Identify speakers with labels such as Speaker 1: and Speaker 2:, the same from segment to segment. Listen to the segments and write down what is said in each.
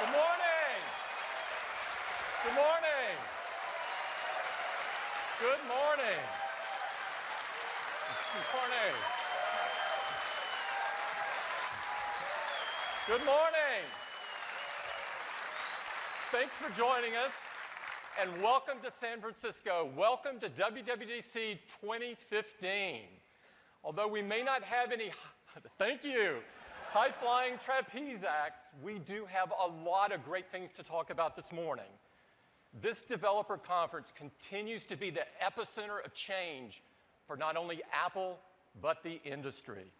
Speaker 1: Good morning. Good morning. Good morning. Good morning. Good morning. Thanks for joining us, and welcome to San Francisco. Welcome to WWDC 2015. Although we may not have any, thank you, high-flying trapeze acts, we do have a lot of great things to talk about this morning. This developer conference continues to be the epicenter of change for not only Apple, but the industry.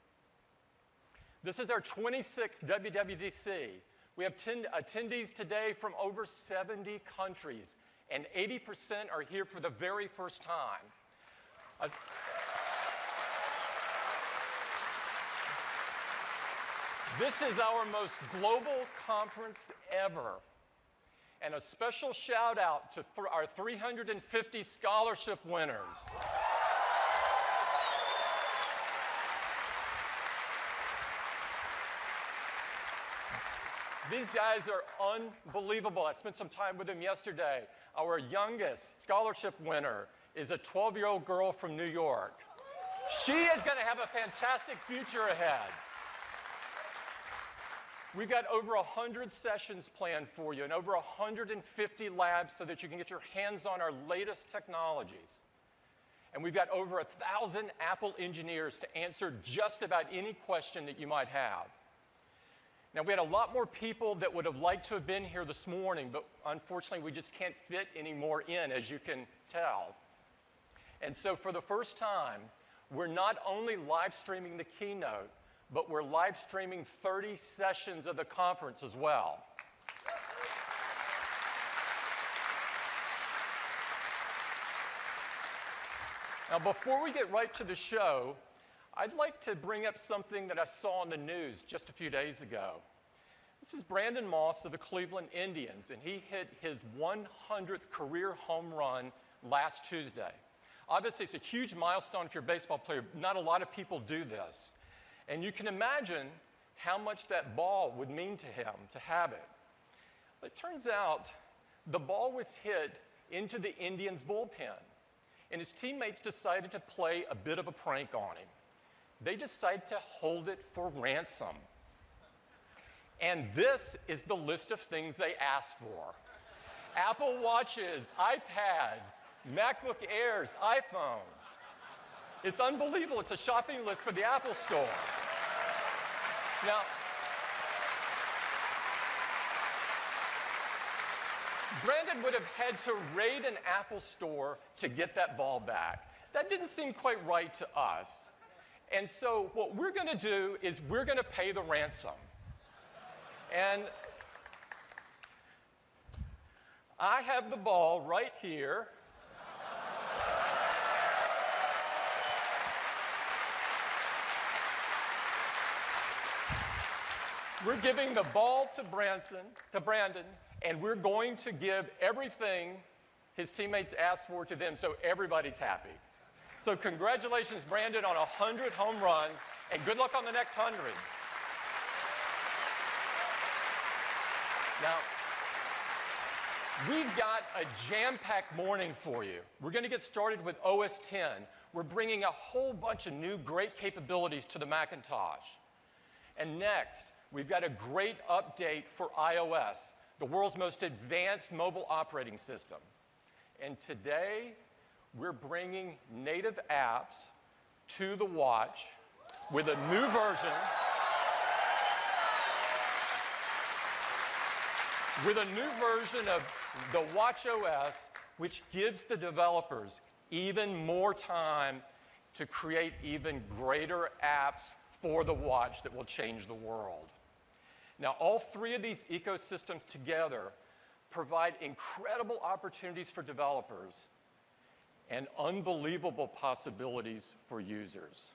Speaker 1: This is our 26th WWDC. We have attendees today from over 70 countries, and 80% are here for the very first time. This is our most global conference ever. And a special shout out to our 350 scholarship winners. These guys are unbelievable. I spent some time with them yesterday. Our youngest scholarship winner is a 12-year-old girl from New York. She is going to have a fantastic future ahead. We've got over 100 sessions planned for you and over 150 labs so that you can get your hands on our latest technologies. And we've got over 1,000 Apple engineers to answer just about any question that you might have. Now, we had a lot more people that would have liked to have been here this morning, but unfortunately, we just can't fit any more in, as you can tell. And so for the first time, we're not only live streaming the keynote, but we're live streaming 30 sessions of the conference as well. Now, before we get right to the show, I'd like to bring up something that I saw on the news just a few days ago. This is Brandon Moss of the Cleveland Indians, and he hit his 100th career home run last Tuesday. Obviously, it's a huge milestone if you're a baseball player. Not a lot of people do this. And you can imagine how much that ball would mean to him to have it. But it turns out the ball was hit into the Indians' bullpen, and his teammates decided to play a bit of a prank on him. They decided to hold it for ransom. And this is the list of things they asked for: Apple Watches, iPads, MacBook Airs, iPhones. It's unbelievable. It's a shopping list for the Apple Store. Now, Brandon would have had to raid an Apple Store to get that ball back. That didn't seem quite right to us. And so what we're going to do is we're going to pay the ransom. And I have the ball right here. We're giving the ball to Brandon, and we're going to give everything his teammates asked for to them so everybody's happy. So congratulations, Brandon, on 100 home runs, and good luck on the next 100. Now, we've got a jam-packed morning for you. We're going to get started with OS X. We're bringing a whole bunch of new great capabilities to the Macintosh. And next, we've got a great update for iOS, the world's most advanced mobile operating system. And today, we're bringing native apps to the watch with a new version, of the watchOS, which gives the developers even more time to create even greater apps for the watch that will change the world. Now, all three of these ecosystems together provide incredible opportunities for developers and unbelievable possibilities for users.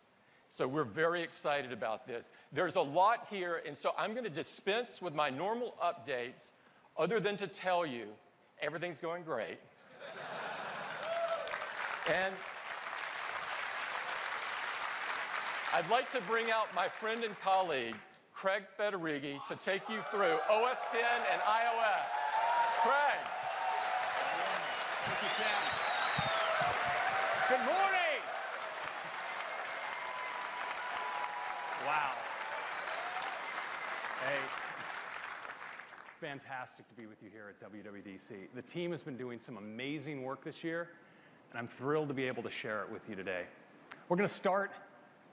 Speaker 1: So we're very excited about this. There's a lot here, and so I'm going to dispense with my normal updates other than to tell you everything's going great. And I'd like to bring out my friend and colleague, Craig Federighi to take you through OS X and iOS. Craig.
Speaker 2: Thank you, Sam.
Speaker 3: Good morning. Wow. Hey, fantastic to be with you here at WWDC. The team has been doing some amazing work this year, and I'm thrilled to be able to share it with you today. We're going to start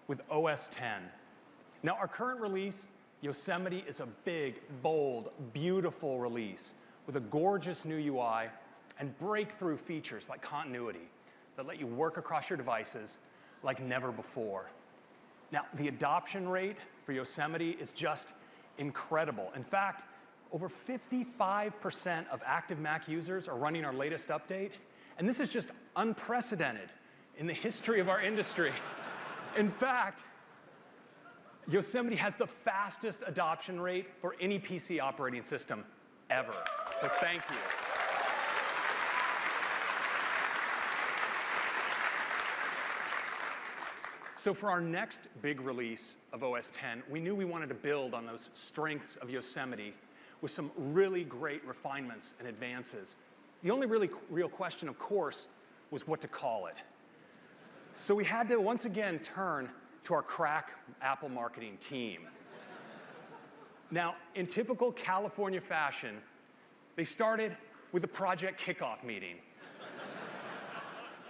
Speaker 3: with OS X. Now, our current release, Yosemite, is a big, bold, beautiful release with a gorgeous new UI and breakthrough features like continuity that let you work across your devices like never before. Now, the adoption rate for Yosemite is just incredible. In fact, over 55% of active Mac users are running our latest update, and this is just unprecedented in the history of our industry. In fact, Yosemite has the fastest adoption rate for any PC operating system ever. So thank you. So for our next big release of OS X, we knew we wanted to build on those strengths of Yosemite with some really great refinements and advances. The only real question, of course, was what to call it. So we had to once again turn to our crack Apple marketing team. Now, in typical California fashion, they started with a project kickoff meeting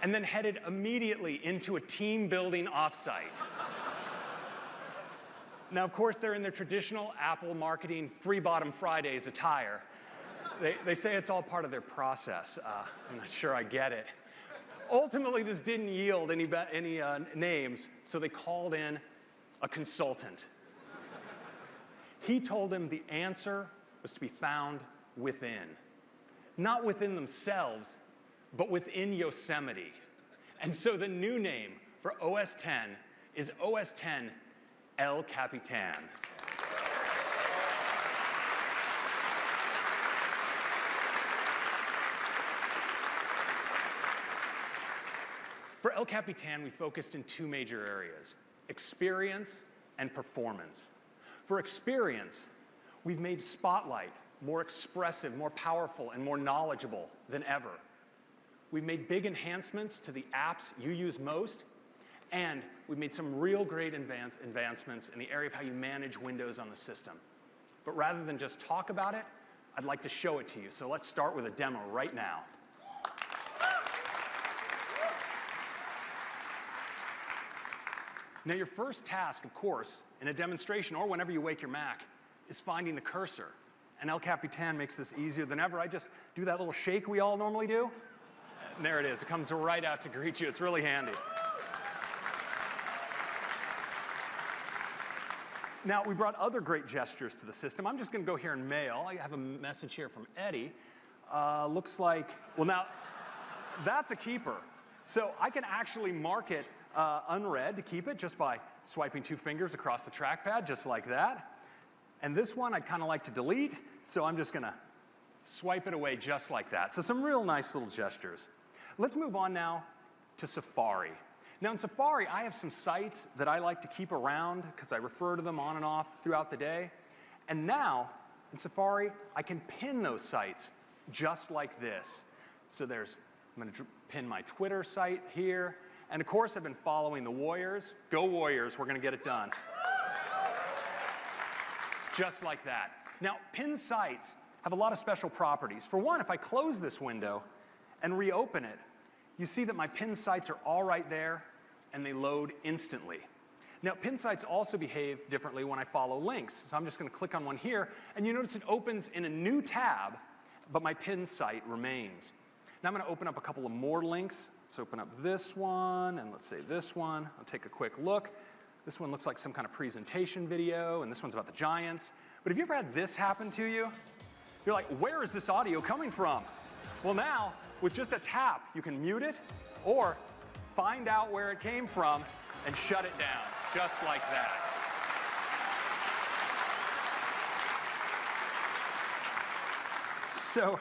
Speaker 3: and then headed immediately into a team-building offsite. Now, of course, they're in their traditional Apple marketing Free Bottom Fridays attire. They say it's all part of their process. I'm not sure I get it. Ultimately, this didn't yield any names, so they called in a consultant. He told them the answer was to be found within. Not within themselves, but within Yosemite. And so the new name for OS X is OS X El Capitan. For El Capitan, we focused in two major areas: experience and performance. For experience, we've made Spotlight more expressive, more powerful, and more knowledgeable than ever. We've made big enhancements to the apps you use most, and we've made some real great advancements in the area of how you manage Windows on the system. But rather than just talk about it, I'd like to show it to you. So let's start with a demo right now. Now, your first task, of course, in a demonstration or whenever you wake your Mac, is finding the cursor. And El Capitan makes this easier than ever. I just do that little shake we all normally do. And there it is. It comes right out to greet you. It's really handy. Now, we brought other great gestures to the system. I'm just going to go here and mail. I have a message here from Eddie. Looks like, well, now, that's a keeper. So I can actually mark it unread to keep it just by swiping two fingers across the trackpad, just like that. And this one I'd kind of like to delete, so I'm just going to swipe it away just like that. So some real nice little gestures. Let's move on now to Safari. Now in Safari, I have some sites that I like to keep around because I refer to them on and off throughout the day. And now, in Safari, I can pin those sites just like this. So I'm going to pin my Twitter site here. And of course, I've been following the Warriors. Go Warriors, we're going to get it done. Just like that. Now, pinned sites have a lot of special properties. For one, if I close this window and reopen it, you see that my pinned sites are all right there, and they load instantly. Now, pinned sites also behave differently when I follow links. So I'm just going to click on one here, and you notice it opens in a new tab, but my pinned site remains. Now I'm going to open up a couple of more links. Let's open up this one, and let's say this one. I'll take a quick look. This one looks like some kind of presentation video, and this one's about the Giants. But have you ever had this happen to you? You're like, where is this audio coming from? Well, now, with just a tap, you can mute it or find out where it came from and shut it down, just like that. So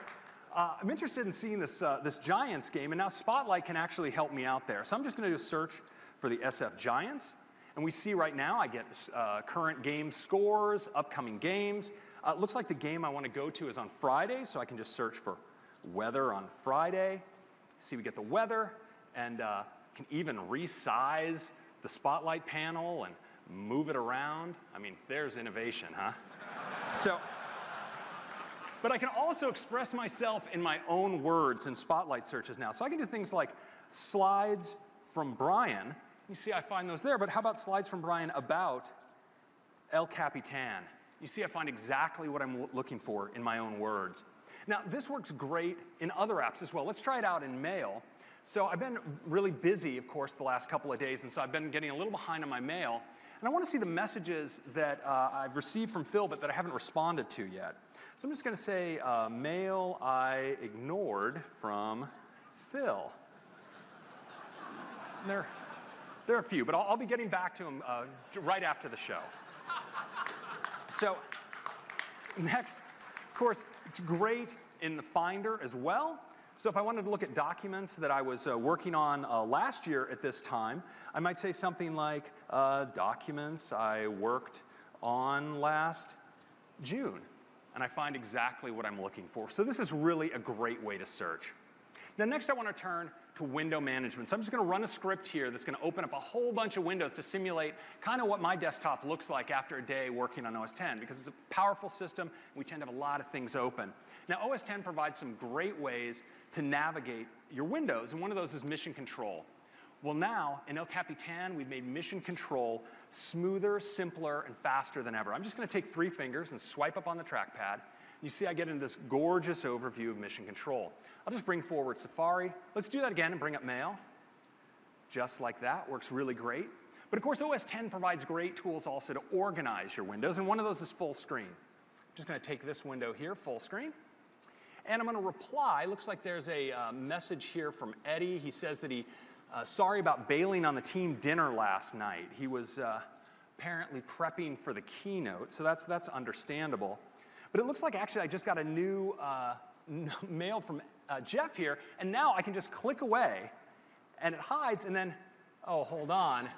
Speaker 3: I'm interested in seeing this Giants game, and now Spotlight can actually help me out there. So I'm just going to do a search for the SF Giants. And we see right now I get current game scores, upcoming games. It looks like the game I want to go to is on Friday, so I can just search for weather on Friday. See, we get the weather, and can even resize the spotlight panel and move it around. I mean, there's innovation, huh? But I can also express myself in my own words in spotlight searches now. So I can do things like slides from Brian. You see I find those there, but how about slides from Brian about El Capitan? You see I find exactly what I'm looking for in my own words. Now, this works great in other apps as well. Let's try it out in Mail. So I've been really busy, of course, the last couple of days, and so I've been getting a little behind on my mail. And I want to see the messages that I've received from Phil, but that I haven't responded to yet. So I'm just going to say, mail I ignored from Phil. And there are a few, but I'll be getting back to him right after the show. So next, of course, it's great in the Finder as well. So if I wanted to look at documents that I was working on last year at this time, I might say something like documents I worked on last June. And I find exactly what I'm looking for. So this is really a great way to search. Now next I want to turn to window management. So I'm just going to run a script here that's going to open up a whole bunch of windows to simulate kind of what my desktop looks like after a day working on OS X, because it's a powerful system. We tend to have a lot of things open. Now OS X provides some great ways to navigate your windows, and one of those is mission control. Well now, in El Capitan, we've made mission control smoother, simpler, and faster than ever. I'm just going to take 3 fingers and swipe up on the trackpad. You see I get into this gorgeous overview of mission control. I'll just bring forward Safari. Let's do that again and bring up Mail. Just like that, works really great. But of course, OS X provides great tools also to organize your windows, and one of those is full screen. I'm just going to take this window here, full screen, and I'm going to reply. Looks like there's a message here from Eddie. He says that sorry about bailing on the team dinner last night. He was apparently prepping for the keynote, so that's understandable. But it looks like actually I just got a new mail from Jeff here, and now I can just click away, and it hides, and then, oh, hold on.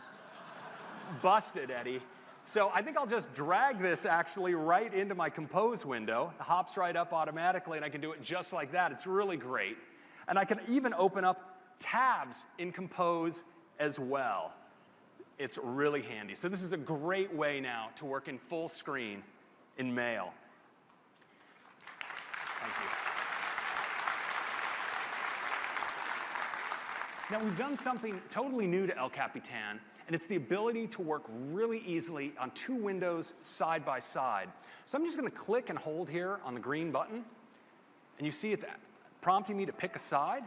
Speaker 3: Busted, Eddie. So I think I'll just drag this actually right into my Compose window. It hops right up automatically, and I can do it just like that. It's really great. And I can even open up tabs in Compose as well. It's really handy. So this is a great way now to work in full screen in Mail. Thank you. Now we've done something totally new to El Capitan, and it's the ability to work really easily on 2 windows side by side. So I'm just going to click and hold here on the green button, and you see it's prompting me to pick a side.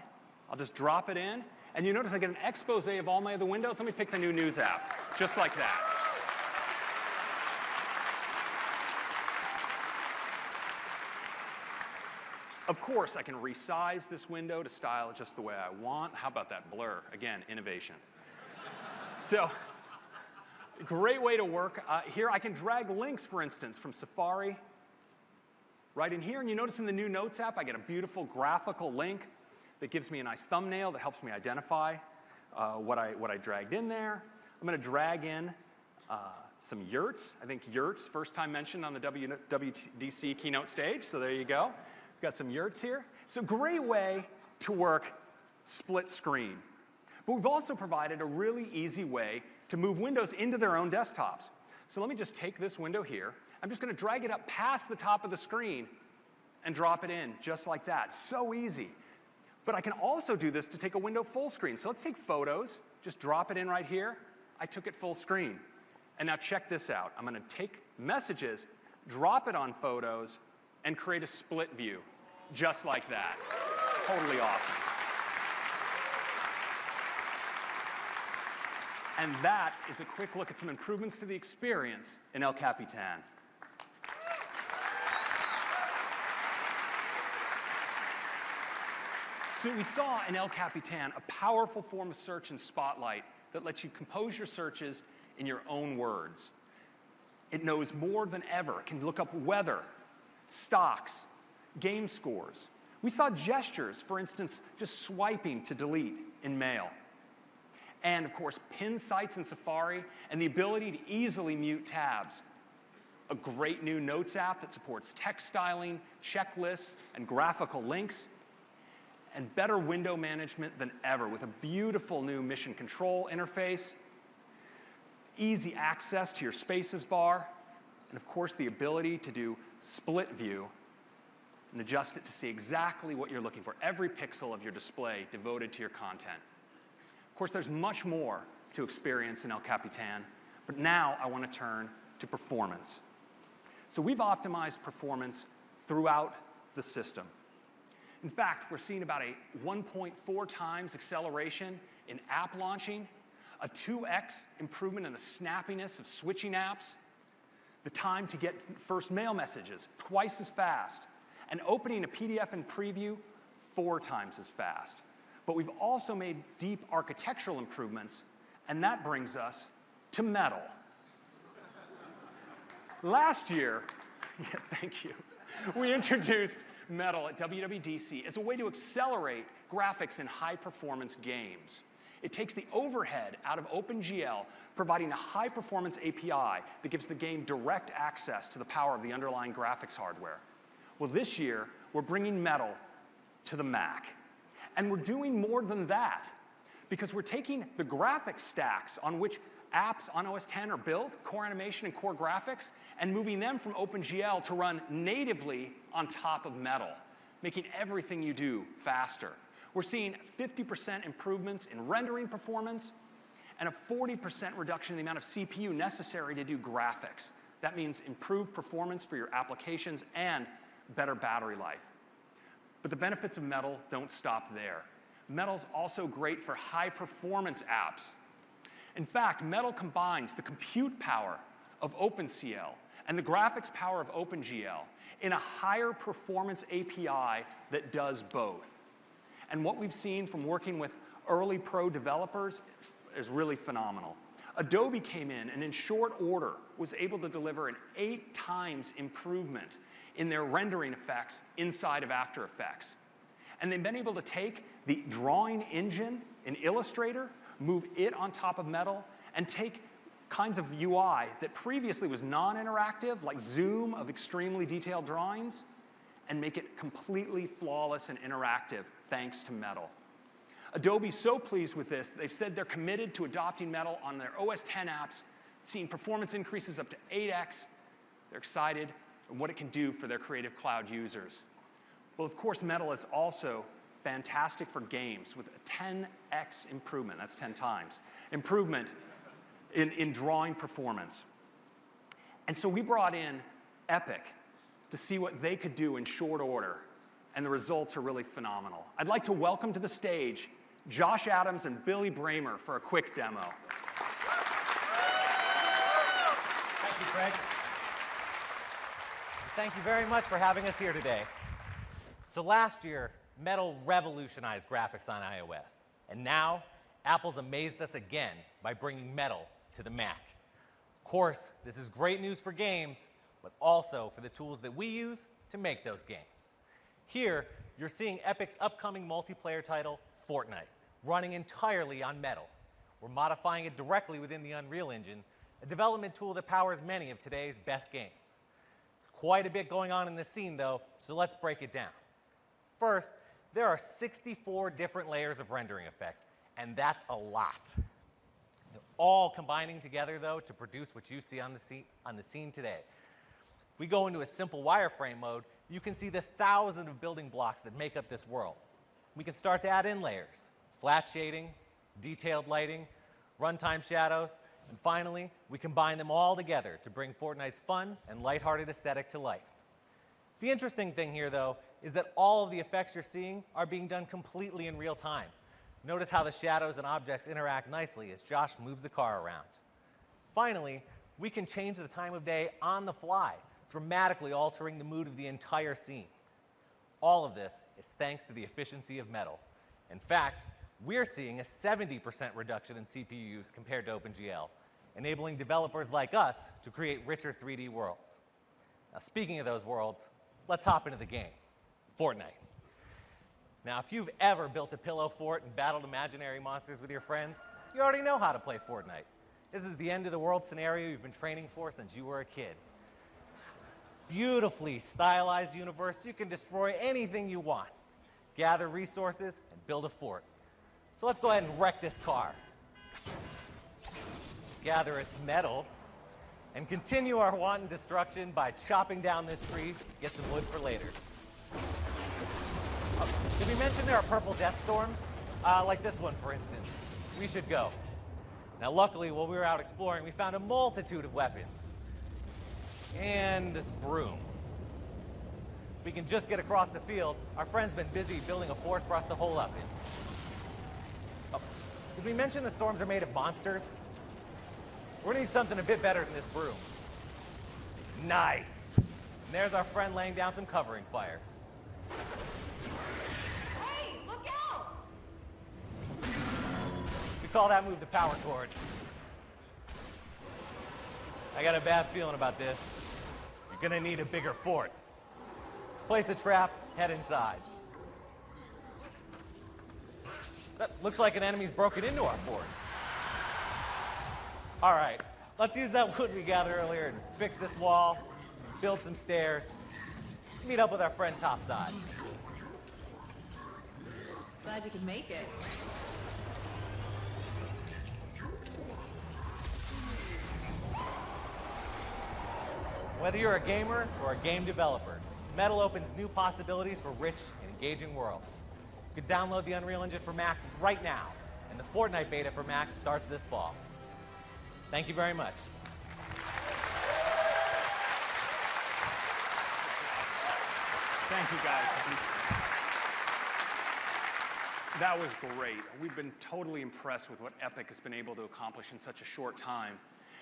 Speaker 3: I'll just drop it in, and you notice I get an expose of all my other windows. Let me pick the new News app, just like that. Of course, I can resize this window to style it just the way I want. How about that blur? Again, innovation. So, great way to work. Here I can drag links, for instance, from Safari right in here. And you notice in the new Notes app, I get a beautiful graphical link that gives me a nice thumbnail that helps me identify what I dragged in there. I'm going to drag in some yurts. I think yurts, first time mentioned on the WWDC keynote stage, so there you go. We've got some yurts here. So great way to work split screen. But we've also provided a really easy way to move windows into their own desktops. So let me just take this window here. I'm just going to drag it up past the top of the screen and drop it in just like that. So easy. But I can also do this to take a window full screen. So let's take Photos, just drop it in right here. I took it full screen. And now check this out. I'm going to take Messages, drop it on Photos, and create a split view, just like that. Totally awesome. And that is a quick look at some improvements to the experience in El Capitan. So we saw in El Capitan a powerful form of search in Spotlight that lets you compose your searches in your own words. It knows more than ever. It can look up weather, stocks, game scores. We saw gestures, for instance, just swiping to delete in Mail. and of course pin sights in Safari, and the ability to easily mute tabs. A great new Notes app that supports text styling, checklists, and graphical links, and better window management than ever with a beautiful new mission control interface, easy access to your spaces bar, and of course the ability to do split view and adjust it to see exactly what you're looking for, every pixel of your display devoted to your content. Of course, there's much more to experience in El Capitan, but now I want to turn to performance. So we've optimized performance throughout the system. In fact, we're seeing about a 1.4 times acceleration in app launching, a 2x improvement in the snappiness of switching apps, the time to get first mail messages twice as fast, and opening a PDF in preview 4 times as fast. But we've also made deep architectural improvements, and that brings us to Metal. Last year, thank you, we introduced Metal at WWDC as a way to accelerate graphics in high-performance games. It takes the overhead out of OpenGL, providing a high-performance API that gives the game direct access to the power of the underlying graphics hardware. Well, this year, we're bringing Metal to the Mac. And we're doing more than that, because we're taking the graphics stacks on which apps on OS X are built, core animation and core graphics, and moving them from OpenGL to run natively on top of Metal, making everything you do faster. We're seeing 50% improvements in rendering performance and a 40% reduction in the amount of CPU necessary to do graphics. That means improved performance for your applications and better battery life. But the benefits of Metal don't stop there. Metal's also great for high-performance apps. In fact, Metal combines the compute power of OpenCL and the graphics power of OpenGL in a higher performance API that does both. And what we've seen from working with early pro developers is really phenomenal. Adobe came in and in short order was able to deliver an 8 times improvement in their rendering effects inside of After Effects. And they've been able to take the drawing engine in Illustrator, move it on top of Metal, and take kinds of UI that previously was non-interactive, like zoom of extremely detailed drawings, and make it completely flawless and interactive thanks to Metal. Adobe's so pleased with this, they've said they're committed to adopting Metal on their OS X apps, seeing performance increases up to 8x. They're excited and what it can do for their Creative Cloud users. Well, of course, Metal is also fantastic for games with a 10x improvement, that's 10 times, improvement in drawing performance. And so we brought in Epic to see what they could do in short order, and the results are really phenomenal. I'd like to welcome to the stage Josh Adams and Billy Bramer for a quick demo.
Speaker 4: Thank you, Craig. Thank you very much for having us here today. So last year, Metal revolutionized graphics on iOS. And now, Apple's amazed us again by bringing Metal to the Mac. Of course, this is great news for games, but also for the tools that we use to make those games. Here, you're seeing Epic's upcoming multiplayer title, Fortnite, running entirely on Metal. We're modifying it directly within the Unreal Engine, a development tool that powers many of today's best games. There's quite a bit going on in this scene, though, so let's break it down. First, there are 64 different layers of rendering effects, and that's a lot. They're all combining together, though, to produce what you see on the scene today. If we go into a simple wireframe mode, you can see the thousands of building blocks that make up this world. We can start to add in layers, flat shading, detailed lighting, runtime shadows, and finally, we combine them all together to bring Fortnite's fun and lighthearted aesthetic to life. The interesting thing here, though, is that all of the effects you're seeing are being done completely in real time. Notice how the shadows and objects interact nicely as Josh moves the car around. Finally, we can change the time of day on the fly, dramatically altering the mood of the entire scene. All of this is thanks to the efficiency of Metal. In fact, we're seeing a 70% reduction in CPU use compared to OpenGL, enabling developers like us to create richer 3D worlds. Now, speaking of those worlds, let's hop into the game, Fortnite. Now, if you've ever built a pillow fort and battled imaginary monsters with your friends, you already know how to play Fortnite. This is the end of the world scenario you've been training for since you were a kid. This beautifully stylized universe, you can destroy anything you want, gather resources, and build a fort. So let's go ahead and wreck this car, gather its metal, and continue our wanton destruction by chopping down this tree, get some wood for later. Did we mention there are purple death storms? Like this one, for instance. We should go. Now, luckily, while we were out exploring, we found a multitude of weapons. And this broom. If we can just get across the field, our friend's been busy building a fort for us to hole up in. Oh, did we mention the storms are made of monsters? We're gonna need something a bit better than this broom. Nice. And there's our friend laying down some covering fire.
Speaker 5: Hey, look out!
Speaker 4: We call that move the power chord. I got a bad feeling about this. You're gonna need a bigger fort. Let's place a trap, head inside. That looks like an enemy's broken into our fort. All right, let's use that wood we gathered earlier and fix this wall, build some stairs, meet up with our friend topside.
Speaker 5: Glad you could make it.
Speaker 4: Whether you're a gamer or a game developer, Metal opens new possibilities for rich and engaging worlds. You can download the Unreal Engine for Mac right now, and the Fortnite beta for Mac starts this fall. Thank you very much.
Speaker 3: Thank you, guys. That was great. We've been totally impressed with what Epic has been able to accomplish in such a short time.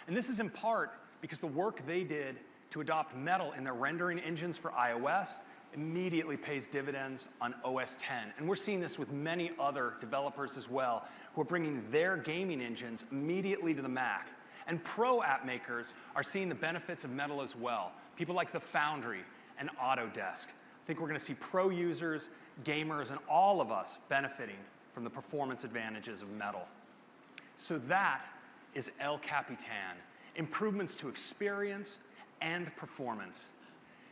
Speaker 3: And this is in part because the work they did to adopt Metal in their rendering engines for iOS immediately pays dividends on OS X. And we're seeing this with many other developers as well, who are bringing their gaming engines immediately to the Mac. And pro app makers are seeing the benefits of Metal as well. People like the Foundry and Autodesk. I think we're going to see pro users, gamers, and all of us benefiting from the performance advantages of Metal. So that is El Capitan, improvements to experience and performance.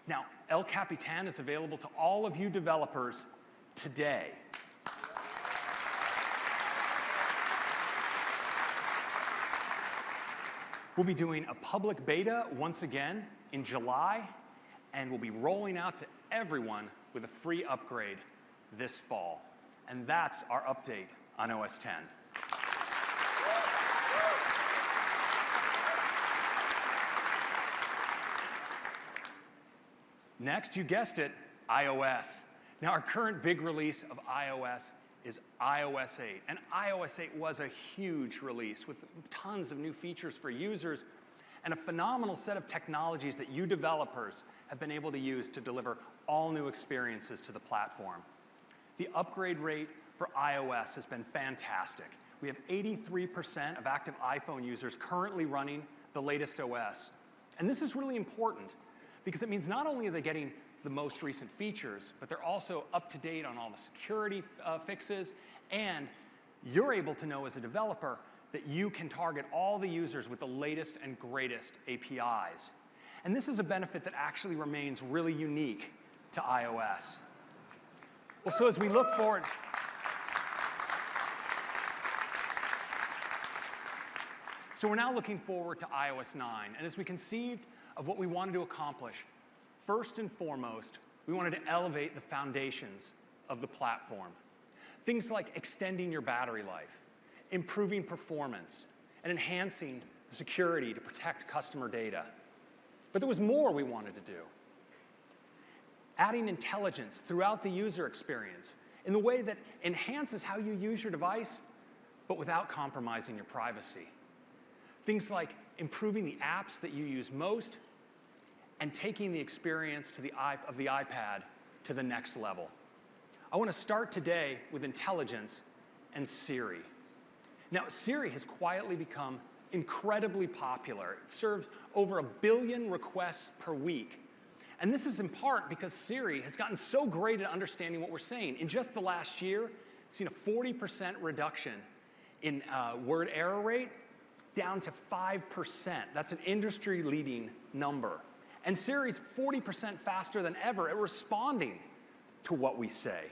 Speaker 3: Now, El Capitan is available to all of you developers today. We'll be doing a public beta once again in July, and we'll be rolling out to everyone with a free upgrade this fall. And that's our update on OS X. Next, you guessed it, iOS. Now, our current big release of iOS is iOS 8. And iOS 8 was a huge release with tons of new features for users and a phenomenal set of technologies that you developers have been able to use to deliver all new experiences to the platform. The upgrade rate for iOS has been fantastic. We have 83% of active iPhone users currently running the latest OS. And this is really important because it means not only are they getting the most recent features, but they're also up to date on all the security fixes, and you're able to know as a developer that you can target all the users with the latest and greatest APIs. And this is a benefit that actually remains really unique to iOS. Well, so as we look forward, so we're now looking forward to iOS 9, and as we conceived of what we wanted to accomplish, first and foremost, we wanted to elevate the foundations of the platform. Things like extending your battery life, improving performance, and enhancing the security to protect customer data. But there was more we wanted to do. Adding intelligence throughout the user experience in the way that enhances how you use your device, but without compromising your privacy. Things like improving the apps that you use most and taking the experience of the iPad to the next level. I want to start today with intelligence and Siri. Now, Siri has quietly become incredibly popular. It serves over 1 billion requests per week. And this is in part because Siri has gotten so great at understanding what we're saying. In just the last year, it's seen a 40% reduction in word error rate down to 5%. That's an industry-leading number. And Siri's 40% faster than ever at responding to what we say.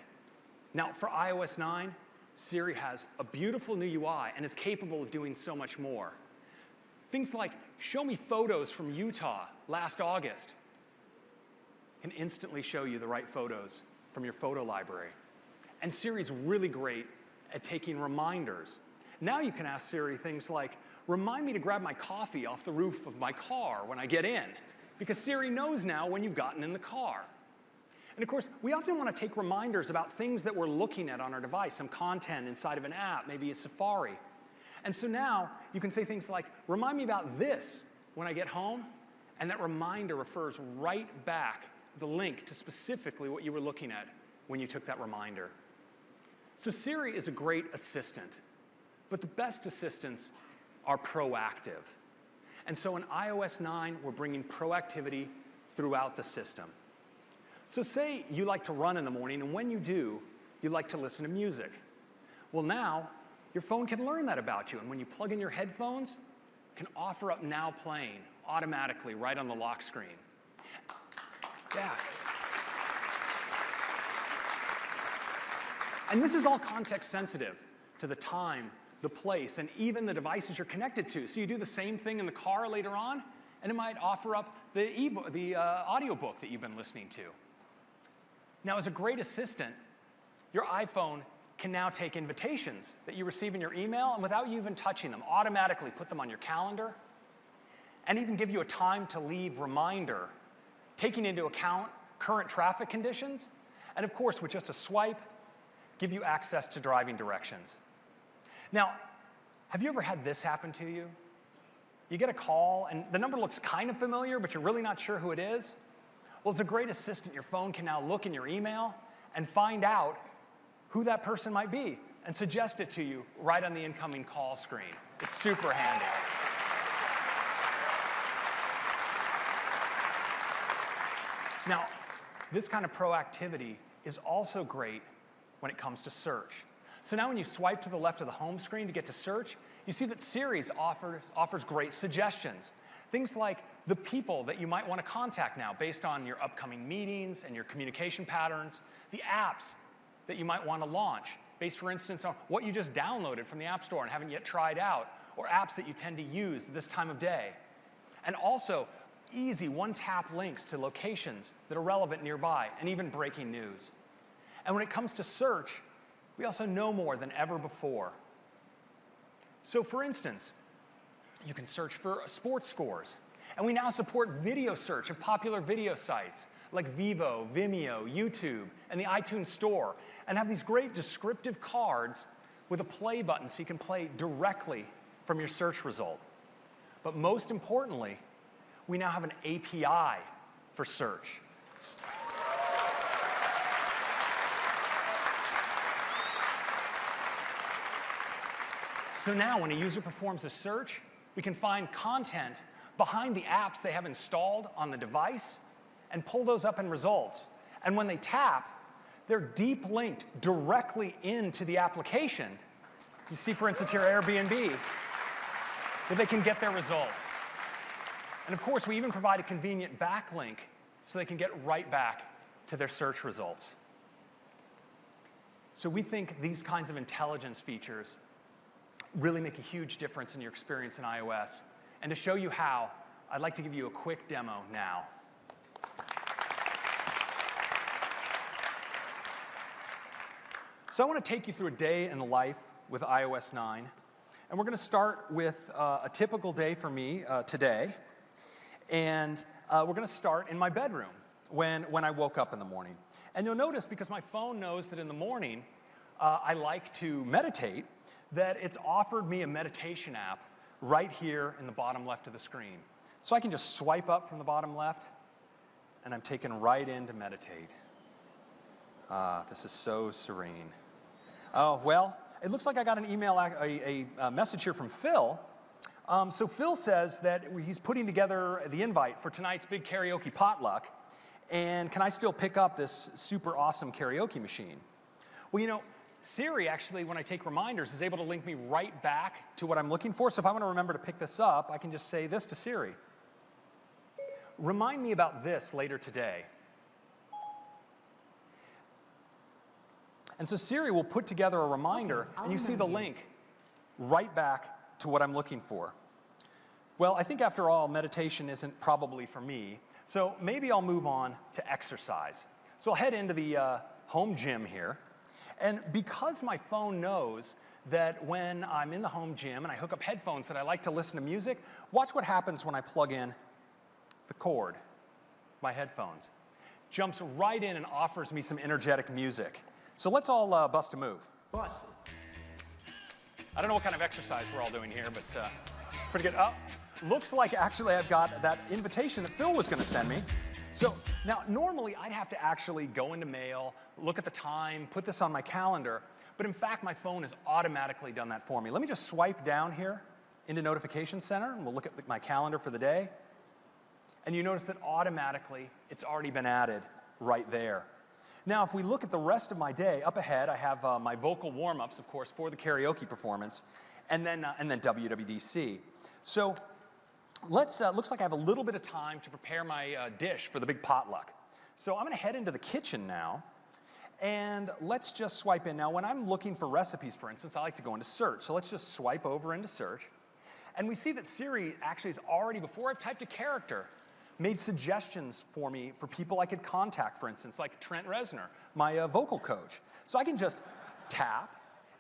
Speaker 3: Now, for iOS 9, Siri has a beautiful new UI and is capable of doing so much more. Things like show me photos from Utah last August can instantly show you the right photos from your photo library. And Siri's really great at taking reminders. Now you can ask Siri things like, remind me to grab my coffee off the roof of my car when I get in, because Siri knows now when you've gotten in the car. And of course, we often want to take reminders about things that we're looking at on our device, some content inside of an app, maybe a Safari. And so now you can say things like, remind me about this when I get home, and that reminder refers right back the link to specifically what you were looking at when you took that reminder. So Siri is a great assistant, but the best assistants are proactive. And so in iOS 9, we're bringing proactivity throughout the system. So say you like to run in the morning, and when you do, you like to listen to music. Well, now, your phone can learn that about you, and when you plug in your headphones, it can offer up Now Playing automatically right on the lock screen. Yeah. And this is all context sensitive to the time, the place, and even the devices you're connected to. So you do the same thing in the car later on, and it might offer up the audiobook that you've been listening to. Now, as a great assistant, your iPhone can now take invitations that you receive in your email, and without you even touching them, automatically put them on your calendar, and even give you a time to leave reminder, taking into account current traffic conditions, and of course, with just a swipe, give you access to driving directions. Now, have you ever had this happen to you? You get a call, and the number looks kind of familiar, but you're really not sure who it is? Well, as a great assistant, your phone can now look in your email and find out who that person might be and suggest it to you right on the incoming call screen. It's super handy. Now, this kind of proactivity is also great when it comes to search. So now when you swipe to the left of the home screen to get to search, you see that Siri offers great suggestions. Things like the people that you might want to contact now based on your upcoming meetings and your communication patterns, the apps that you might want to launch based, for instance, on what you just downloaded from the App Store and haven't yet tried out, or apps that you tend to use this time of day. And also, easy one-tap links to locations that are relevant nearby, and even breaking news. And when it comes to search, we also know more than ever before. So for instance, you can search for sports scores. And we now support video search of popular video sites like Vivo, Vimeo, YouTube, and the iTunes Store, and have these great descriptive cards with a play button so you can play directly from your search result. But most importantly, we now have an API for search. So now when a user performs a search, we can find content behind the apps they have installed on the device and pull those up in results. And when they tap, they're deep linked directly into the application. You see, for instance, here Airbnb, where they can get their result. And of course, we even provide a convenient backlink so they can get right back to their search results. So we think these kinds of intelligence features really make a huge difference in your experience in iOS. And to show you how, I'd like to give you a quick demo now. So I want to take you through a day in the life with iOS 9. And we're going to start with a typical day for me today. And we're going to start in my bedroom when I woke up in the morning. And you'll notice, because my phone knows that in the morning I like to meditate, that it's offered me a meditation app right here in the bottom left of the screen. So I can just swipe up from the bottom left, and I'm taken right in to meditate. This is so serene. Oh, well, it looks like I got an email, a message here from Phil. So Phil says that he's putting together the invite for tonight's big karaoke potluck, and can I still pick up this super awesome karaoke machine? Well, you know, Siri actually, when I take reminders, is able to link me right back to what I'm looking for. So if I want to remember to pick this up, I can just say this to Siri. Remind me about this later today. And so Siri will put together a reminder, and you see the link right back to what I'm looking for. Well, I think after all, meditation isn't probably for me, so maybe I'll move on to exercise. So I'll head into the home gym here, and because my phone knows that when I'm in the home gym and I hook up headphones that I like to listen to music, watch what happens when I plug in the cord, my headphones. Jumps right in and offers me some energetic music. So let's all bust a move.
Speaker 2: Bust.
Speaker 3: I don't know what kind of exercise we're all doing here, but pretty good. Oh, looks like actually I've got that invitation that Phil was going to send me. So now normally I'd have to actually go into mail, look at the time, put this on my calendar, but in fact my phone has automatically done that for me. Let me just swipe down here into Notification Center, and we'll look at my calendar for the day. And you notice that automatically it's already been added right there. Now, if we look at the rest of my day, up ahead, I have my vocal warm-ups, of course, for the karaoke performance, and then WWDC. So looks like I have a little bit of time to prepare my dish for the big potluck. So I'm going to head into the kitchen now, and let's just swipe in. Now, when I'm looking for recipes, for instance, I like to go into search. So let's just swipe over into search, and we see that Siri actually has already, before I've typed a character, made suggestions for me for people I could contact, for instance, like Trent Reznor, my vocal coach. So I can just tap,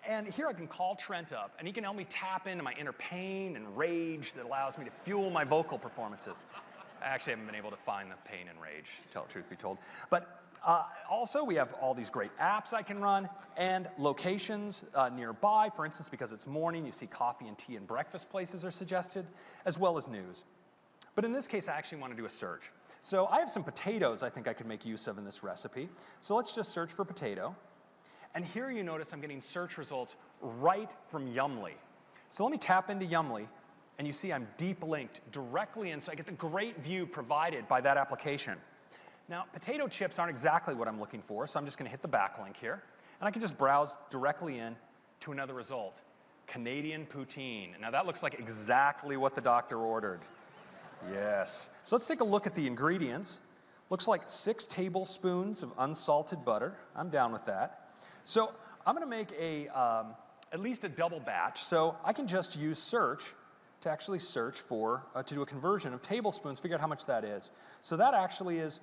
Speaker 3: and here I can call Trent up, and he can help me tap into my inner pain and rage that allows me to fuel my vocal performances. I actually haven't been able to find the pain and rage, to tell the truth be told. But also, we have all these great apps I can run, and locations nearby. For instance, because it's morning, you see coffee and tea and breakfast places are suggested, as well as news. But in this case, I actually want to do a search. So I have some potatoes I think I could make use of in this recipe. So let's just search for potato. And here you notice I'm getting search results right from Yumly. So let me tap into Yumly, and you see I'm deep linked directly in, so I get the great view provided by that application. Now, potato chips aren't exactly what I'm looking for, so I'm just going to hit the backlink here, and I can just browse directly in to another result, Canadian poutine. Now that looks like exactly what the doctor ordered. Yes. So let's take a look at the ingredients. Looks like 6 tablespoons of unsalted butter. I'm down with that. So I'm going to make at least a double batch. So I can just use search to actually search for, to do a conversion of tablespoons, figure out how much that is. So that actually is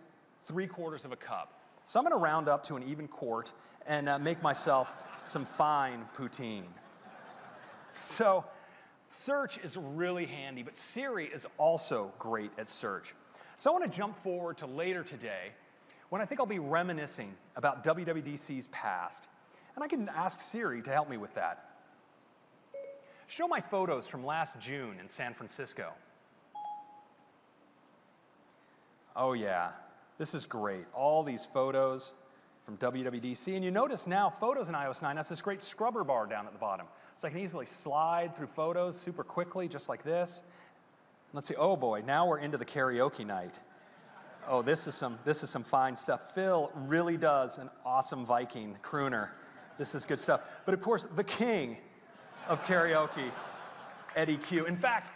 Speaker 3: 3/4 of a cup. So I'm going to round up to an even quart and make myself some fine poutine. So search is really handy, but Siri is also great at search. So I want to jump forward to later today when I think I'll be reminiscing about WWDC's past. And I can ask Siri to help me with that. Show my photos from last June in San Francisco. Oh yeah, this is great. All these photos from WWDC. And you notice now Photos in iOS 9 has this great scrubber bar down at the bottom. So I can easily slide through photos super quickly, just like this. Let's see, oh boy, now we're into the karaoke night. Oh, this is some fine stuff. Phil really does an awesome Viking crooner. This is good stuff. But of course, the king of karaoke, Eddie Q. In fact,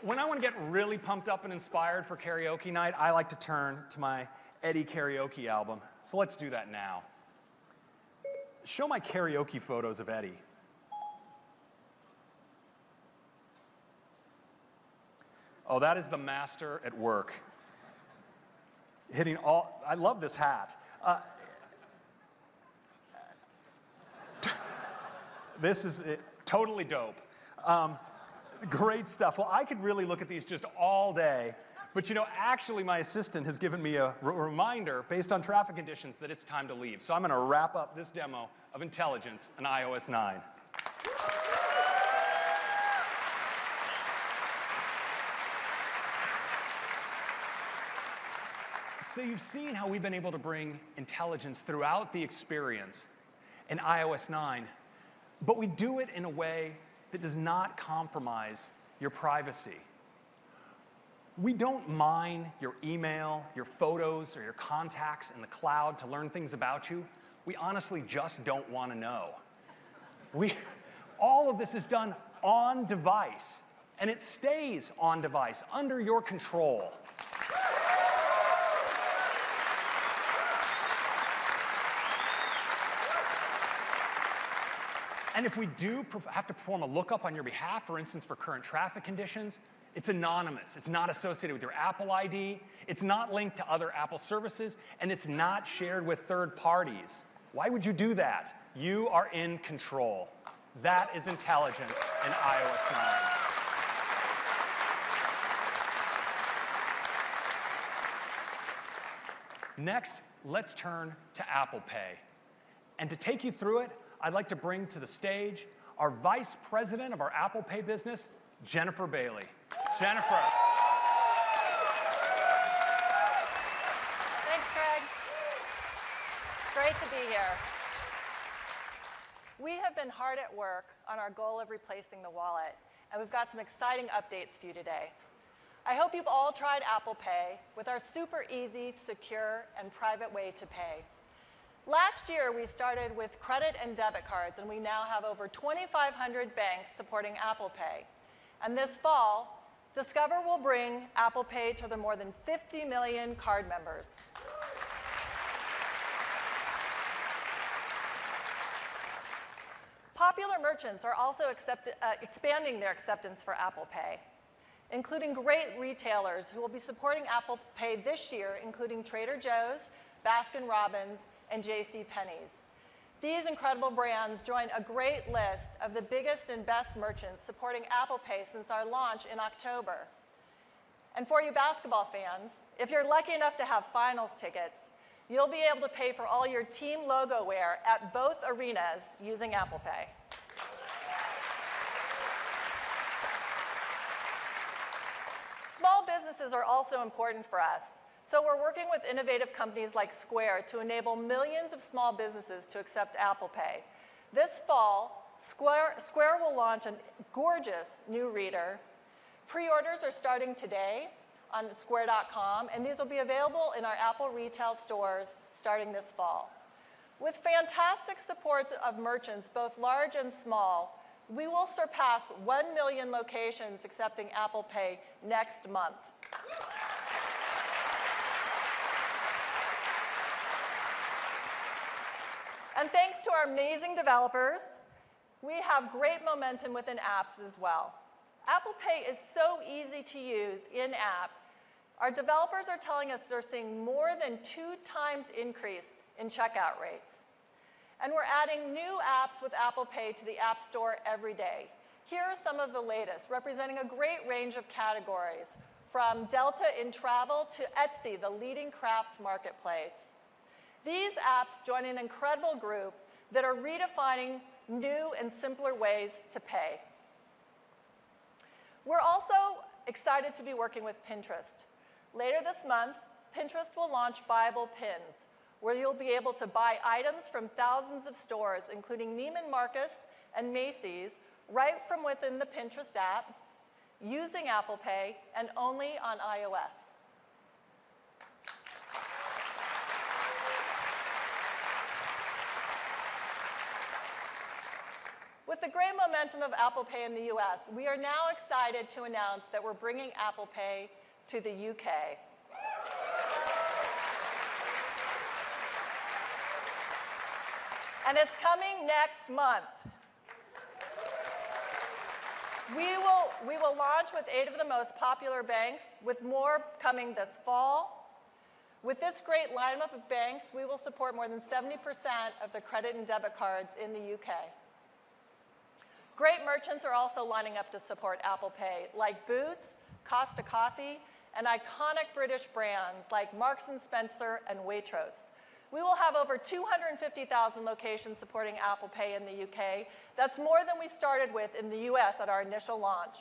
Speaker 3: when I want to get really pumped up and inspired for karaoke night, I like to turn to my Eddie karaoke album. So let's do that now. Show my karaoke photos of Eddie. Oh, that is the master at work. Hitting all, I love this hat. This is totally dope. Great stuff. Well, I could really look at these just all day, but you know, actually my assistant has given me a reminder based on traffic conditions that it's time to leave. So I'm gonna wrap up this demo of intelligence in iOS 9. So you've seen how we've been able to bring intelligence throughout the experience in iOS 9, but we do it in a way that does not compromise your privacy. We don't mine your email, your photos, or your contacts in the cloud to learn things about you. We honestly just don't want to know. All of this is done on device, and it stays on device, under your control. And if we do have to perform a lookup on your behalf, for instance, for current traffic conditions, it's anonymous. It's not associated with your Apple ID. It's not linked to other Apple services, and it's not shared with third parties. Why would you do that? You are in control. That is intelligence in iOS 9. Next, let's turn to Apple Pay. And to take you through it, I'd like to bring to the stage our Vice President of our Apple Pay business, Jennifer Bailey. Jennifer.
Speaker 6: Thanks, Craig. It's great to be here. We have been hard at work on our goal of replacing the wallet, and we've got some exciting updates for you today. I hope you've all tried Apple Pay with our super easy, secure, and private way to pay. Last year, we started with credit and debit cards, and we now have over 2,500 banks supporting Apple Pay. And this fall, Discover will bring Apple Pay to the more than 50 million card members. Popular merchants are also expanding their acceptance for Apple Pay, including great retailers who will be supporting Apple Pay this year, including Trader Joe's, Baskin-Robbins, and JCPenney's. These incredible brands join a great list of the biggest and best merchants supporting Apple Pay since our launch in October. And for you basketball fans, if you're lucky enough to have finals tickets, you'll be able to pay for all your team logo wear at both arenas using Apple Pay. Small businesses are also important for us. So we're working with innovative companies like Square to enable millions of small businesses to accept Apple Pay. This fall, Square will launch a gorgeous new reader. Pre-orders are starting today on square.com, and these will be available in our Apple retail stores starting this fall. With fantastic support of merchants, both large and small, we will surpass 1 million locations accepting Apple Pay next month. And thanks to our amazing developers, we have great momentum within apps as well. Apple Pay is so easy to use in-app. Our developers are telling us they're seeing more than 2 times increase in checkout rates. And we're adding new apps with Apple Pay to the App Store every day. Here are some of the latest, representing a great range of categories, from Delta in travel to Etsy, the leading crafts marketplace. These apps join an incredible group that are redefining new and simpler ways to pay. We're also excited to be working with Pinterest. Later this month, Pinterest will launch Buyable Pins, where you'll be able to buy items from thousands of stores, including Neiman Marcus and Macy's, right from within the Pinterest app, using Apple Pay, and only on iOS. With the great momentum of Apple Pay in the US, we are now excited to announce that we're bringing Apple Pay to the UK. And it's coming next month. We will launch with 8 of the most popular banks, with more coming this fall. With this great lineup of banks, we will support more than 70% of the credit and debit cards in the UK. Great merchants are also lining up to support Apple Pay, like Boots, Costa Coffee, and iconic British brands like Marks & Spencer and Waitrose. We will have over 250,000 locations supporting Apple Pay in the UK. That's more than we started with in the US at our initial launch.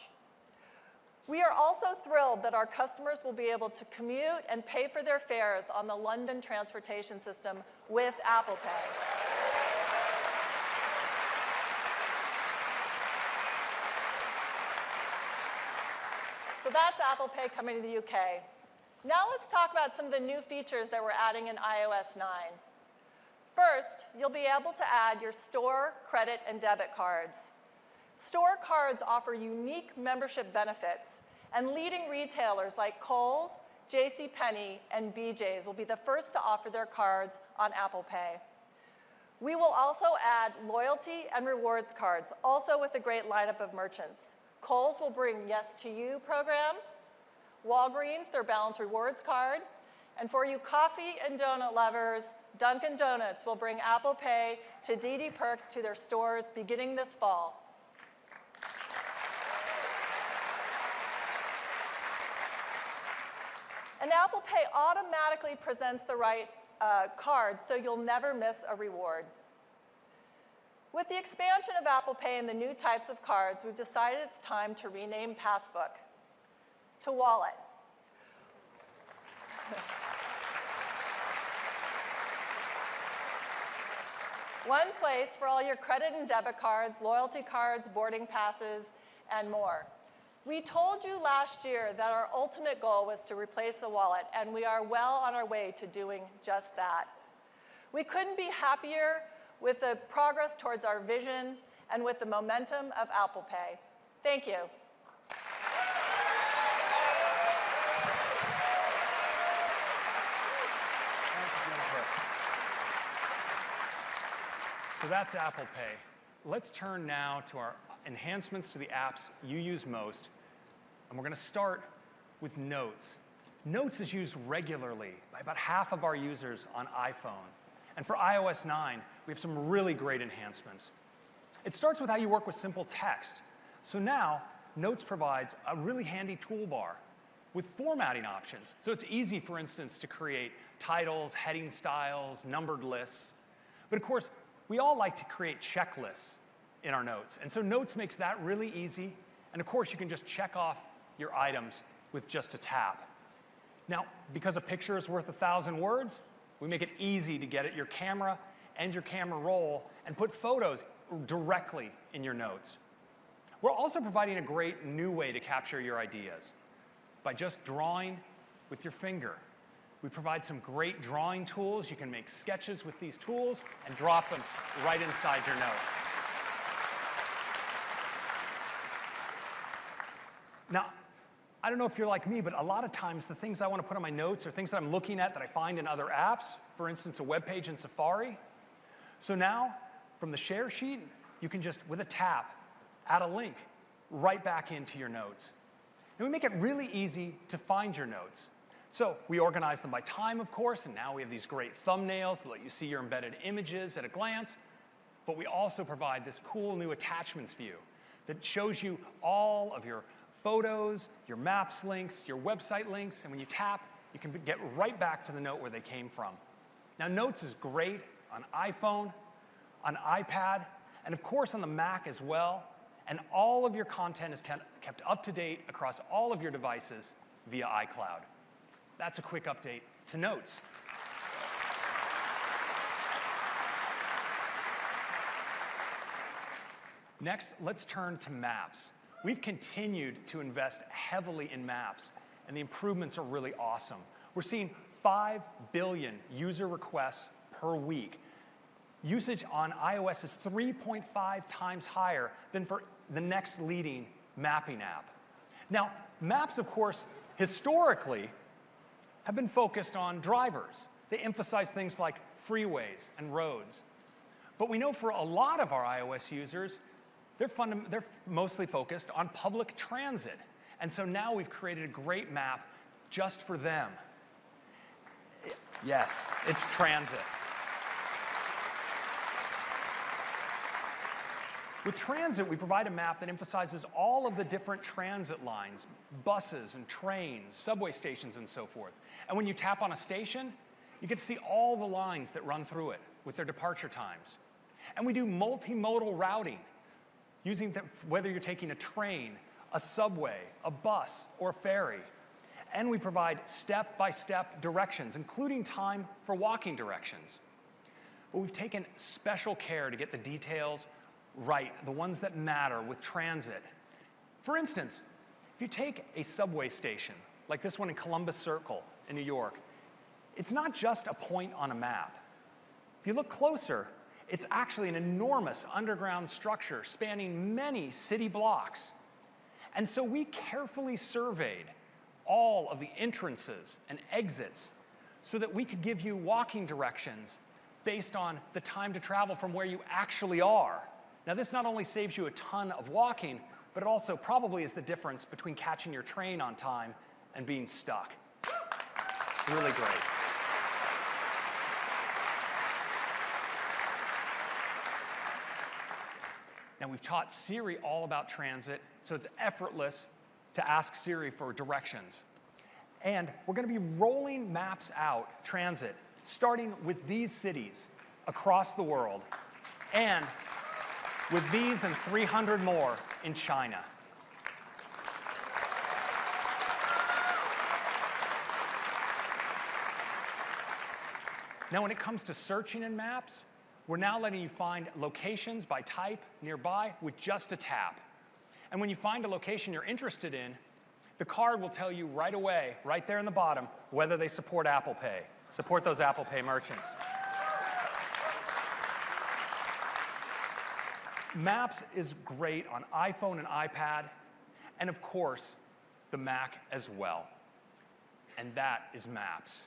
Speaker 6: We are also thrilled that our customers will be able to commute and pay for their fares on the London transportation system with Apple Pay. So that's Apple Pay coming to the UK. Now let's talk about some of the new features that we're adding in iOS 9. First, you'll be able to add your store, credit, and debit cards. Store cards offer unique membership benefits, and leading retailers like Kohl's, JCPenney, and BJ's will be the first to offer their cards on Apple Pay. We will also add loyalty and rewards cards, also with a great lineup of merchants. Kohl's will bring Yes to You program, Walgreens, their Balance Rewards card, and for you coffee and donut lovers, Dunkin' Donuts will bring Apple Pay to DD Perks to their stores beginning this fall. And Apple Pay automatically presents the right card, so you'll never miss a reward. With the expansion of Apple Pay and the new types of cards, we've decided it's time to rename Passbook to Wallet. One place for all your credit and debit cards, loyalty cards, boarding passes, and more. We told you last year that our ultimate goal was to replace the wallet, and we are well on our way to doing just that. We couldn't be happier with the progress towards our vision and with the momentum of Apple Pay. Thank you.
Speaker 3: So that's Apple Pay. Let's turn now to our enhancements to the apps you use most. And we're going to start with Notes. Notes is used regularly by about half of our users on iPhone. And for iOS 9, we have some really great enhancements. It starts with how you work with simple text. So now, Notes provides a really handy toolbar with formatting options. So it's easy, for instance, to create titles, heading styles, numbered lists. But of course, we all like to create checklists in our notes. And so Notes makes that really easy. And of course, you can just check off your items with just a tap. Now, because a picture is worth 1,000 words, we make it easy to get at your camera and your camera roll and put photos directly in your notes. We're also providing a great new way to capture your ideas by just drawing with your finger. We provide some great drawing tools. You can make sketches with these tools and drop them right inside your note. Now, I don't know if you're like me, but a lot of times the things I want to put on my notes are things that I'm looking at that I find in other apps, for instance, a web page in Safari. So now, from the share sheet, you can just, with a tap, add a link right back into your notes. And we make it really easy to find your notes. So we organize them by time, of course, and now we have these great thumbnails that let you see your embedded images at a glance. But we also provide this cool new attachments view that shows you all of your photos, your maps links, your website links, and when you tap, you can get right back to the note where they came from. Now, Notes is great on iPhone, on iPad, and of course on the Mac as well, and all of your content is kept up to date across all of your devices via iCloud. That's a quick update to Notes. Next, let's turn to Maps. We've continued to invest heavily in Maps, and the improvements are really awesome. We're seeing 5 billion user requests per week. Usage on iOS is 3.5 times higher than for the next leading mapping app. Now, Maps, of course, historically have been focused on drivers. They emphasize things like freeways and roads. But we know for a lot of our iOS users, they're mostly focused on public transit. And so now we've created a great map just for them. Yes, it's transit. With transit, we provide a map that emphasizes all of the different transit lines, buses and trains, subway stations, and so forth. And when you tap on a station, you get to see all the lines that run through it with their departure times. And we do multimodal routing, using whether you're taking a train, a subway, a bus, or a ferry. And we provide step-by-step directions, including time for walking directions. But we've taken special care to get the details right, the ones that matter with transit. For instance, if you take a subway station, like this one in Columbus Circle in New York, it's not just a point on a map. If you look closer, it's actually an enormous underground structure spanning many city blocks. And so we carefully surveyed all of the entrances and exits so that we could give you walking directions based on the time to travel from where you actually are. Now, this not only saves you a ton of walking, but it also probably is the difference between catching your train on time and being stuck. It's really great. Now, we've taught Siri all about transit, so it's effortless to ask Siri for directions. And we're going to be rolling maps out, transit, starting with these cities across the world, and with these and 300 more in China. Now, when it comes to searching in maps, we're now letting you find locations by type nearby with just a tap. And when you find a location you're interested in, the card will tell you right away, right there in the bottom, whether they support Apple Pay. Support those Apple Pay merchants. Maps is great on iPhone and iPad, and of course, the Mac as well. And that is Maps.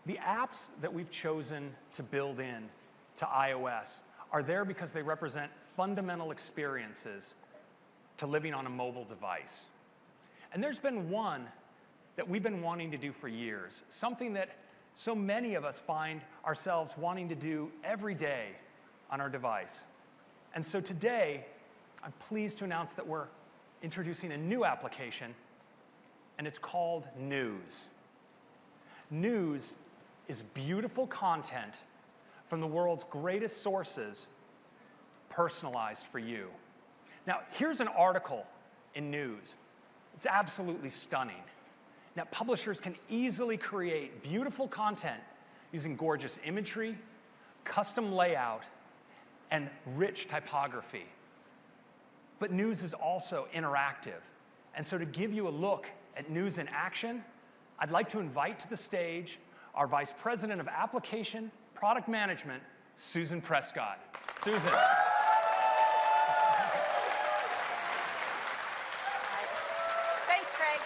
Speaker 3: The apps that we've chosen to build in to iOS are there because they represent fundamental experiences to living on a mobile device. And there's been one that we've been wanting to do for years, something that so many of us find ourselves wanting to do every day on our device. And so today, I'm pleased to announce that we're introducing a new application, and it's called News. News is beautiful content from the world's greatest sources, personalized for you. Now, here's an article in News. It's absolutely stunning. Now, publishers can easily create beautiful content using gorgeous imagery, custom layout, and rich typography. But News is also interactive. And so to give you a look at News in action, I'd like to invite to the stage our Vice President of Application Product Management, Susan Prescott. Susan.
Speaker 7: Thanks, Craig.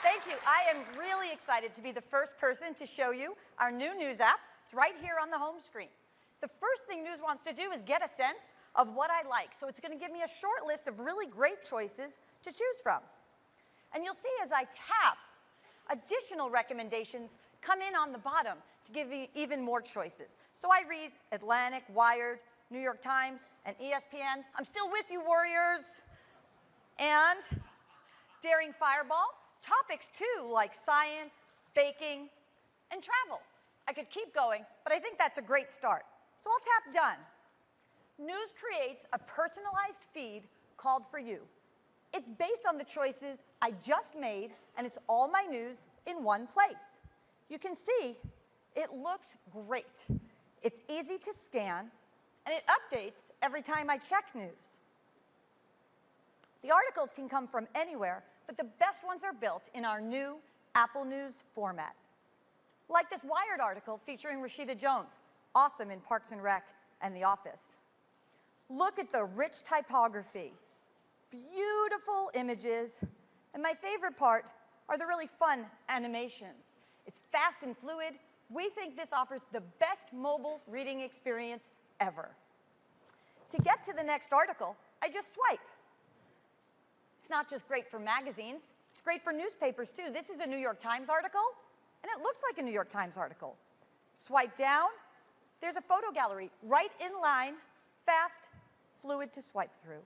Speaker 7: Thank you. I am really excited to be the first person to show you our new News app. It's right here on the home screen. The first thing News wants to do is get a sense of what I like. So it's going to give me a short list of really great choices to choose from. And you'll see as I tap, additional recommendations come in on the bottom to give you even more choices. So I read Atlantic, Wired, New York Times, and ESPN. I'm still with you, Warriors. And Daring Fireball. Topics, too, like science, baking, and travel. I could keep going, but I think that's a great start. So I'll tap Done. News creates a personalized feed called For You. It's based on the choices I just made, and it's all my news in one place. You can see it looks great. It's easy to scan, and it updates every time I check news. The articles can come from anywhere, but the best ones are built in our new Apple News format. Like this Wired article featuring Rashida Jones, awesome in Parks and Rec and The Office. Look at the rich typography. Beautiful images, and my favorite part are the really fun animations. It's fast and fluid. We think this offers the best mobile reading experience ever. To get to the next article, I just swipe. It's not just great for magazines, it's great for newspapers too. This is a New York Times article, and it looks like a New York Times article. Swipe down, there's a photo gallery right in line, fast, fluid to swipe through.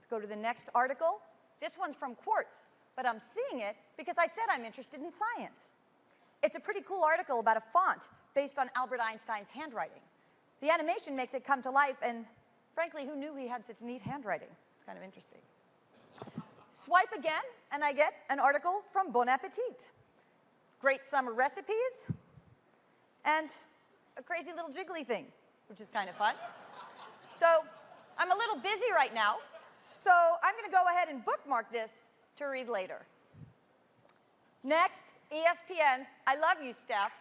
Speaker 7: Go to the next article. This one's from Quartz, but I'm seeing it because I said I'm interested in science. It's a pretty cool article about a font based on Albert Einstein's handwriting. The animation makes it come to life, and frankly, who knew he had such neat handwriting? It's kind of interesting. Swipe again, and I get an article from Bon Appetit. Great summer recipes, and a crazy little jiggly thing, which is kind of fun. So I'm a little busy right now, so I'm going to to go ahead and bookmark this to read later. Next, ESPN. I love you, Steph.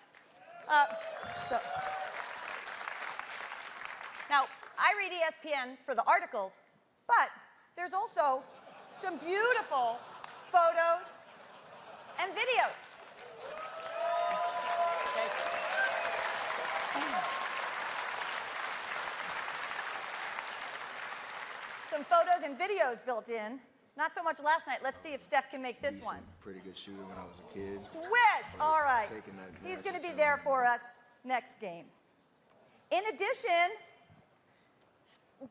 Speaker 7: Now, I read ESPN for the articles, but there's also some beautiful photos and videos. Some photos and videos built in. Not so much last night. Let's see if Steph can make this one.
Speaker 8: Pretty good shooter when I was a kid.
Speaker 7: Swish! All right.
Speaker 8: Taking that
Speaker 7: He's going to be
Speaker 8: national
Speaker 7: there
Speaker 8: team.
Speaker 7: for us next game. In addition,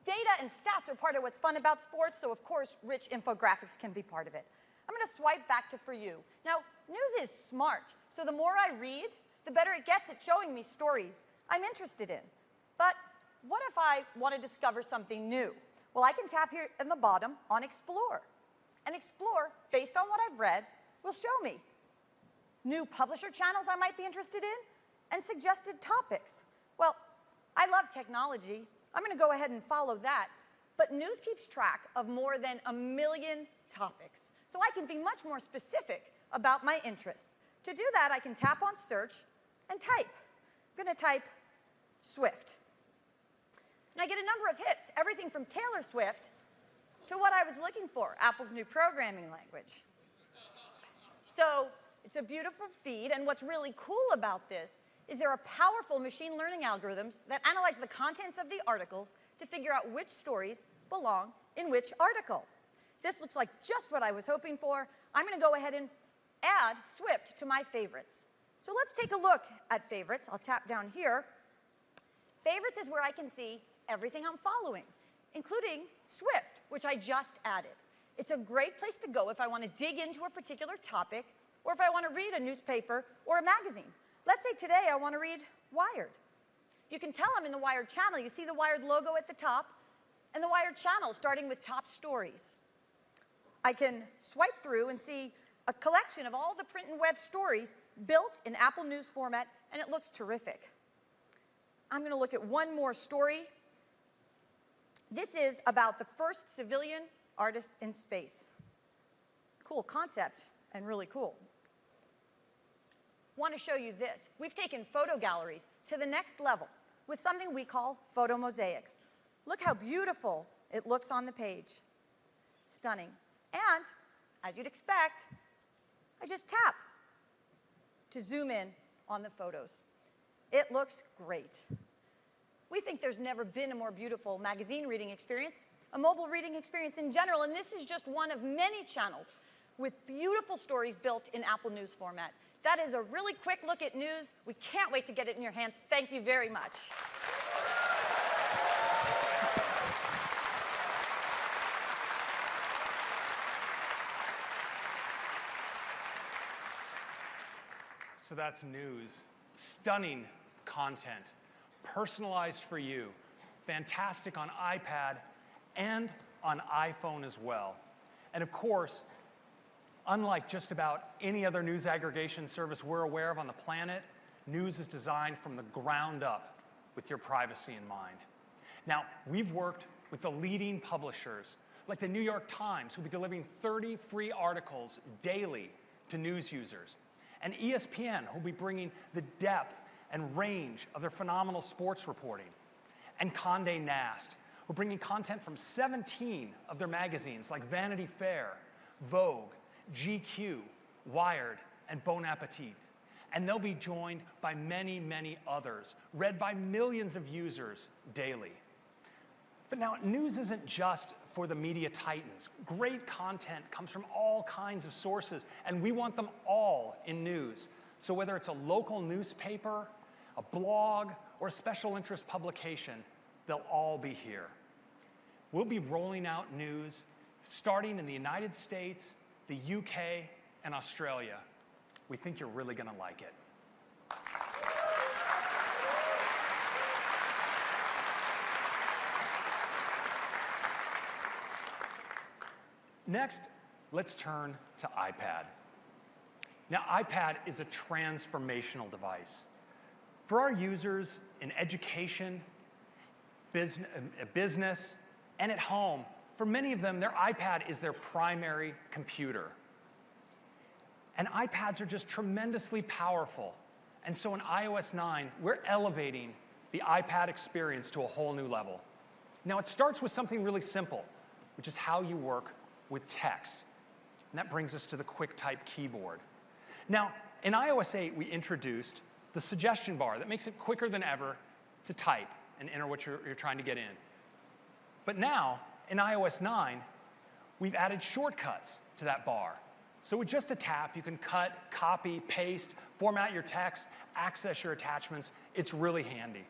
Speaker 7: data and stats are part of what's fun about sports, so of course, rich infographics can be part of it. I'm going to swipe back to For You. Now, news is smart, so the more I read, the better it gets at showing me stories I'm interested in. But what if I want to discover something new? Well, I can tap here in the bottom on Explore. And Explore, based on what I've read, will show me new publisher channels I might be interested in and suggested topics. Well, I love technology. I'm going to go ahead and follow that. But news keeps track of more than 1 million topics. So I can be much more specific about my interests. To do that, I can tap on search and type. I'm going to type Swift. And I get a number of hits, everything from Taylor Swift to what I was looking for, Apple's new programming language. So it's a beautiful feed, and what's really cool about this is there are powerful machine learning algorithms that analyze the contents of the articles to figure out which stories belong in which article. This looks like just what I was hoping for. I'm going to go ahead and add Swift to my favorites. So let's take a look at favorites. I'll tap down here. Favorites is where I can see everything I'm following, including Swift, which I just added. It's a great place to go if I want to dig into a particular topic or if I want to read a newspaper or a magazine. Let's say today I want to read Wired. You can tell I'm in the Wired channel. You see the Wired logo at the top and the Wired channel starting with top stories. I can swipe through and see a collection of all the print and web stories built in Apple News format, and it looks terrific. I'm going to look at one more story. This is about the first civilian artist in space. Cool concept and really cool. Want to show you this. We've taken photo galleries to the next level with something we call photo mosaics. Look how beautiful it looks on the page. Stunning. And, as you'd expect, I just tap to zoom in on the photos. It looks great. We think there's never been a more beautiful magazine reading experience, a mobile reading experience in general, and this is just one of many channels with beautiful stories built in Apple News format. That is a really quick look at news. We can't wait to get it in your hands. Thank you very much.
Speaker 3: So that's news. Stunning content, personalized for you, fantastic on iPad and on iPhone as well. And of course, unlike just about any other news aggregation service we're aware of on the planet, news is designed from the ground up with your privacy in mind. Now, we've worked with the leading publishers, like the New York Times, who'll be delivering 30 free articles daily to news users, and ESPN, who'll be bringing the depth and range of their phenomenal sports reporting, and Condé Nast, who are bringing content from 17 of their magazines like Vanity Fair, Vogue, GQ, Wired, and Bon Appetit. And they'll be joined by many, many others, read by millions of users daily. But now, news isn't just for the media titans. Great content comes from all kinds of sources, and we want them all in news. So whether it's a local newspaper, a blog, or a special interest publication, they'll all be here. We'll be rolling out news starting in the United States, the UK, and Australia. We think you're really going to like it. Next, let's turn to iPad. Now, iPad is a transformational device. For our users in education, business, and at home, for many of them, their iPad is their primary computer. And iPads are just tremendously powerful. And so in iOS 9, we're elevating the iPad experience to a whole new level. Now, it starts with something really simple, which is how you work with text. And that brings us to the QuickType keyboard. Now, in iOS 8, we introduced the suggestion bar that makes it quicker than ever to type and enter what you're trying to get in. But now, in iOS 9, we've added shortcuts to that bar. So with just a tap, you can cut, copy, paste, format your text, access your attachments. It's really handy.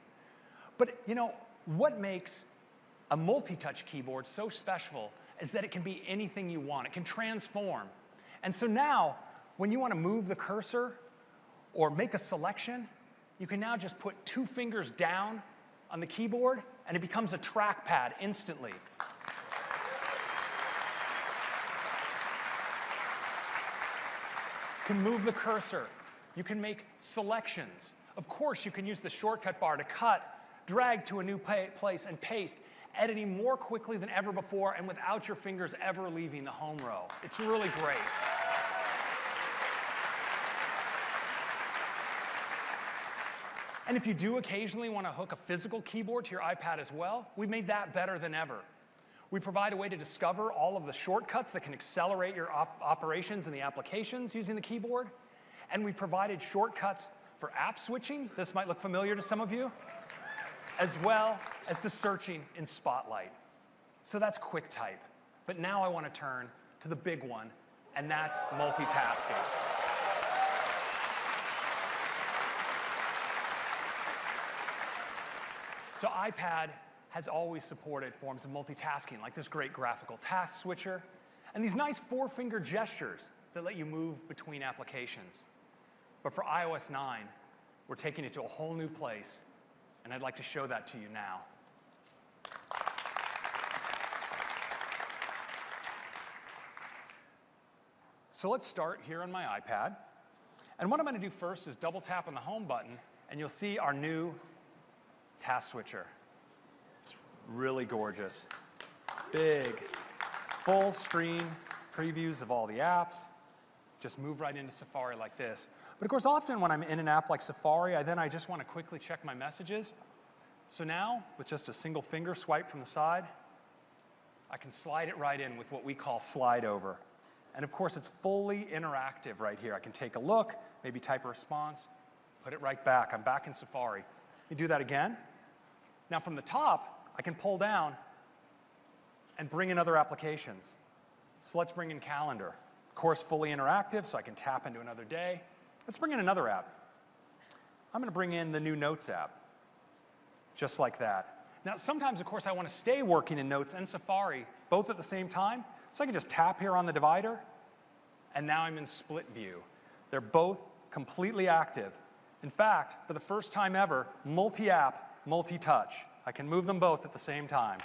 Speaker 3: But you know, what makes a multi-touch keyboard so special is that it can be anything you want. It can transform. And so now, when you want to move the cursor or make a selection, you can now just put 2 fingers down on the keyboard, and it becomes a trackpad instantly. You can move the cursor. You can make selections. Of course, you can use the shortcut bar to cut, drag to a new place, and paste, editing more quickly than ever before and without your fingers ever leaving the home row. It's really great. And if you do occasionally want to hook a physical keyboard to your iPad as well, we've made that better than ever. We provide a way to discover all of the shortcuts that can accelerate your operations in the applications using the keyboard. And we provided shortcuts for app switching. This might look familiar to some of you, as well as to searching in Spotlight. So that's QuickType. But now I want to turn to the big one, and that's multitasking. So iPad has always supported forms of multitasking, like this great graphical task switcher, and these nice 4-finger gestures that let you move between applications. But for iOS 9, we're taking it to a whole new place, and I'd like to show that to you now. So let's start here on my iPad. And what I'm going to do first is double tap on the home button, and you'll see our new task switcher. It's really gorgeous. Big, full screen previews of all the apps. Just move right into Safari like this. But of course, often when I'm in an app like Safari, I just want to quickly check my messages. So now, with just a single finger swipe from the side, I can slide it right in with what we call slide over. And of course, it's fully interactive right here. I can take a look, maybe type a response, put it right back. I'm back in Safari. You do that again. Now from the top, I can pull down and bring in other applications. So let's bring in Calendar. Of course, fully interactive, so I can tap into another day. Let's bring in another app. I'm going to bring in the new Notes app, just like that. Now, sometimes, of course, I want to stay working in Notes and Safari, both at the same time, so I can just tap here on the divider, and now I'm in split view. They're both completely active. In fact, for the first time ever, multi-app, multi-touch. I can move them both at the same time.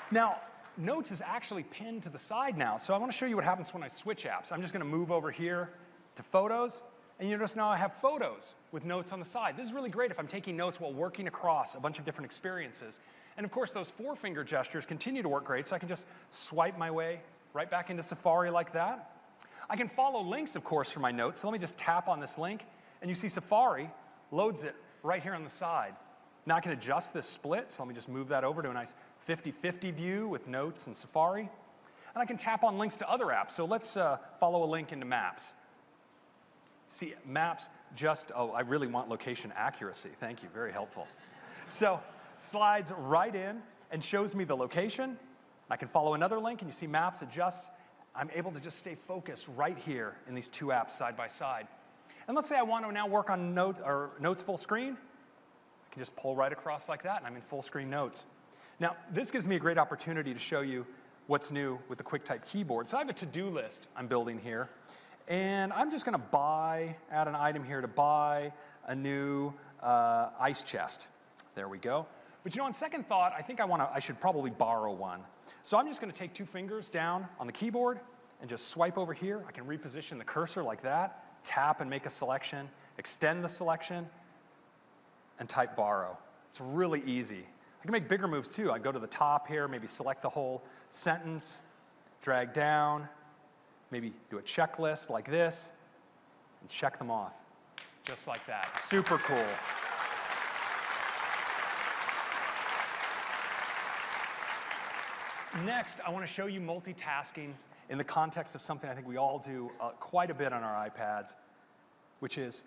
Speaker 3: Now, Notes is actually pinned to the side now, so I want to show you what happens when I switch apps. I'm just going to move over here to Photos, and you notice now I have Photos with Notes on the side. This is really great if I'm taking notes while working across a bunch of different experiences. And of course, those 4-finger gestures continue to work great, so I can just swipe my way right back into Safari like that. I can follow links, of course, for my notes. So let me just tap on this link, and you see Safari loads it right here on the side. Now I can adjust this split, so let me just move that over to a nice 50-50 view with Notes and Safari. And I can tap on links to other apps. So let's follow a link into Maps. See, Maps just, oh, I really want location accuracy. Thank you, very helpful. So slides right in and shows me the location. I can follow another link, and you see Maps adjusts. I'm able to just stay focused right here in these 2 apps side by side. And let's say I want to now work on Notes full screen. I can just pull right across like that, and I'm in full screen Notes. Now, this gives me a great opportunity to show you what's new with the QuickType keyboard. So I have a to-do list I'm building here, and I'm just going to add an item here to buy a new ice chest. There we go. But you know, on second thought, I think I should probably borrow one. So I'm just going to take 2 fingers down on the keyboard and just swipe over here. I can reposition the cursor like that, tap and make a selection, extend the selection, and type borrow. It's really easy. I can make bigger moves too. I go to the top here, maybe select the whole sentence, drag down, maybe do a checklist like this, and check them off. Just like that. Super cool. Next, I want to show you multitasking in the context of something I think we all do quite a bit on our iPads, which is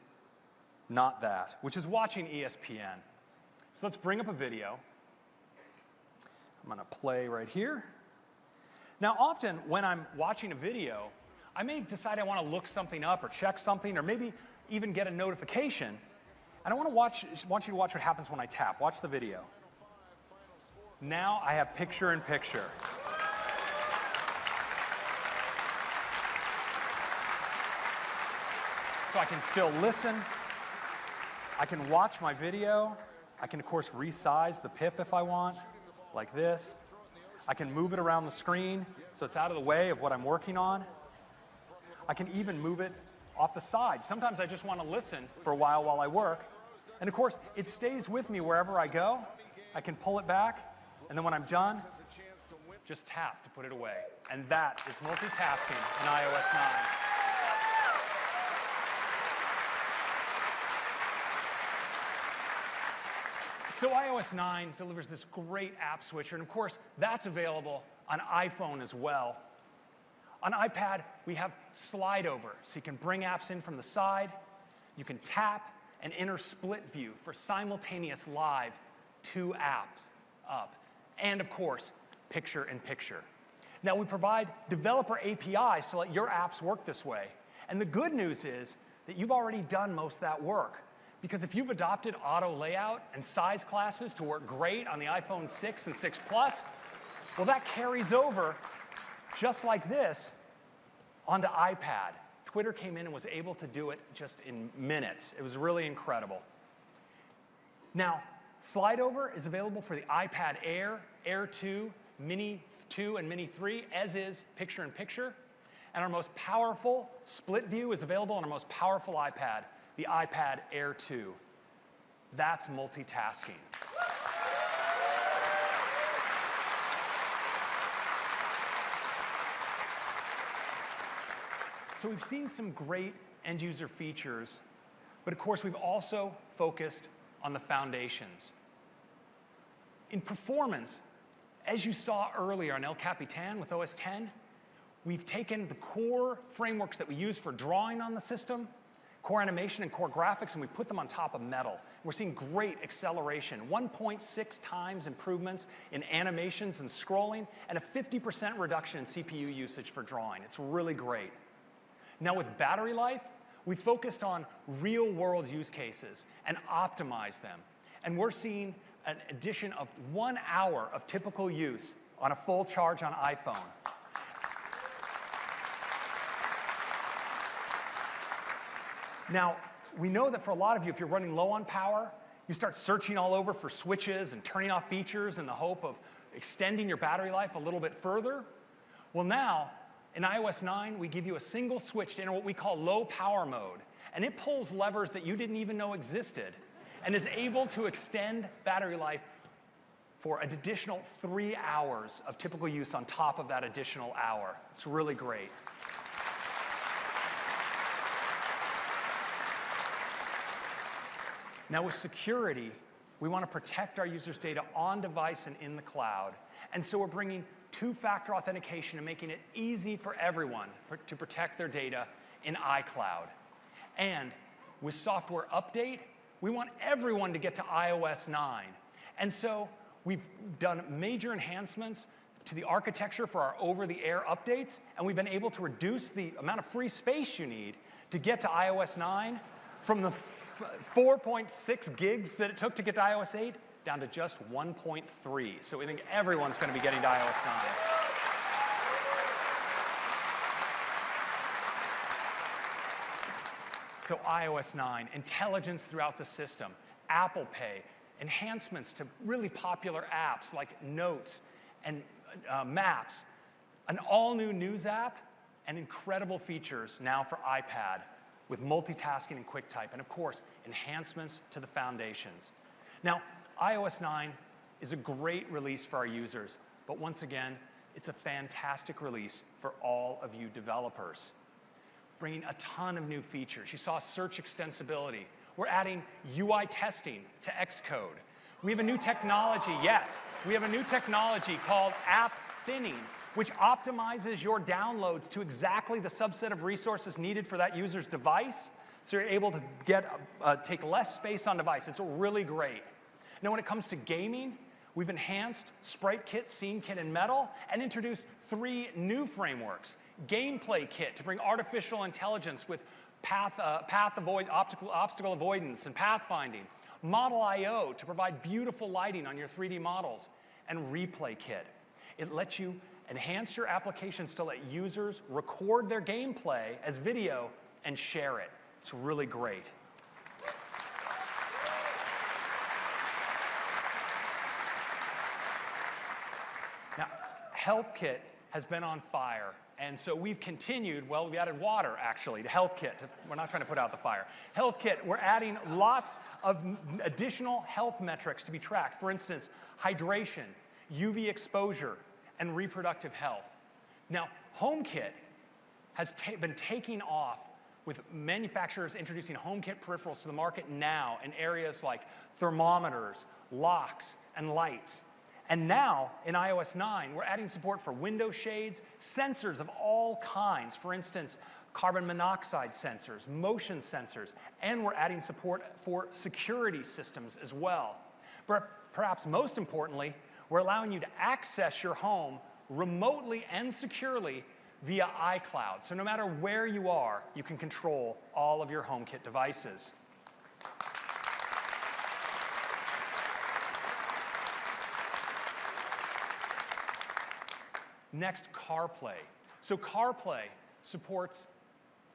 Speaker 3: not that, which is watching ESPN. So let's bring up a video. I'm going to play right here. Now, often when I'm watching a video, I may decide I want to look something up or check something or maybe even get a notification. And I want you to watch what happens when I tap. Watch the video. Now I have picture-in-picture. So I can still listen. I can watch my video. I can, of course, resize the pip if I want, like this. I can move it around the screen so it's out of the way of what I'm working on. I can even move it off the side. Sometimes I just want to listen for a while I work. And of course, it stays with me wherever I go. I can pull it back, and then when I'm done, just tap to put it away. And that is multitasking in iOS 9. So iOS 9 delivers this great app switcher, and of course, that's available on iPhone as well. On iPad, we have slide over, so you can bring apps in from the side. You can tap and enter split view for simultaneous live 2 apps up. And of course, picture-in-picture. Now, we provide developer APIs to let your apps work this way. And the good news is that you've already done most of that work. Because if you've adopted auto layout and size classes to work great on the iPhone 6 and 6 Plus, well, that carries over just like this onto iPad. Twitter came in and was able to do it just in minutes. It was really incredible. Now, slide over is available for the iPad Air, Air 2, Mini 2, and Mini 3, as is picture-in-picture. And our most powerful split view is available on our most powerful iPad, the iPad Air 2. That's multitasking. So we've seen some great end-user features, but of course we've also focused on the foundations. In performance, as you saw earlier on El Capitan with OS X, we've taken the core frameworks that we use for drawing on the system, core animation and core graphics, and we put them on top of Metal. We're seeing great acceleration, 1.6 times improvements in animations and scrolling, and a 50% reduction in CPU usage for drawing. It's really great. Now with battery life, we focused on real-world use cases and optimized them. And we're seeing an addition of 1 hour of typical use on a full charge on iPhone. Now, we know that for a lot of you, if you're running low on power, you start searching all over for switches and turning off features in the hope of extending your battery life a little bit further. Well, now, in iOS 9, we give you a single switch to enter what we call low power mode. And it pulls levers that you didn't even know existed and is able to extend battery life for an additional 3 hours of typical use on top of that additional hour. It's really great. Now with security, we want to protect our users' data on device and in the cloud. And so we're bringing 2-factor authentication and making it easy for everyone to protect their data in iCloud. And with software update, we want everyone to get to iOS 9. And so we've done major enhancements to the architecture for our over-the-air updates, and we've been able to reduce the amount of free space you need to get to iOS 9 from the 4.6 gigs that it took to get to iOS 8 down to just 1.3. So we think everyone's going to be getting to iOS 9. So iOS 9, intelligence throughout the system, Apple Pay, enhancements to really popular apps like Notes and Maps, an all-new News app, and incredible features now for iPad with multitasking and QuickType, and of course, enhancements to the foundations. Now, iOS 9 is a great release for our users, but once again, it's a fantastic release for all of you developers. Bringing a ton of new features. You saw search extensibility. We're adding UI testing to Xcode. We have a new technology, yes, we have a new technology called app thinning, which optimizes your downloads to exactly the subset of resources needed for that user's device, so you're able to take less space on device. It's really great. Now, when it comes to gaming, we've enhanced Sprite Kit, Scene Kit, and Metal, and introduced 3 new frameworks. Gameplay Kit to bring artificial intelligence with obstacle avoidance and pathfinding. Model I/O to provide beautiful lighting on your 3D models. And Replay Kit. It lets you enhance your applications to let users record their gameplay as video and share it. It's really great. Now, Health Kit has been on fire, and so we've continued, well, we added water, actually, to Health Kit. We're not trying to put out the fire. Health Kit, we're adding lots of additional health metrics to be tracked. For instance, hydration, UV exposure, and reproductive health. Now, HomeKit has been taking off with manufacturers introducing HomeKit peripherals to the market now in areas like thermometers, locks, and lights. And now, in iOS 9, we're adding support for window shades, sensors of all kinds. For instance, carbon monoxide sensors, motion sensors, and we're adding support for security systems as well. But perhaps most importantly, we're allowing you to access your home remotely and securely via iCloud. So no matter where you are, you can control all of your HomeKit devices. Next, CarPlay. So CarPlay supports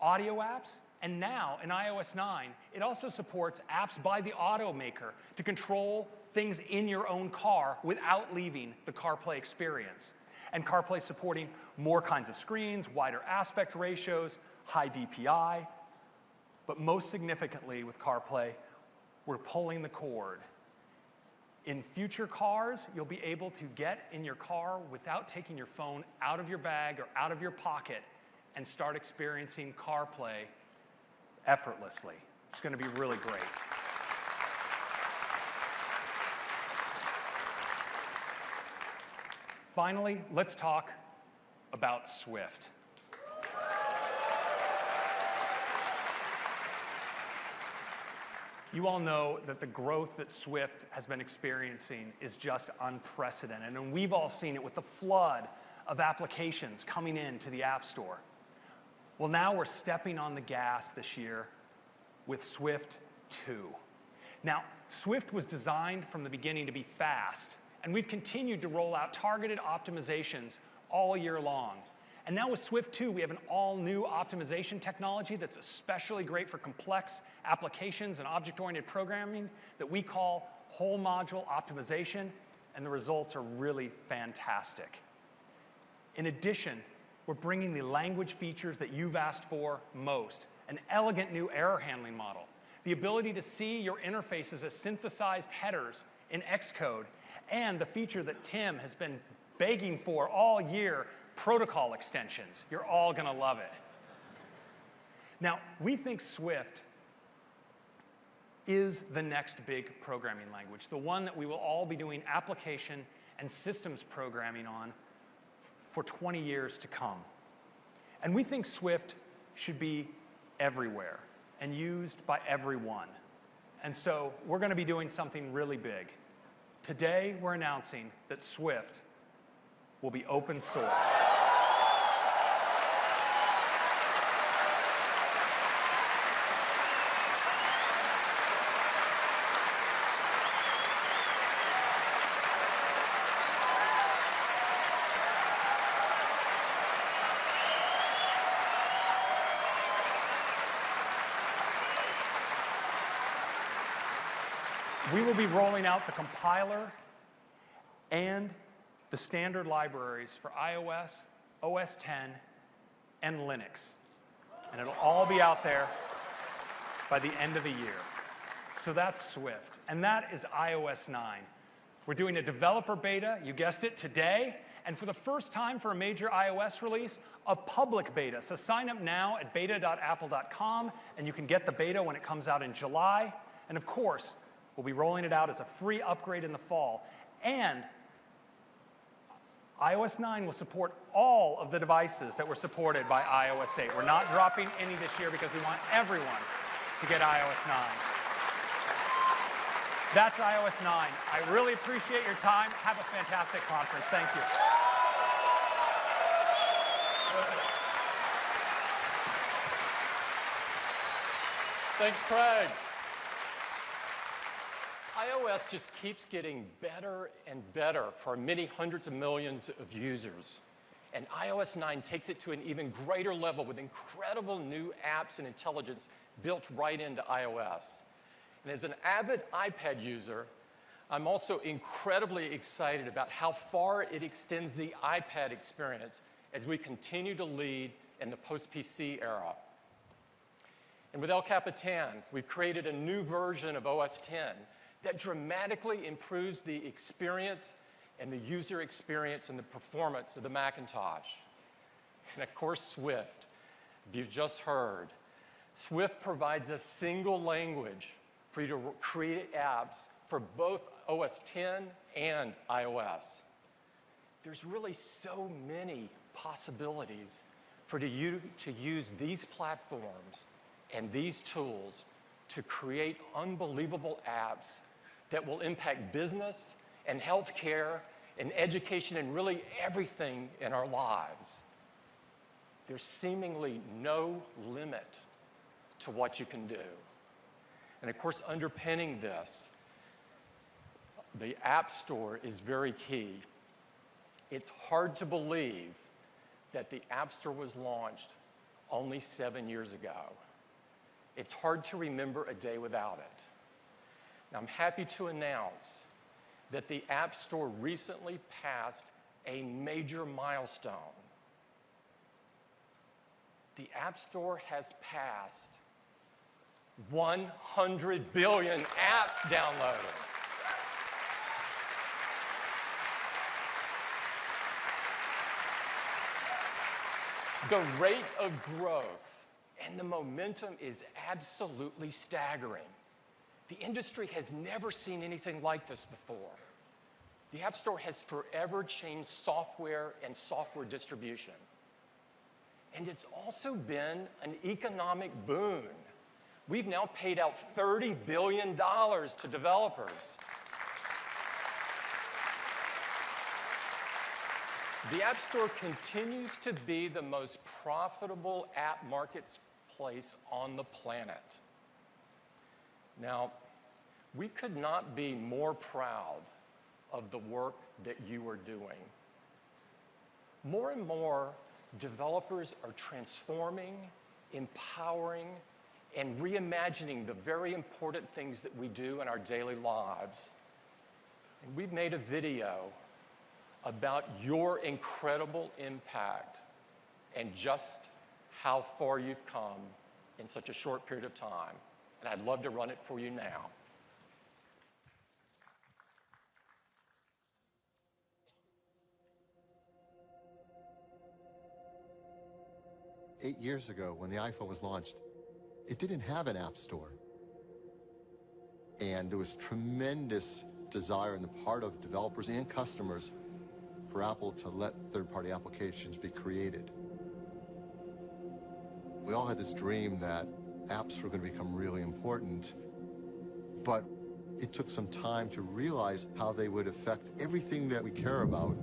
Speaker 3: audio apps, and now in iOS 9, it also supports apps by the automaker to control things in your own car without leaving the CarPlay experience. And CarPlay supporting more kinds of screens, wider aspect ratios, high DPI. But most significantly with CarPlay, we're pulling the cord. In future cars, you'll be able to get in your car without taking your phone out of your bag or out of your pocket and start experiencing CarPlay effortlessly. It's going to be really great. Finally, let's talk about Swift. You all know that the growth that Swift has been experiencing is just unprecedented, and we've all seen it with the flood of applications coming into the App Store. Well, now we're stepping on the gas this year with Swift 2. Now, Swift was designed from the beginning to be fast, and we've continued to roll out targeted optimizations all year long. And now with Swift 2, we have an all-new optimization technology that's especially great for complex applications and object-oriented programming that we call whole module optimization, and the results are really fantastic. In addition, we're bringing the language features that you've asked for most, an elegant new error handling model, the ability to see your interfaces as synthesized headers in Xcode, and the feature that Tim has been begging for all year, protocol extensions. You're all going to love it. Now, we think Swift is the next big programming language, the one that we will all be doing application and systems programming on for 20 years to come. And we think Swift should be everywhere and used by everyone. And so we're going to be doing something really big. Today, we're announcing that Swift will be open source. We will be rolling out the compiler and the standard libraries for iOS, OS X, and Linux. And it'll all be out there by the end of the year. So that's Swift, and that is iOS 9. We're doing a developer beta, you guessed it, today, and for the first time for a major iOS release, a public beta. So sign up now at beta.apple.com, and you can get the beta when it comes out in July. And of course, we'll be rolling it out as a free upgrade in the fall. And iOS 9 will support all of the devices that were supported by iOS 8. We're not dropping any this year because we want everyone to get iOS 9. That's iOS 9. I really appreciate your time. Have a fantastic conference. Thank you.
Speaker 1: Thanks, Craig. iOS just keeps getting better and better for many hundreds of millions of users. And iOS 9 takes it to an even greater level with incredible new apps and intelligence built right into iOS. And as an avid iPad user, I'm also incredibly excited about how far it extends the iPad experience as we continue to lead in the post-PC era. And with El Capitan, we've created a new version of OS X that dramatically improves the experience and the user experience and the performance of the Macintosh. And of course, Swift. You've just heard. Swift provides a single language for you to create apps for both OS X and iOS. There's really so many possibilities for you to use these platforms and these tools to create unbelievable apps that will impact business and healthcare and education and really everything in our lives. There's seemingly no limit to what you can do. And of course, underpinning this, the App Store is very key. It's hard to believe that the App Store was launched only 7 years ago. It's hard to remember a day without it. Now, I'm happy to announce that the App Store recently passed a major milestone. The App Store has passed 100 billion apps downloaded. The rate of growth and the momentum is absolutely staggering. The industry has never seen anything like this before. The App Store has forever changed software and software distribution. And it's also been an economic boon. We've now paid out $30 billion to developers. The App Store continues to be the most profitable app marketplace on the planet. Now, we could not be more proud of the work that you are doing. More and more, developers are transforming, empowering, and reimagining the very important things that we do in our daily lives. And we've made a video about your incredible impact and just how far you've come in such a short period of time. And I'd love to run it for you now.
Speaker 9: Eight years ago, when the iPhone was launched, it didn't have an app store. And there was tremendous desire on the part of developers and customers for Apple to let third-party applications be created. We all had this dream that apps were going to become really important, but it took some time to realize how they would affect everything that we care about.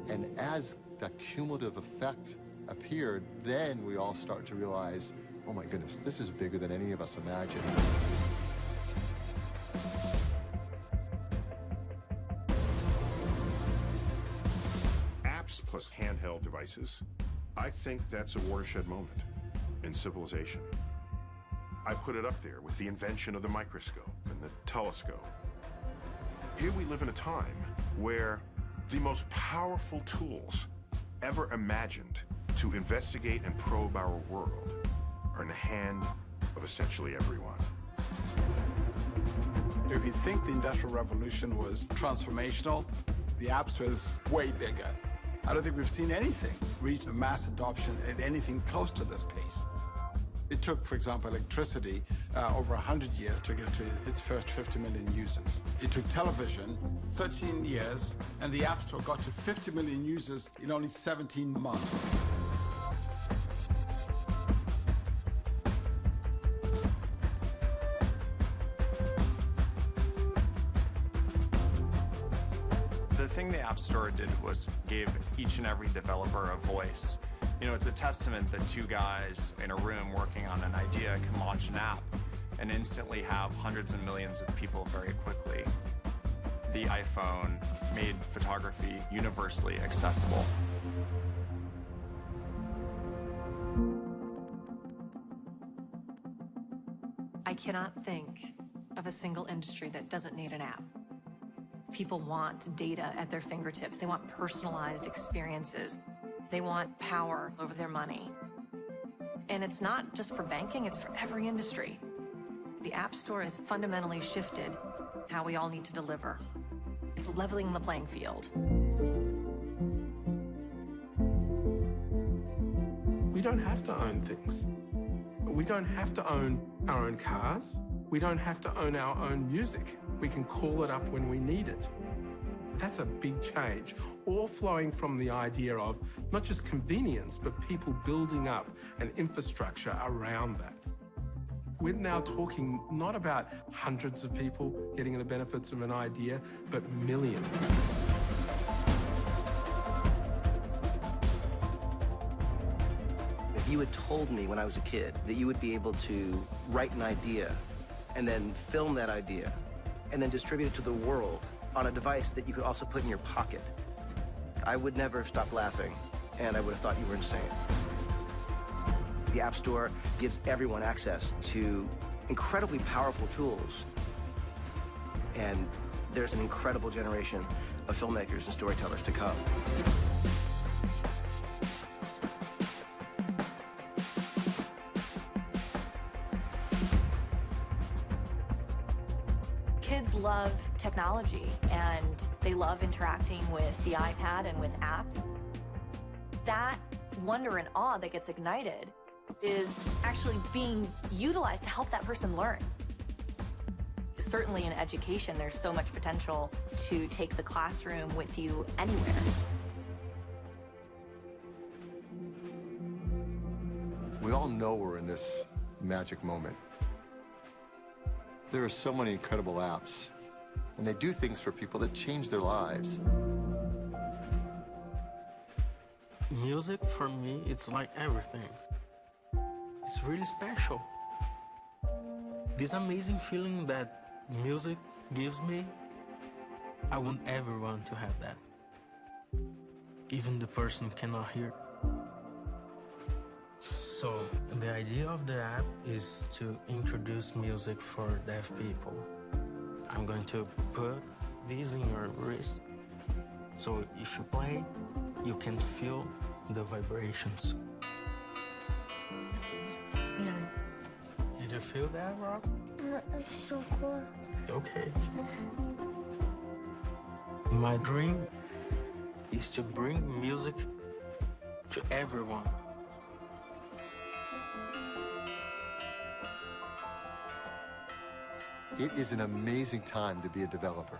Speaker 9: And as that cumulative effect appeared, then we all start to realize, oh my goodness, this is bigger than any of us imagined.
Speaker 10: Apps plus handheld devices, I think that's a watershed moment in civilization. I put it up there with the invention of the microscope and the telescope. Here we live in a time where the most powerful tools ever imagined to investigate and probe our world are in the hand of essentially everyone.
Speaker 11: If you think the Industrial Revolution was transformational, the App Store is way bigger. I don't think we've seen anything reach a mass adoption at anything close to this pace. It took, for example, electricity over 100 years to get to its first 50 million users. It took television 13 years, and the App Store got to 50 million users in only 17 months.
Speaker 12: The thing the App Store did was gave each and every developer a voice. You know, it's a testament that two guys in a room working on an idea can launch an app and instantly have hundreds of millions of people very quickly. The iPhone made photography universally accessible.
Speaker 13: I cannot think of a single industry that doesn't need an app. People want data at their fingertips. They want personalized experiences. They want power over their money. And it's not just for banking, it's for every industry. The App Store has fundamentally shifted how we all need to deliver. It's leveling the playing field.
Speaker 14: We don't have to own things. We don't have to own our own cars. We don't have to own our own music. We can call it up when we need it. That's a big change, all flowing from the idea of not just convenience, but people building up an infrastructure around that. We're now talking not about hundreds of people getting the benefits of an idea, but millions.
Speaker 15: If you had told me when I was a kid that you would be able to write an idea and then film that idea and then distribute it to the world on a device that you could also put in your pocket, I would never have stopped laughing, and I would have thought you were insane. The App Store gives everyone access to incredibly powerful tools, and there's an incredible generation of filmmakers and storytellers to come.
Speaker 5: Kids love technology and they love interacting with the iPad and with apps. That wonder and awe that gets ignited is actually being utilized to help that person learn. Certainly in education, there's so much potential to take the classroom with you anywhere.
Speaker 9: We all know we're in this magic moment. There are so many incredible apps, and they do things for people that change their lives.
Speaker 16: Music, for me, it's like everything. It's really special. This amazing feeling that music gives me, I want everyone to have that. Even the person cannot hear. So the idea of the app is to introduce music for deaf people. I'm going to put this in your wrist, so if you play, you can feel the vibrations. Did you feel that, Rob?
Speaker 17: It's so cool.
Speaker 16: Okay. My dream is to bring music to everyone.
Speaker 9: It is an amazing time to be a developer.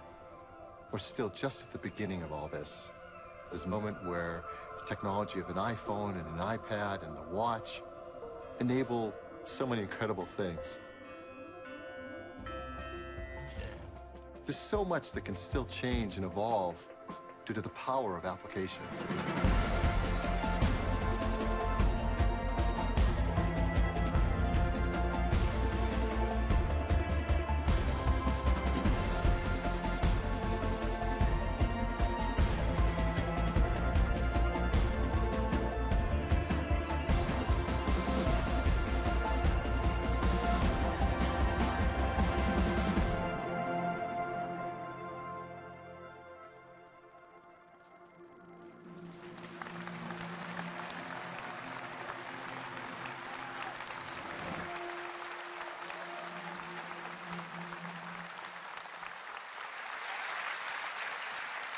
Speaker 9: We're still just at the beginning of all this. This moment where the technology of an iPhone and an iPad and the watch enable so many incredible things. There's so much that can still change and evolve due to the power of applications.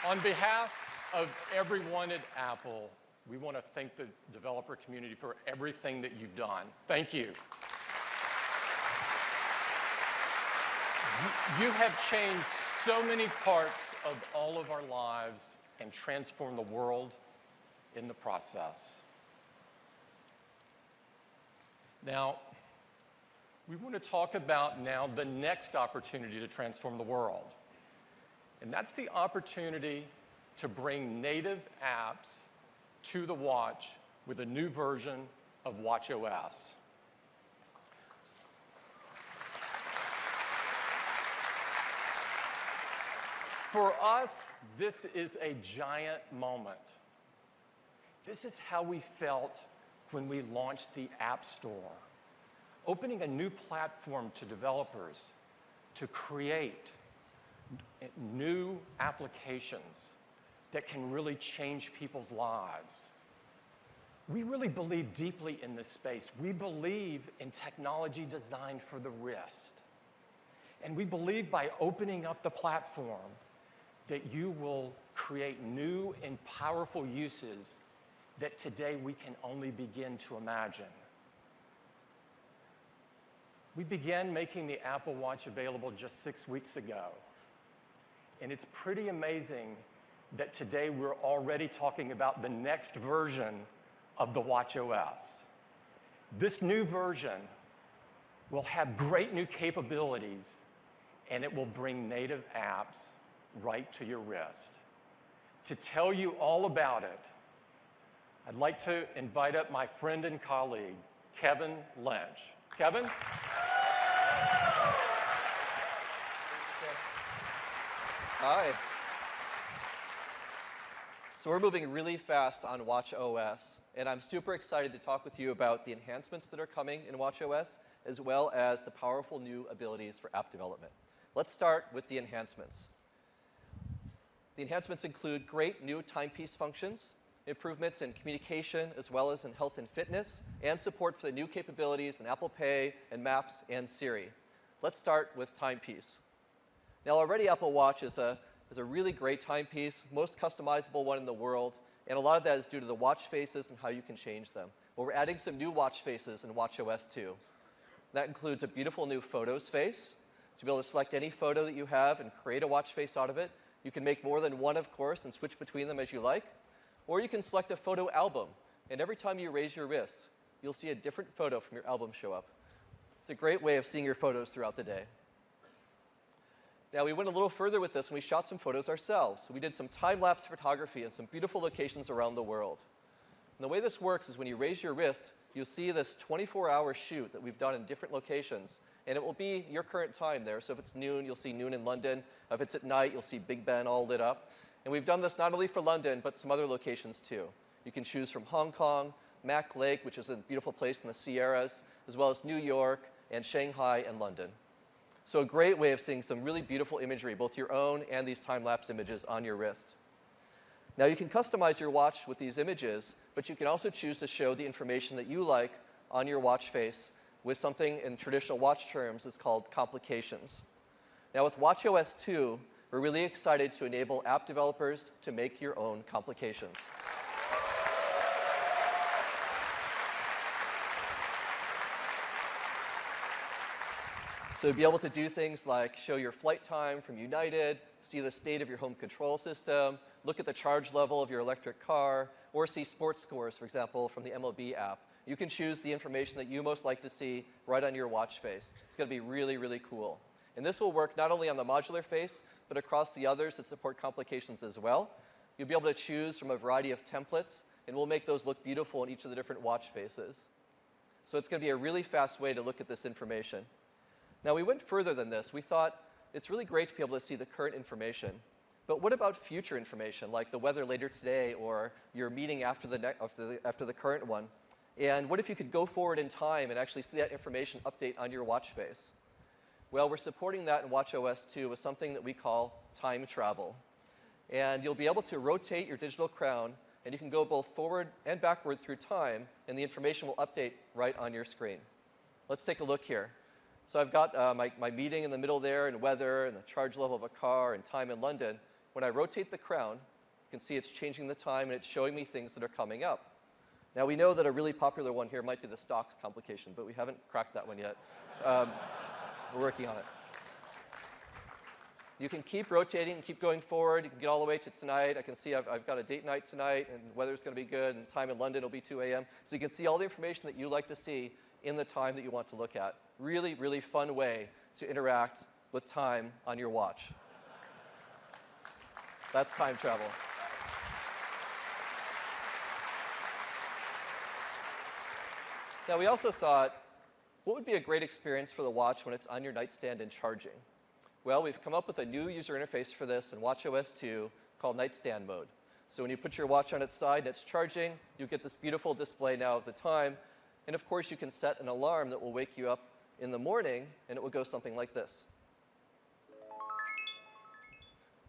Speaker 1: On behalf of everyone at Apple, we want to thank the developer community for everything that you've done. Thank you. You have changed so many parts of all of our lives and transformed the world in the process. Now, we want to talk about now the next opportunity to transform the world. And that's the opportunity to bring native apps to the watch with a new version of watchOS. For us, this is a giant moment. This is how we felt when we launched the App Store, opening a new platform to developers to create new applications that can really change people's lives. We really believe deeply in this space. We believe in technology designed for the wrist. And we believe by opening up the platform that you will create new and powerful uses that today we can only begin to imagine. We began making the Apple Watch available just 6 weeks ago. And it's pretty amazing that today we're already talking about the next version of the watchOS. This new version will have great new capabilities, and it will bring native apps right to your wrist. To tell you all about it, I'd like to invite up my friend and colleague, Kevin Lynch. Kevin?
Speaker 18: Hi. So we're moving really fast on watchOS, and I'm super excited to talk with you about the enhancements that are coming in watchOS, as well as the powerful new abilities for app development. Let's start with the enhancements. The enhancements include great new timepiece functions, improvements in communication, as well as in health and fitness, and support for the new capabilities in Apple Pay and Maps and Siri. Let's start with timepiece. Now, already Apple Watch is a really great timepiece, most customizable one in the world, and a lot of that is due to the watch faces and how you can change them. But we're adding some new watch faces in watchOS 2. That includes a beautiful new photos face. So you'll be able to select any photo that you have and create a watch face out of it. You can make more than one, of course, and switch between them as you like. Or you can select a photo album, and every time you raise your wrist, you'll see a different photo from your album show up. It's a great way of seeing your photos throughout the day. Now, we went a little further with this, and we shot some photos ourselves. So we did some time-lapse photography in some beautiful locations around the world. And the way this works is when you raise your wrist, you'll see this 24-hour shoot that we've done in different locations. And it will be your current time there. So if it's noon, you'll see noon in London. If it's at night, you'll see Big Ben all lit up. And we've done this not only for London, but some other locations too. You can choose from Hong Kong, Mac Lake, which is a beautiful place in the Sierras, as well as New York and Shanghai and London. So a great way of seeing some really beautiful imagery, both your own and these time-lapse images on your wrist. Now, you can customize your watch with these images, but you can also choose to show the information that you like on your watch face with something in traditional watch terms is called complications. Now, with watchOS 2, we're really excited to enable app developers to make your own complications. So be able to do things like show your flight time from United, see the state of your home control system, look at the charge level of your electric car, or see sports scores, for example, from the MLB app. You can choose the information that you most like to see right on your watch face. It's going to be really, really cool. And this will work not only on the modular face, but across the others that support complications as well. You'll be able to choose from a variety of templates, and we'll make those look beautiful in each of the different watch faces. So it's going to be a really fast way to look at this information. Now, we went further than this. We thought it's really great to be able to see the current information. But what about future information, like the weather later today or your meeting after the current one? And what if you could go forward in time and actually see that information update on your watch face? Well, we're supporting that in watchOS 2 with something that we call time travel. And you'll be able to rotate your digital crown, and you can go both forward and backward through time, and the information will update right on your screen. Let's take a look here. So I've got my meeting in the middle there, and weather, and the charge level of a car, and time in London. when I rotate the crown, you can see it's changing the time and it's showing me things that are coming up. Now we know that a really popular one here might be the stocks complication, but we haven't cracked that one yet. We're working on it. You can keep rotating and keep going forward. You can get all the way to tonight. I can see I've got a date night tonight, and the weather's going to be good, and time in London will be 2 a.m. So you can see all the information that you like to see in the time that you want to look at. Really, really fun way to interact with time on your watch. That's time travel. Now, we also thought, what would be a great experience for the watch when it's on your nightstand and charging? Well, we've come up with a new user interface for this in watchOS 2 called Nightstand Mode. So when you put your watch on its side and it's charging, you get this beautiful display now of the time. And of course, you can set an alarm that will wake you up in the morning, and it will go something like this.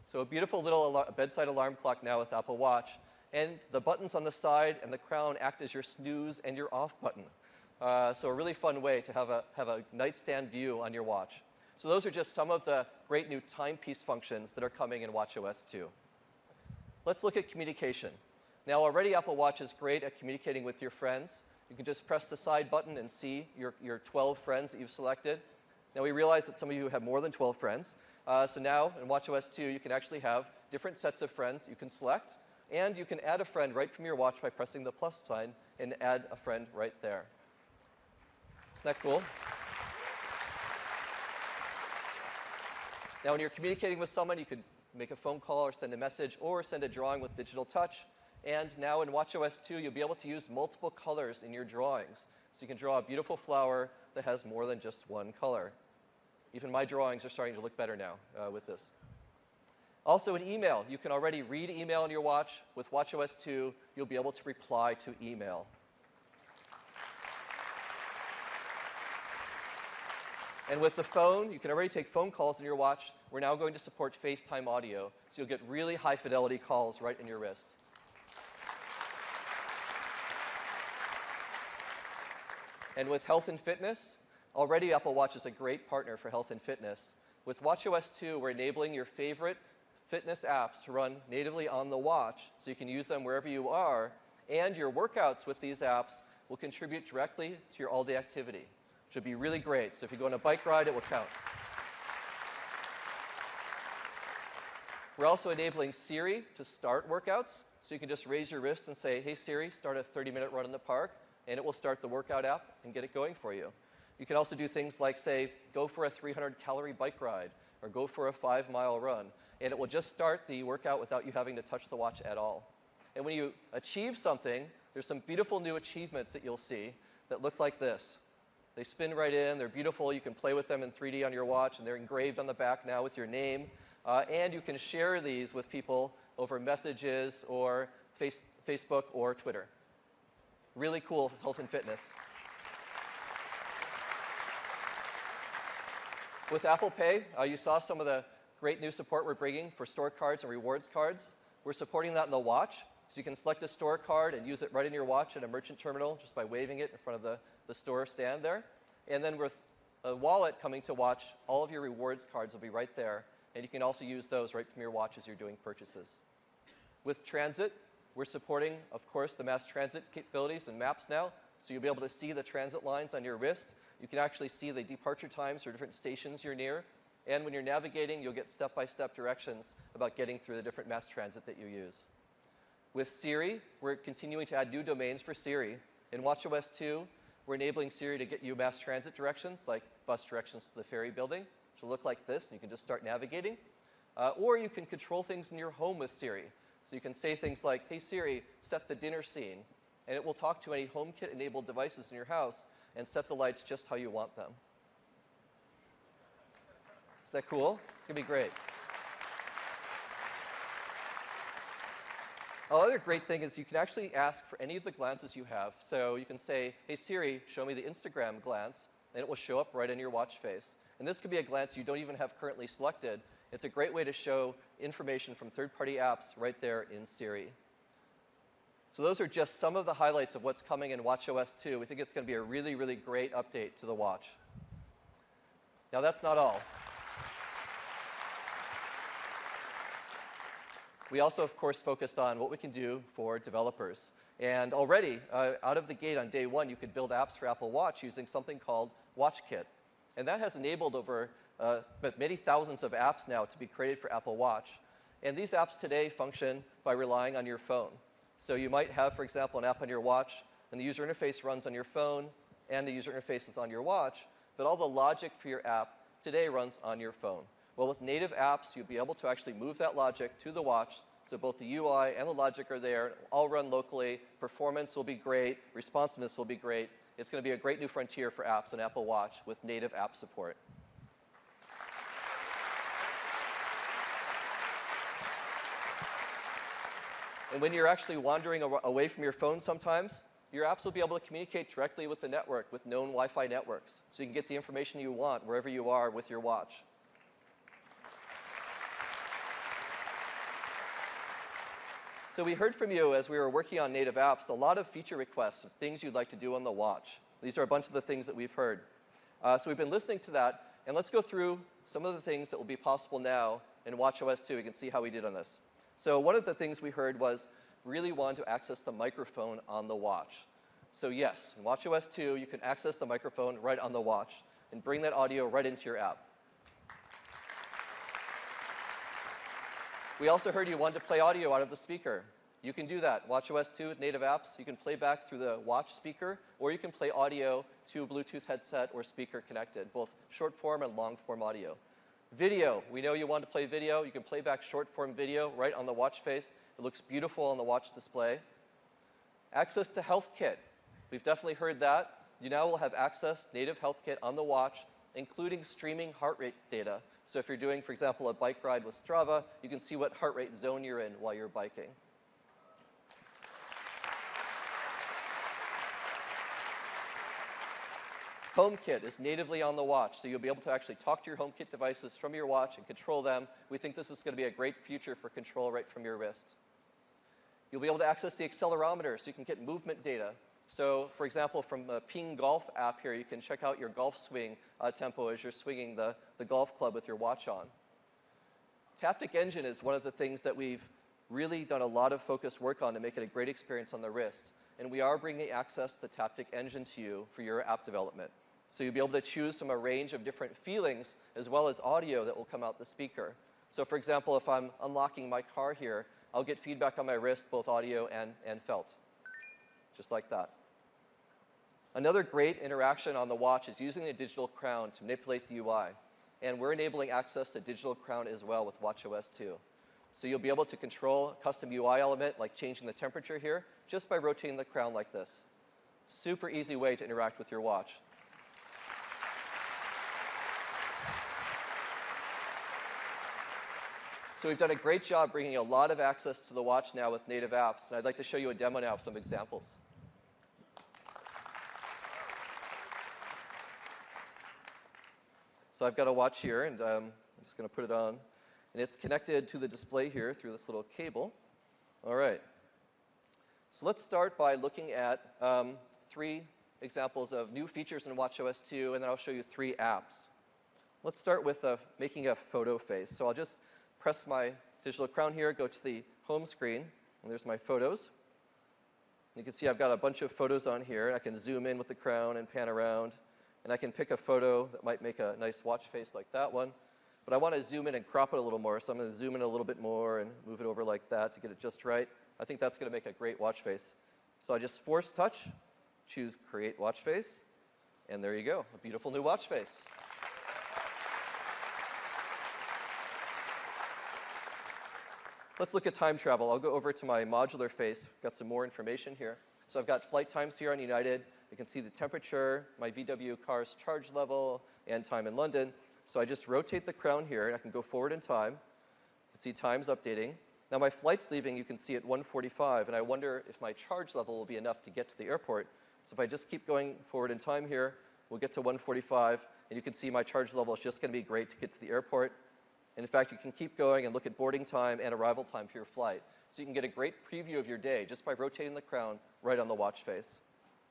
Speaker 18: So a beautiful little bedside alarm clock now with Apple Watch. And the buttons on the side and the crown act as your snooze and your off button. So a really fun way to have a nightstand view on your watch. So those are just some of the great new timepiece functions that are coming in watchOS 2. Let's look at communication. Now already Apple Watch is great at communicating with your friends. You can just press the side button and see your 12 friends that you've selected. Now we realize that some of you have more than 12 friends. So now in watchOS 2 you can actually have different sets of friends you can select. And you can add a friend right from your watch by pressing the plus sign and add a friend right there. Isn't that cool? Now when you're communicating with someone, you could make a phone call or send a message or send a drawing with digital touch. And now in watchOS 2, you'll be able to use multiple colors in your drawings. So you can draw a beautiful flower that has more than just one color. Even my drawings are starting to look better now with this. Also in email, you can already read email on your watch. With watchOS 2, you'll be able to reply to email. And with the phone, you can already take phone calls on your watch. We're now going to support FaceTime audio, so you'll get really high fidelity calls right in your wrist. And with health and fitness, already Apple Watch is a great partner for health and fitness. With watchOS 2, we're enabling your favorite fitness apps to run natively on the watch, so you can use them wherever you are, and your workouts with these apps will contribute directly to your all-day activity, which would be really great. So if you go on a bike ride, it will count. We're also enabling Siri to start workouts, so you can just raise your wrist and say, hey Siri, start a 30-minute run in the park, and it will start the workout app and get it going for you. You can also do things like, say, go for a 300-calorie bike ride, or go for a 5-mile run, and it will just start the workout without you having to touch the watch at all. And when you achieve something, there's some beautiful new achievements that you'll see that look like this. They spin right in, they're beautiful, you can play with them in 3D on your watch, and they're engraved on the back now with your name. And you can share these with people over messages or Facebook or Twitter. Really cool health and fitness. With Apple Pay, you saw some of the great new support we're bringing for store cards and rewards cards. We're supporting that in the watch, so you can select a store card and use it right in your watch at a merchant terminal just by waving it in front of the store stand there. And then with a wallet coming to watch, all of your rewards cards will be right there, and you can also use those right from your watch as you're doing purchases. With transit, we're supporting, of course, the mass transit capabilities and maps now, so you'll be able to see the transit lines on your wrist. You can actually see the departure times for different stations you're near. And when you're navigating, you'll get step-by-step directions about getting through the different mass transit that you use. With Siri, we're continuing to add new domains for Siri. In watchOS 2, we're enabling Siri to get you mass transit directions, like bus directions to the ferry building, which will look like this, and you can just start navigating. Or you can control things in your home with Siri. So you can say things like, hey Siri, set the dinner scene, and it will talk to any HomeKit-enabled devices in your house and set the lights just how you want them. Is that cool? It's going to be great. Another great thing is you can actually ask for any of the glances you have. So you can say, hey Siri, show me the Instagram glance, and it will show up right in your watch face. And this could be a glance you don't even have currently selected. It's a great way to show information from third-party apps right there in Siri. So those are just some of the highlights of what's coming in watchOS 2. We think it's going to be a really, really great update to the watch. Now that's not all. We also, of course, focused on what we can do for developers. And already, out of the gate on day one, you could build apps for Apple Watch using something called WatchKit. And that has enabled over many thousands of apps now to be created for Apple Watch. And these apps today function by relying on your phone. So you might have, for example, an app on your watch, and the user interface runs on your phone, and the user interface is on your watch, but all the logic for your app today runs on your phone. Well, with native apps, you'll be able to actually move that logic to the watch, so both the UI and the logic are there, all run locally, performance will be great, responsiveness will be great. It's going to be a great new frontier for apps on Apple Watch with native app support. And when you're actually wandering away from your phone sometimes, your apps will be able to communicate directly with the network, with known Wi-Fi networks, so you can get the information you want wherever you are with your watch. So we heard from you as we were working on native apps, a lot of feature requests of things you'd like to do on the watch. These are a bunch of the things that we've heard. So we've been listening to that, and let's go through some of the things that will be possible now in watchOS 2. We can see how we did on this. So one of the things we heard was really want to access the microphone on the watch. So yes, in watchOS 2, you can access the microphone right on the watch and bring that audio right into your app. We also heard you wanted to play audio out of the speaker. You can do that. watchOS 2 with native apps, you can play back through the watch speaker, or you can play audio to a Bluetooth headset or speaker connected, both short form and long form audio. Video, we know you want to play video. You can play back short form video right on the watch face. It looks beautiful on the watch display. Access to HealthKit. We've definitely heard that. You now will have access, native HealthKit on the watch, including streaming heart rate data. So if you're doing, for example, a bike ride with Strava, you can see what heart rate zone you're in while you're biking. HomeKit is natively on the watch, so you'll be able to actually talk to your HomeKit devices from your watch and control them. We think this is going to be a great future for control right from your wrist. You'll be able to access the accelerometer, so you can get movement data. So, for example, from the Ping Golf app here, you can check out your golf swing tempo as you're swinging the golf club with your watch on. Taptic Engine is one of the things that we've really done a lot of focused work on to make it a great experience on the wrist. And we are bringing access to Taptic Engine to you for your app development. So you'll be able to choose from a range of different feelings as well as audio that will come out the speaker. So for example, if I'm unlocking my car here, I'll get feedback on my wrist, both audio and felt, just like that. Another great interaction on the watch is using the digital crown to manipulate the UI. And we're enabling access to digital crown as well with watchOS 2. So you'll be able to control a custom UI element, like changing the temperature here, just by rotating the crown like this. Super easy way to interact with your watch. So we've done a great job bringing a lot of access to the watch now with native apps. And I'd like to show you a demo now of some examples. So I've got a watch here, and I'm just going to put it on. And it's connected to the display here through this little cable. All right. So let's start by looking at 3 examples of new features in watchOS 2, and then I'll show you 3 apps. Let's start with making a photo face. So I'll just press my digital crown here, go to the home screen, and there's my photos. You can see I've got a bunch of photos on here. I can zoom in with the crown and pan around, and I can pick a photo that might make a nice watch face like that one. But I want to zoom in and crop it a little more, so I'm going to zoom in a little bit more and move it over like that to get it just right. I think that's going to make a great watch face. So I just force touch, choose Create Watch Face, and there you go, a beautiful new watch face. Let's look at time travel. I'll go over to my modular face. Got some more information here. So I've got flight times here on United. You can see the temperature, my VW car's charge level, and time in London. So I just rotate the crown here, and I can go forward in time. You can see time's updating. Now my flight's leaving, you can see at 1:45, and I wonder if my charge level will be enough to get to the airport. So if I just keep going forward in time here, we'll get to 1:45, and you can see my charge level is just going to be great to get to the airport. And in fact, you can keep going and look at boarding time and arrival time for your flight. So you can get a great preview of your day just by rotating the crown right on the watch face.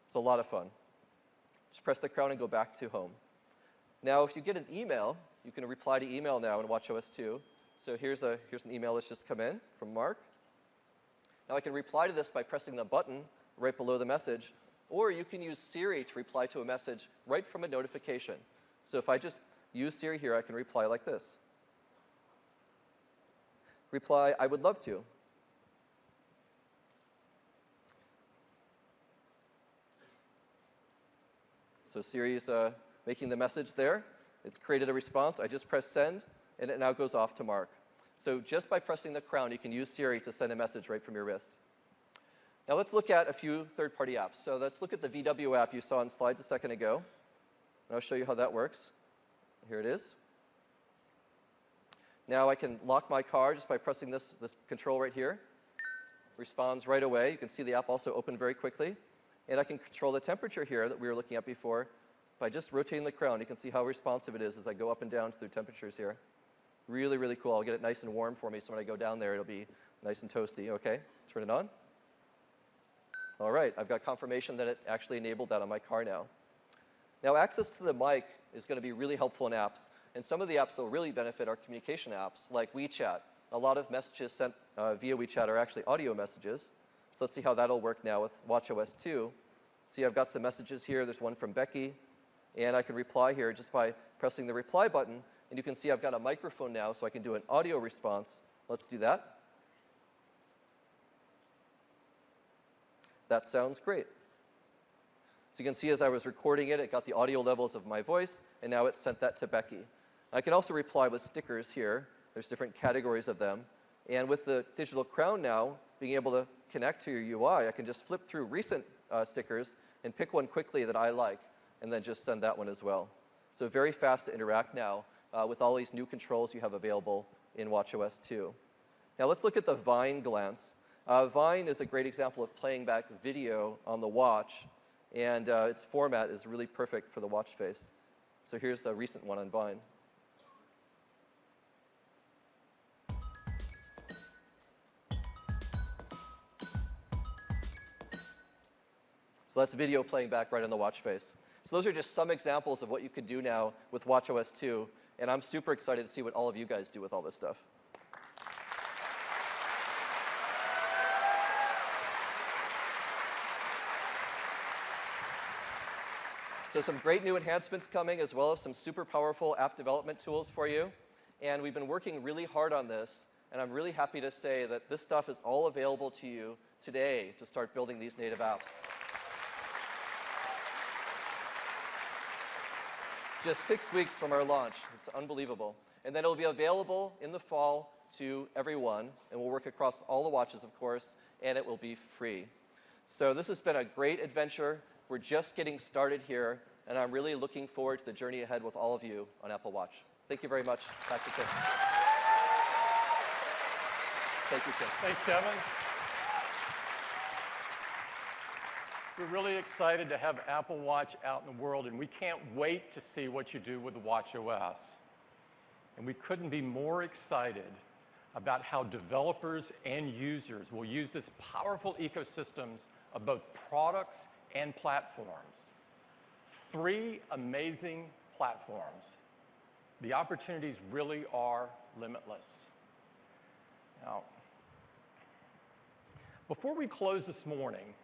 Speaker 18: It's a lot of fun. Just press the crown and go back to home. Now, if you get an email, you can reply to email now in watchOS 2. So here's an email that's just come in from Mark. Now I can reply to this by pressing the button right below the message, or you can use Siri to reply to a message right from a notification. So if I just use Siri here, I can reply like this. Reply, I would love to. So Siri's making the message there. It's created a response. I just press send, and it now goes off to Mark. So just by pressing the crown, you can use Siri to send a message right from your wrist. Now let's look at a few third-party apps. So let's look at the VW app you saw in slides a second ago. And I'll show you how that works. Here it is. Now I can lock my car just by pressing this control right here. Responds right away. You can see the app also opened very quickly. And I can control the temperature here that we were looking at before by just rotating the crown. You can see how responsive it is as I go up and down through temperatures here. Really, really cool. I'll get it nice and warm for me, so when I go down there, it'll be nice and toasty. Okay, turn it on. All right, I've got confirmation that it actually enabled that on my car now. Now, access to the mic is going to be really helpful in apps. And some of the apps that will really benefit are communication apps, like WeChat. A lot of messages sent via WeChat are actually audio messages. So let's see how that'll work now with watchOS 2. See, I've got some messages here. There's one from Becky. And I can reply here just by pressing the reply button. And you can see I've got a microphone now, so I can do an audio response. Let's do that. That sounds great. So you can see as I was recording it, it got the audio levels of my voice, and now it sent that to Becky. I can also reply with stickers here. There's different categories of them. And with the digital crown now, being able to connect to your UI, I can just flip through recent stickers and pick one quickly that I like, and then just send that one as well. So very fast to interact now with all these new controls you have available in watchOS 2. Now let's look at the Vine glance. Vine is a great example of playing back video on the watch, and its format is really perfect for the watch face. So here's a recent one on Vine. So that's video playing back right on the watch face. So those are just some examples of what you could do now with watchOS 2, and I'm super excited to see what all of you guys do with all this stuff. So some great new enhancements coming, as well as some super powerful app development tools for you. And we've been working really hard on this, and I'm really happy to say that this stuff is all available to you today to start building these native apps. Just 6 weeks from our launch. It's unbelievable. And then it'll be available in the fall to everyone, and we'll work across all the watches, of course, and it will be free. So this has been a great adventure. We're just getting started here, and I'm really looking forward to the journey ahead with all of you on Apple Watch. Thank you very much. Back to Tim. Thank you, Tim.
Speaker 1: Thanks, Kevin. We're really excited to have Apple Watch out in the world, and we can't wait to see what you do with the watchOS. And we couldn't be more excited about how developers and users will use this powerful ecosystems of both products and platforms. 3 amazing platforms. The opportunities really are limitless. Now, before we close this morning,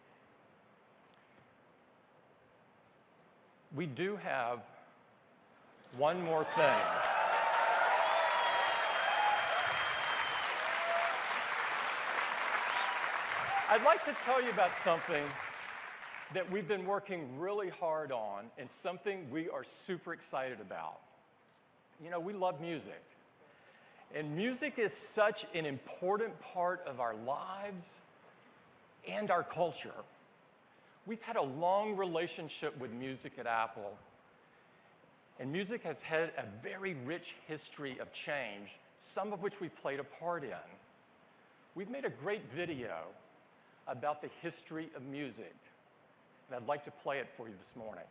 Speaker 1: we do have one more thing. I'd like to tell you about something that we've been working really hard on and something we are super excited about. You know, we love music. And music is such an important part of our lives and our culture. We've had a long relationship with music at Apple, and music has had a very rich history of change, some of which we played a part in. We've made a great video about the history of music, and I'd like to play it for you this morning.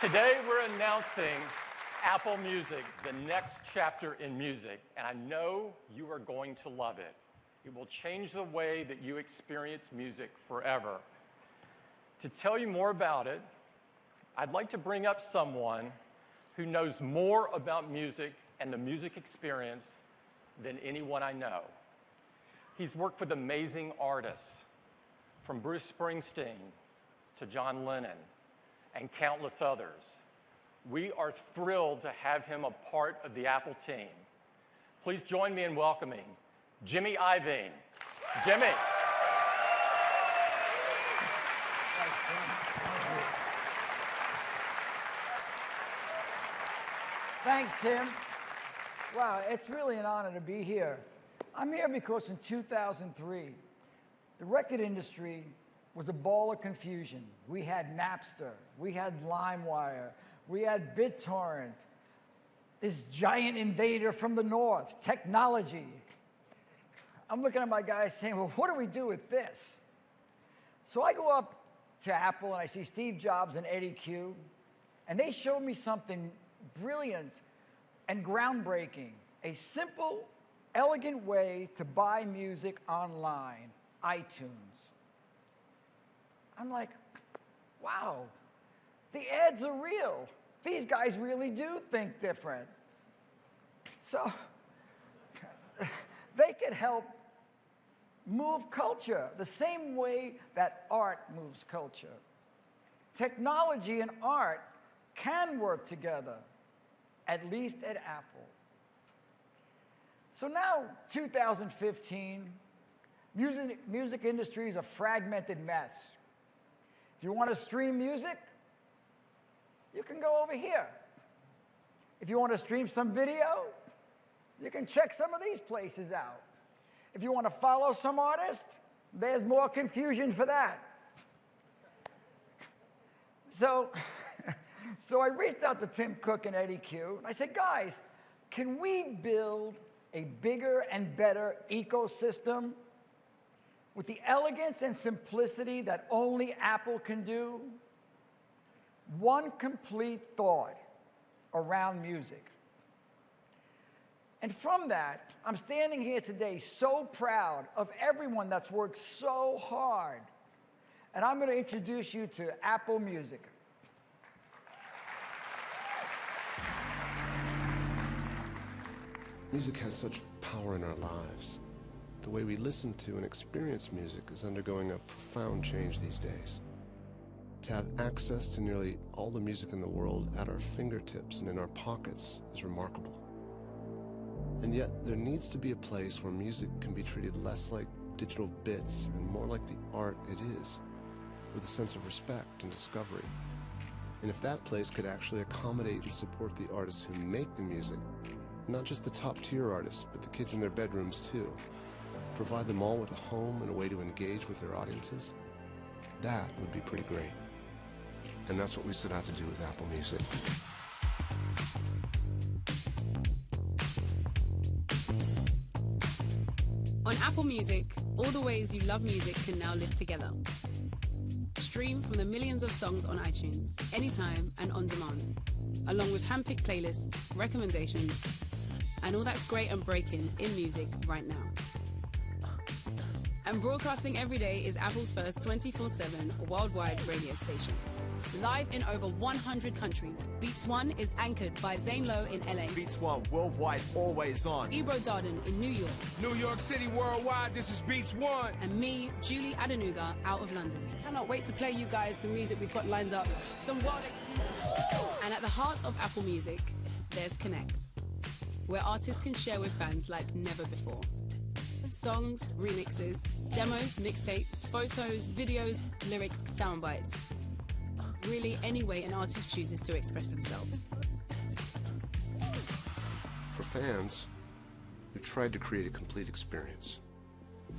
Speaker 1: Today we're announcing Apple Music, the next chapter in music, and I know you are going to love it. It will change the way that you experience music forever. To tell you more about it, I'd like to bring up someone who knows more about music and the music experience than anyone I know. He's worked with amazing artists, from Bruce Springsteen to John Lennon and countless others. We are thrilled to have him a part of the Apple team. Please join me in welcoming Jimmy Iovine. Jimmy.
Speaker 19: Thanks, Tim. Wow, it's really an honor to be here. I'm here because in 2003, the record industry was a ball of confusion. We had Napster, we had LimeWire, we had BitTorrent, this giant invader from the north, technology. I'm looking at my guys saying, well, what do we do with this? So I go up to Apple and I see Steve Jobs and Eddie Q, and they showed me something brilliant and groundbreaking, a simple, elegant way to buy music online, iTunes. I'm like, wow, the ads are real. These guys really do think different. So they could help move culture the same way that art moves culture. Technology and art can work together, at least at Apple. So now, 2015, music industry is a fragmented mess. If you want to stream music, you can go over here. If you want to stream some video, you can check some of these places out. If you want to follow some artist, there's more confusion for that. So I reached out to Tim Cook and Eddie Q, and I said, guys, can we build a bigger and better ecosystem with the elegance and simplicity that only Apple can do? One complete thought around music. And from that, I'm standing here today so proud of everyone that's worked so hard. And I'm going to introduce you to Apple Music.
Speaker 14: Music has such power in our lives. The way we listen to and experience music is undergoing a profound change these days. To have access to nearly all the music in the world at our fingertips and in our pockets is remarkable. And yet, there needs to be a place where music can be treated less like digital bits and more like the art it is, with a sense of respect and discovery. And if that place could actually accommodate and support the artists who make the music, not just the top-tier artists, but the kids in their bedrooms too, provide them all with a home and a way to engage with their audiences, that would be pretty great. And that's what we set out to do with Apple Music.
Speaker 20: On Apple Music, all the ways you love music can now live together. Stream from the millions of songs on iTunes, anytime and on demand, along with hand-picked playlists, recommendations, and all that's great and breaking in music right now. And broadcasting every day is Apple's first 24/7 worldwide radio station. Live in over 100 countries, Beats One is anchored by Zane Lowe in LA.
Speaker 2: Beats One, worldwide, always on.
Speaker 20: Ebro Darden in New York.
Speaker 2: New York City, worldwide, this is Beats One.
Speaker 20: And me, Julie Adenuga, out of London. We cannot wait to play you guys some music we've got lined up. Some world exclusives. And at the heart of Apple Music, there's Connect, where artists can share with fans like never before. Songs, remixes, demos, mixtapes, photos, videos, lyrics, sound bites. Really any way an artist chooses to express themselves.
Speaker 14: For fans, we've tried to create a complete experience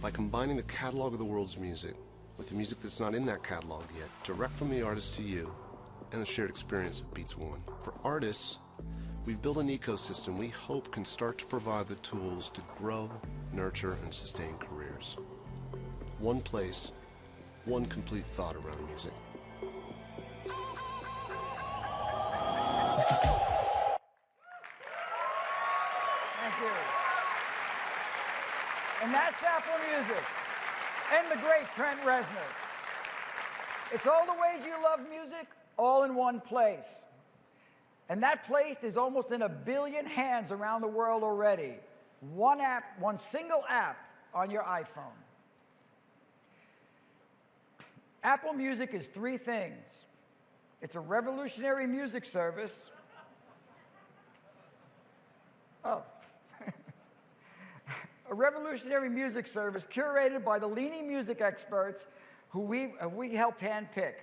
Speaker 14: by combining the catalog of the world's music with the music that's not in that catalog yet, direct from the artist to you, and the shared experience of Beats One. For artists, we've built an ecosystem we hope can start to provide the tools to grow, nurture, and sustain careers. One place, one complete thought around music.
Speaker 19: That's Apple Music and the great Trent Reznor. It's all the ways you love music, all in one place. And that place is almost in 1 billion hands around the world already. One app, one single app on your iPhone. Apple Music is 3 things. It's a revolutionary music service. Oh. A revolutionary music service curated by the leading music experts who we helped handpick.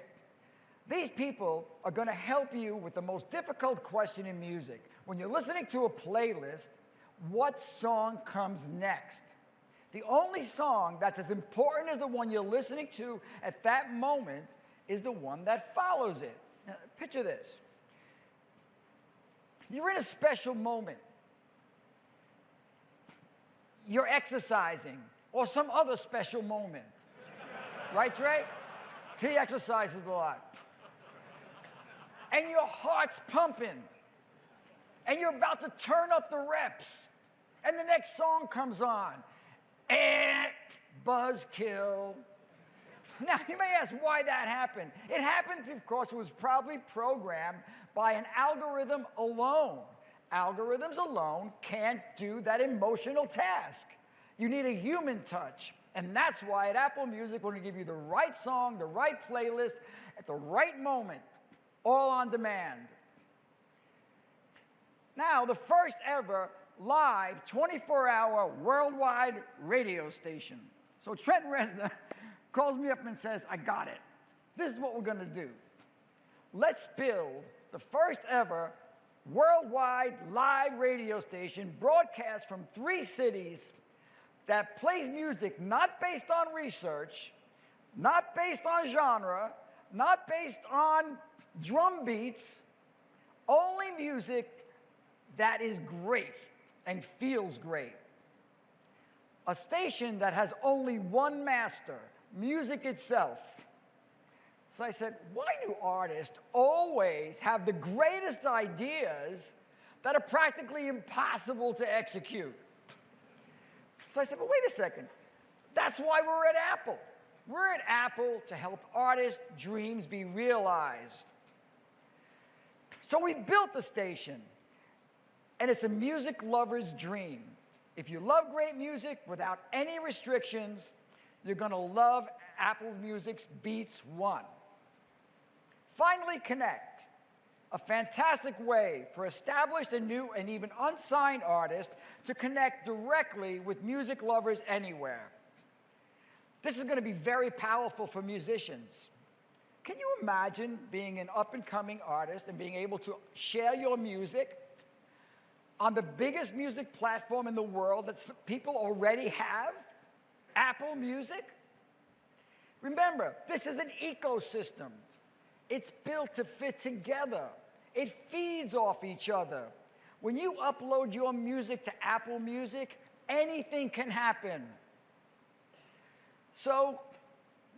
Speaker 19: These people are going to help you with the most difficult question in music. When you're listening to a playlist, what song comes next? The only song that's as important as the one you're listening to at that moment is the one that follows it. Now, picture this. You're in a special moment. You're exercising, or some other special moment. Right, Trey? He exercises a lot. And your heart's pumping. And you're about to turn up the reps. And the next song comes on. And buzzkill. Now, you may ask why that happened. It happened because it was probably programmed by an algorithm alone. Algorithms alone can't do that emotional task. You need a human touch. And that's why at Apple Music, we're going to give you the right song, the right playlist, at the right moment, all on demand. Now, the first ever live 24-hour worldwide radio station. So Trent Reznor calls me up and says, I got it. This is what we're going to do. Let's build the first ever worldwide live radio station broadcast from 3 cities that plays music not based on research, not based on genre, not based on drum beats, only music that is great and feels great. A station that has only one master, music itself. So I said, why do artists always have the greatest ideas that are practically impossible to execute? So I said, well, wait a second. That's why we're at Apple. We're at Apple to help artists' dreams be realized. So we built the station, and it's a music lover's dream. If you love great music without any restrictions, you're going to love Apple Music's Beats One. Finally Connect, a fantastic way for established and new and even unsigned artists to connect directly with music lovers anywhere. This is going to be very powerful for musicians. Can you imagine being an up-and-coming artist and being able to share your music on the biggest music platform in the world that people already have, Apple Music? Remember, this is an ecosystem. It's built to fit together. It feeds off each other. When you upload your music to Apple Music, anything can happen. So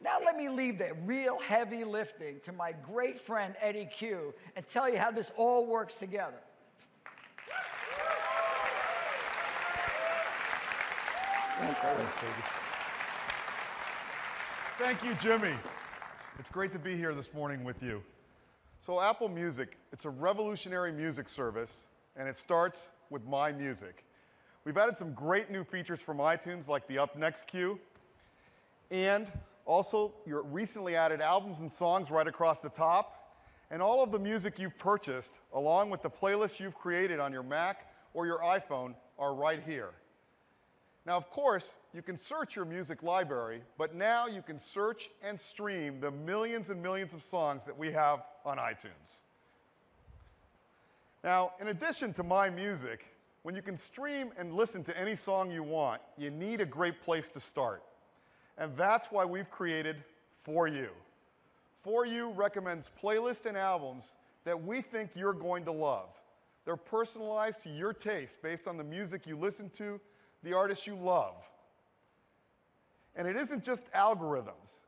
Speaker 19: now let me leave the real heavy lifting to my great friend Eddie Q and tell you how this all works together.
Speaker 21: Thanks, baby. Thank you, Jimmy. It's great to be here this morning with you. So Apple Music, it's a revolutionary music service, and it starts with My Music. We've added some great new features from iTunes, like the Up Next queue, and also your recently added albums and songs right across the top, and all of the music you've purchased, along with the playlists you've created on your Mac or your iPhone, are right here. Now, of course, you can search your music library, but now you can search and stream the millions and millions of songs that we have on iTunes. Now, in addition to My Music, when you can stream and listen to any song you want, you need a great place to start. And that's why we've created For You. For You recommends playlists and albums that we think you're going to love. They're personalized to your taste based on the music you listen to, the artists you love. And it isn't just algorithms.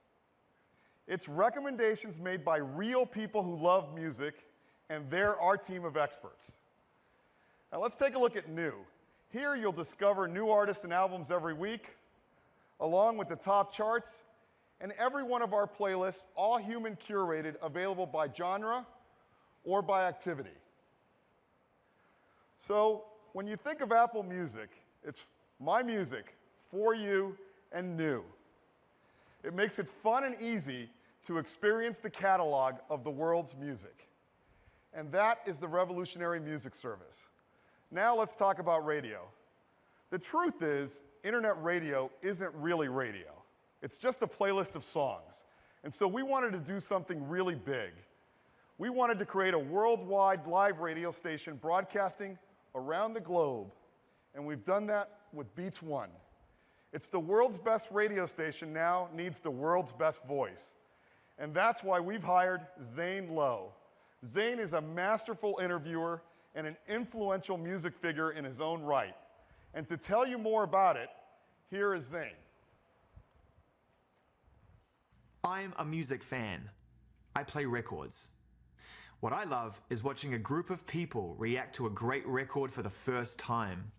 Speaker 21: It's recommendations made by real people who love music, and they're our team of experts. Now let's take a look at new. Here you'll discover new artists and albums every week, along with the top charts and every one of our playlists, all human curated, available by genre or by activity. So when you think of Apple Music, it's my music, for you, and new. It makes it fun and easy to experience the catalog of the world's music. And that is the revolutionary music service. Now let's talk about radio. The truth is, internet radio isn't really radio. It's just a playlist of songs. And so we wanted to do something really big. We wanted to create a worldwide live radio station broadcasting around the globe. And we've done that with Beats One. It's the world's best radio station now needs the world's best voice. And that's why we've hired Zane Lowe. Zane is a masterful interviewer and an influential music figure in his own right. And to tell you more about it, here is Zane.
Speaker 4: I'm a music fan. I play records. What I love is watching a group of people react to a great record for the first time.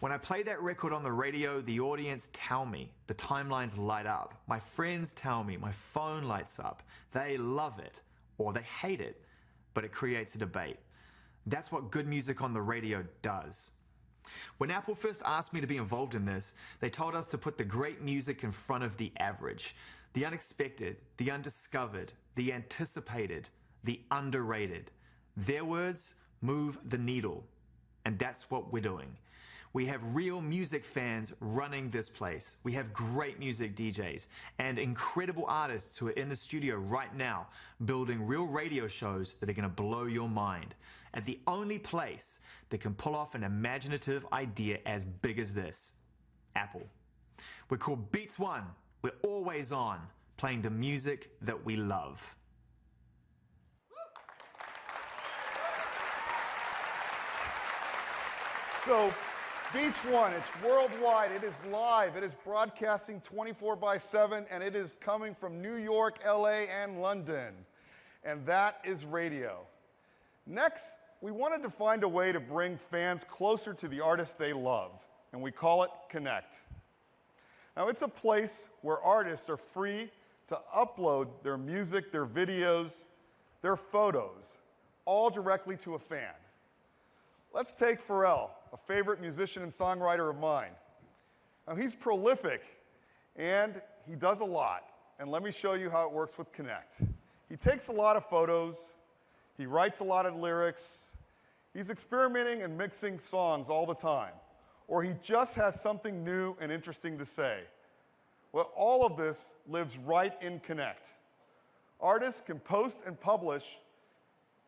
Speaker 4: When I play that record on the radio, the audience tell me, the timelines light up. My friends tell me, my phone lights up. They love it, or they hate it, but it creates a debate. That's what good music on the radio does. When Apple first asked me to be involved in this, they told us to put the great music in front of the average, the unexpected, the undiscovered, the anticipated, the underrated. Their words, move the needle. And that's what we're doing. We have real music fans running this place. We have great music DJs and incredible artists who are in the studio right now building real radio shows that are going to blow your mind. At the only place that can pull off an imaginative idea as big as this, Apple. We're called Beats One. We're always on, playing the music that we love.
Speaker 21: So, Beats One, it's worldwide, it is live, it is broadcasting 24/7, and it is coming from New York, LA, and London. And that is radio. Next, we wanted to find a way to bring fans closer to the artists they love, and we call it Connect. Now, it's a place where artists are free to upload their music, their videos, their photos, all directly to a fan. Let's take Pharrell, a favorite musician and songwriter of mine. Now, he's prolific, and he does a lot. And let me show you how it works with Connect. He takes a lot of photos. He writes a lot of lyrics. He's experimenting and mixing songs all the time. Or he just has something new and interesting to say. Well, all of this lives right in Connect. Artists can post and publish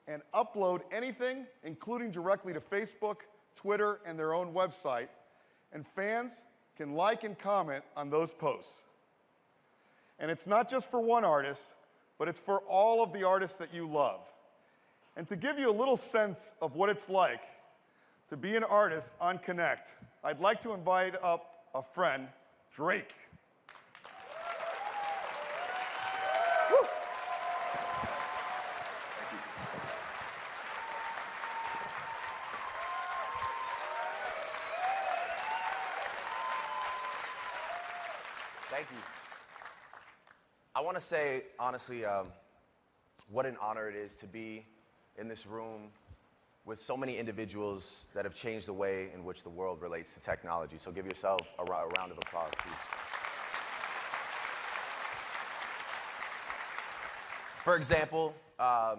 Speaker 21: and upload anything, including directly to Facebook, Twitter, and their own website, and fans can like and comment on those posts. And it's not just for one artist, but it's for all of the artists that you love. And to give you a little sense of what it's like to be an artist on Connect, I'd like to invite up a friend, Drake.
Speaker 22: Thank you. I want to say, honestly, what an honor it is to be in this room with so many individuals that have changed the way in which the world relates to technology. So give yourself a round of applause, please. For example, I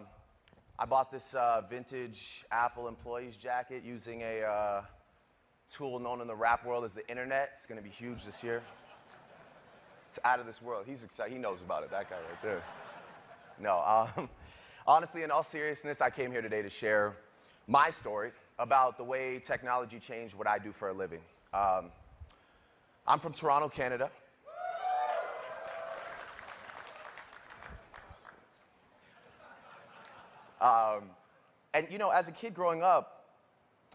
Speaker 22: bought this vintage Apple employee's jacket using a tool known in the rap world as the internet. It's going to be huge this year. It's out of this world. He's excited. He knows about it, that guy right there. No, honestly, in all seriousness, I came here today to share my story about the way technology changed what I do for a living. I'm from Toronto, Canada. And you know, as a kid growing up,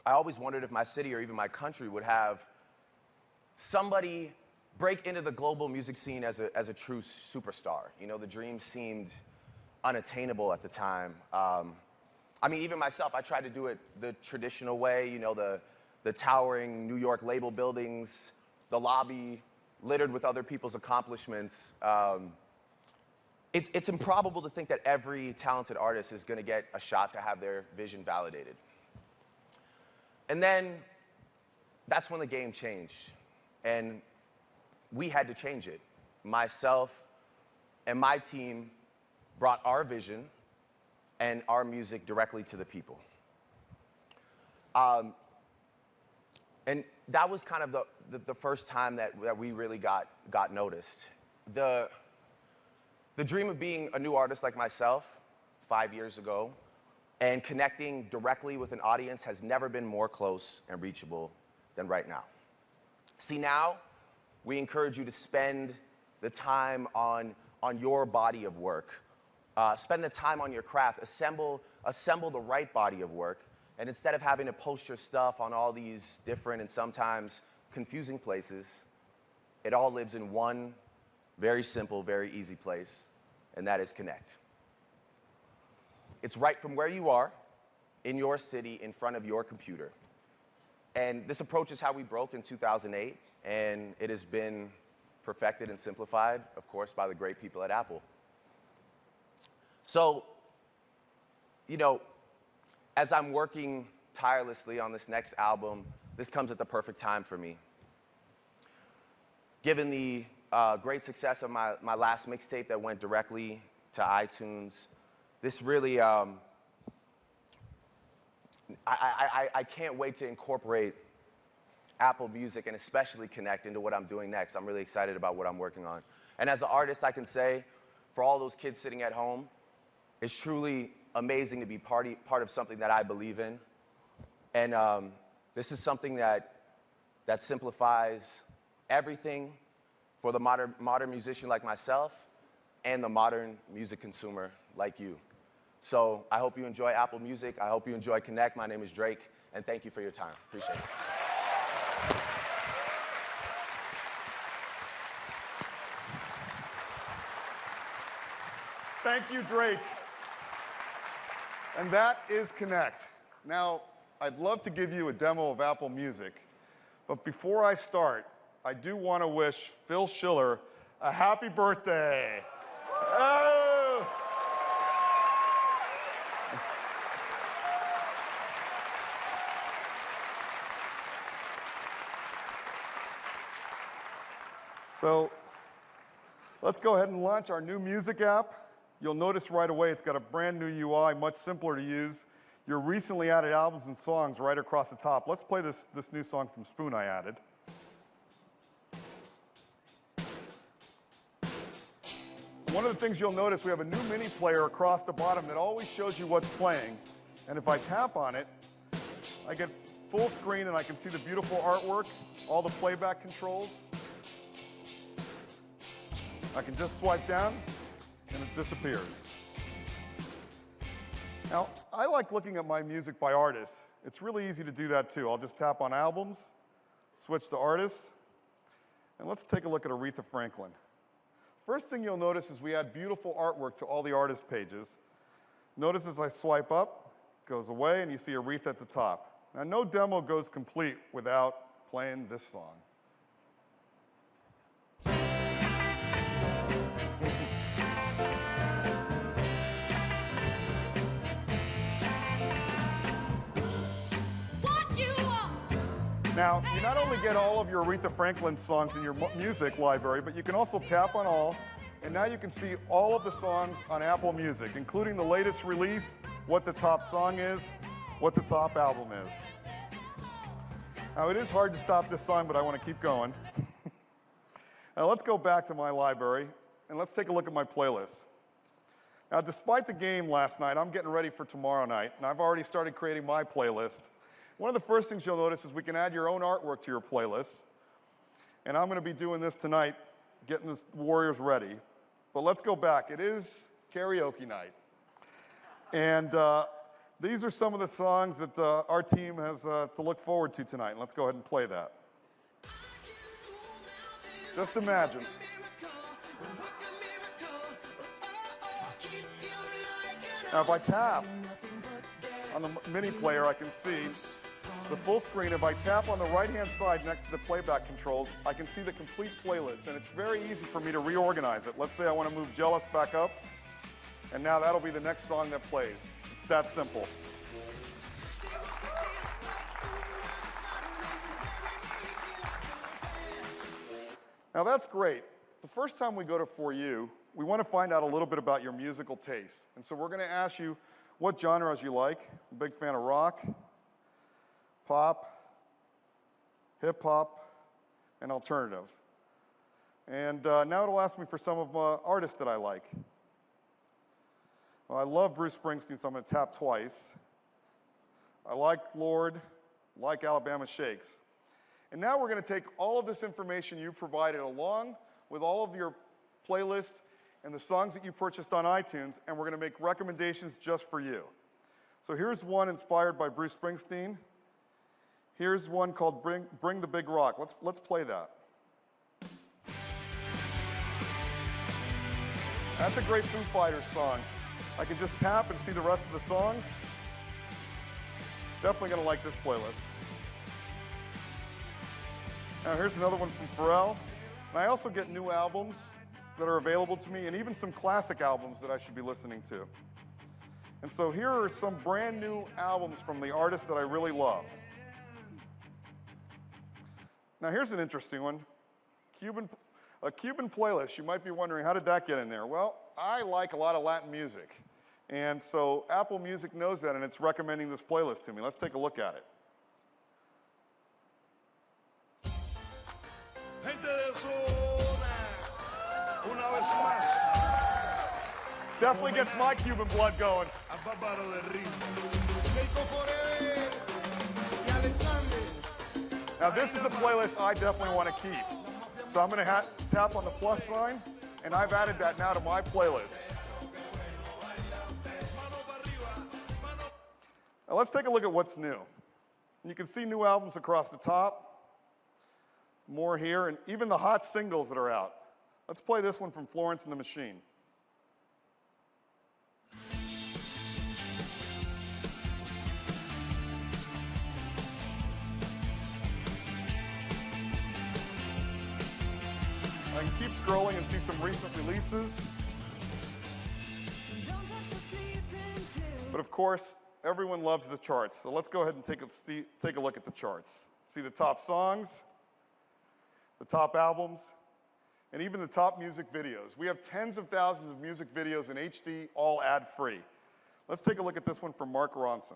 Speaker 22: I always wondered if my city or even my country would have somebody break into the global music scene as a true superstar. You know, the dream seemed unattainable at the time. I mean, even myself, I tried to do it the traditional way, you know, the towering New York label buildings, the lobby littered with other people's accomplishments, it's improbable to think that every talented artist is going to get a shot to have their vision validated. And then that's when the game changed. And we had to change it. Myself and my team brought our vision and our music directly to the people. And that was kind of the first time that we really got noticed. The dream of being a new artist like myself 5 years ago and connecting directly with an audience has never been more close and reachable than right now. See, now we encourage you to spend the time on your body of work. Spend the time on your craft. Assemble the right body of work. And instead of having to post your stuff on all these different and sometimes confusing places, it all lives in one very simple, very easy place, and that is Connect. It's right from where you are, in your city, in front of your computer. And this approach is how we broke in 2008, and it has been perfected and simplified, of course, by the great people at Apple. So, you know, as I'm working tirelessly on this next album, this comes at the perfect time for me. Given the great success of my last mixtape that went directly to iTunes, this really, I can't wait to incorporate Apple Music and especially Connect into what I'm doing next. I'm really excited about what I'm working on. And as an artist, I can say, for all those kids sitting at home, it's truly amazing to be part of something that I believe in. And this is something that simplifies everything for the modern musician like myself and the modern music consumer like you. So I hope you enjoy Apple Music. I hope you enjoy Connect. My name is Drake, and thank you for your time. Appreciate it.
Speaker 21: Thank you, Drake. And that is Connect. Now, I'd love to give you a demo of Apple Music, but before I start, I do want to wish Phil Schiller a happy birthday. Oh! So, let's go ahead and launch our new music app. You'll notice right away it's got a brand new UI, much simpler to use. Your recently added albums and songs right across the top. Let's play this new song from Spoon I added. One of the things you'll notice, we have a new mini player across the bottom that always shows you what's playing. And if I tap on it, I get full screen and I can see the beautiful artwork, all the playback controls. I can just swipe down and it disappears. Now, I like looking at my music by artists. It's really easy to do that too. I'll just tap on albums, switch to artists, and let's take a look at Aretha Franklin. First thing you'll notice is we add beautiful artwork to all the artist pages. Notice as I swipe up, it goes away, and you see Aretha at the top. Now, no demo goes complete without playing this song. Now, you not only get all of your Aretha Franklin songs in your music library, but you can also tap on all, and now you can see all of the songs on Apple Music, including the latest release, what the top song is, what the top album is. Now, it is hard to stop this song, but I want to keep going. Now, let's go back to my library, and let's take a look at my playlist. Now, despite the game last night, I'm getting ready for tomorrow night, and I've already started creating my playlist. One of the first things you'll notice is we can add your own artwork to your playlist. And I'm going to be doing this tonight, getting the Warriors ready. But let's go back. It is karaoke night. And these are some of the songs that our team has to look forward to tonight. Let's go ahead and play that. Just imagine. Now, if I tap on the mini player, I can see the full screen. If I tap on the right-hand side next to the playback controls, I can see the complete playlist, and it's very easy for me to reorganize it. Let's say I want to move Jealous back up, and now that'll be the next song that plays. It's that simple. Now that's great. The first time we go to For You, we want to find out a little bit about your musical taste. And so we're going to ask you what genres you like. I'm a big fan of rock, pop, hip hop, and alternative. And now it'll ask me for some of artists that I like. Well, I love Bruce Springsteen, so I'm going to tap twice. I like Lord, like Alabama Shakes. And now we're going to take all of this information you provided along with all of your playlist and the songs that you purchased on iTunes, and we're going to make recommendations just for you. So here's one inspired by Bruce Springsteen. Here's one called Bring the Big Rock. Let's play that. That's a great Foo Fighters song. I can just tap and see the rest of the songs. Definitely going to like this playlist. Now here's another one from Pharrell. And I also get new albums that are available to me and even some classic albums that I should be listening to. And so here are some brand new albums from the artists that I really love. Now here's an interesting one. A Cuban playlist. You might be wondering, how did that get in there? Well, I like a lot of Latin music. And so Apple Music knows that, and it's recommending this playlist to me. Let's take a look at it. Definitely gets my Cuban blood going. Now this is a playlist I definitely want to keep. So I'm going to tap on the plus sign, and I've added that now to my playlist. Now let's take a look at what's new. And you can see new albums across the top, more here, and even the hot singles that are out. Let's play this one from Florence and the Machine. I can keep scrolling and see some recent releases. But of course, everyone loves the charts. So let's go ahead and take a look at the charts. See the top songs, the top albums, and even the top music videos. We have tens of thousands of music videos in HD, all ad-free. Let's take a look at this one from Mark Ronson.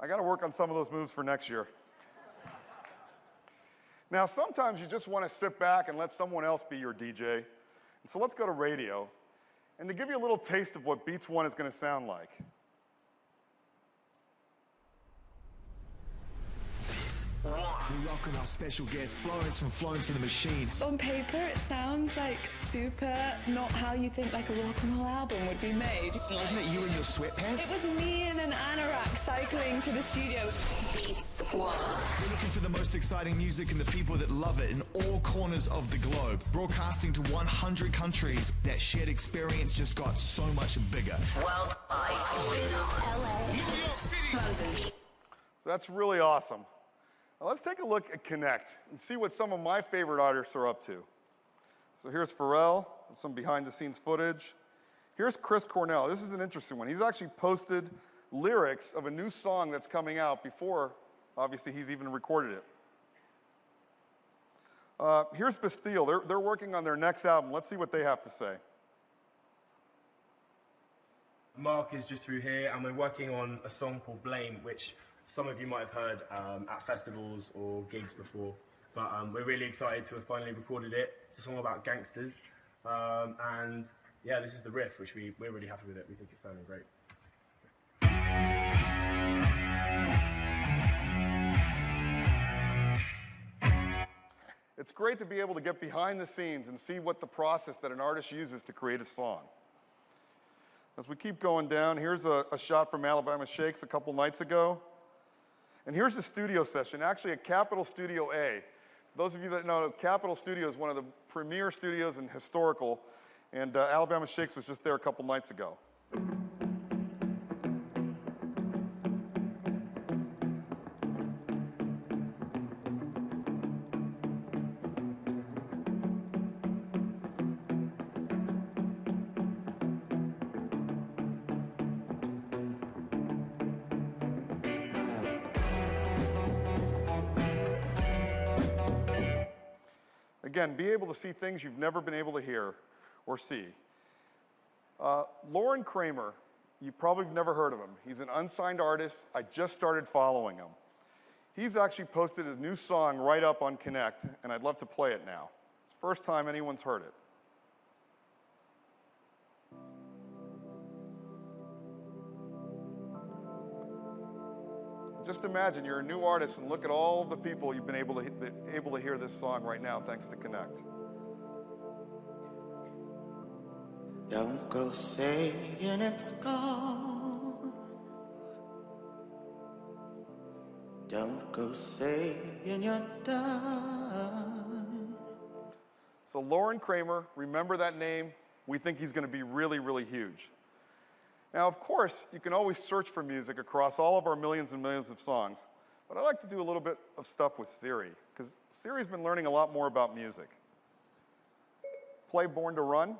Speaker 21: I got to work on some of those moves for next year. Now, sometimes you just want to sit back and let someone else be your DJ. And so let's go to radio. And to give you a little taste of what Beats One is going to sound like.
Speaker 2: We welcome our special guest, Florence from Florence and the Machine.
Speaker 6: On paper, it sounds like super not how you think like a rock and roll album would be made.
Speaker 2: Wasn't it you in your sweatpants?
Speaker 6: It was me in an anorak cycling to the studio. Beats One.
Speaker 2: We're looking for the most exciting music and the people that love it in all corners of the globe. Broadcasting to 100 countries, that shared experience just got so much bigger.
Speaker 6: Worldwide. LA. New York City. London.
Speaker 21: So that's really awesome. Now let's take a look at Connect and see what some of my favorite artists are up to. So here's Pharrell, some behind-the-scenes footage. Here's Chris Cornell. This is an interesting one. He's actually posted lyrics of a new song that's coming out before, obviously, he's even recorded it. Here's Bastille. They're working on their next album. Let's see what they have to say.
Speaker 8: Mark is just through here, and we're working on a song called Blame, which some of you might have heard at festivals or gigs before, but we're really excited to have finally recorded it. It's a song about gangsters, and yeah, this is the riff, which we're really happy with it. We think it's sounding great.
Speaker 21: It's great to be able to get behind the scenes and see what the process that an artist uses to create a song. As we keep going down, here's a shot from Alabama Shakes a couple nights ago. And here's the studio session, actually at Capitol Studio A. For those of you that know, Capitol Studio is one of the premier studios in historical, and Alabama Shakes was just there a couple nights ago. Again, be able to see things you've never been able to hear or see. Lauren Kramer, you've probably never heard of him. He's an unsigned artist. I just started following him. He's actually posted a new song right up on Connect, and I'd love to play it now. It's the first time anyone's heard it. Just imagine you're a new artist and look at all the people you've been able to hear this song right now thanks to Connect.
Speaker 3: Don't go saying it's gone. Don't go saying you're done.
Speaker 21: So Lauren Kramer, remember that name. We think he's going to be really, really huge. Now, of course, you can always search for music across all of our millions and millions of songs, but I like to do a little bit of stuff with Siri, because Siri's been learning a lot more about music. Play Born to Run.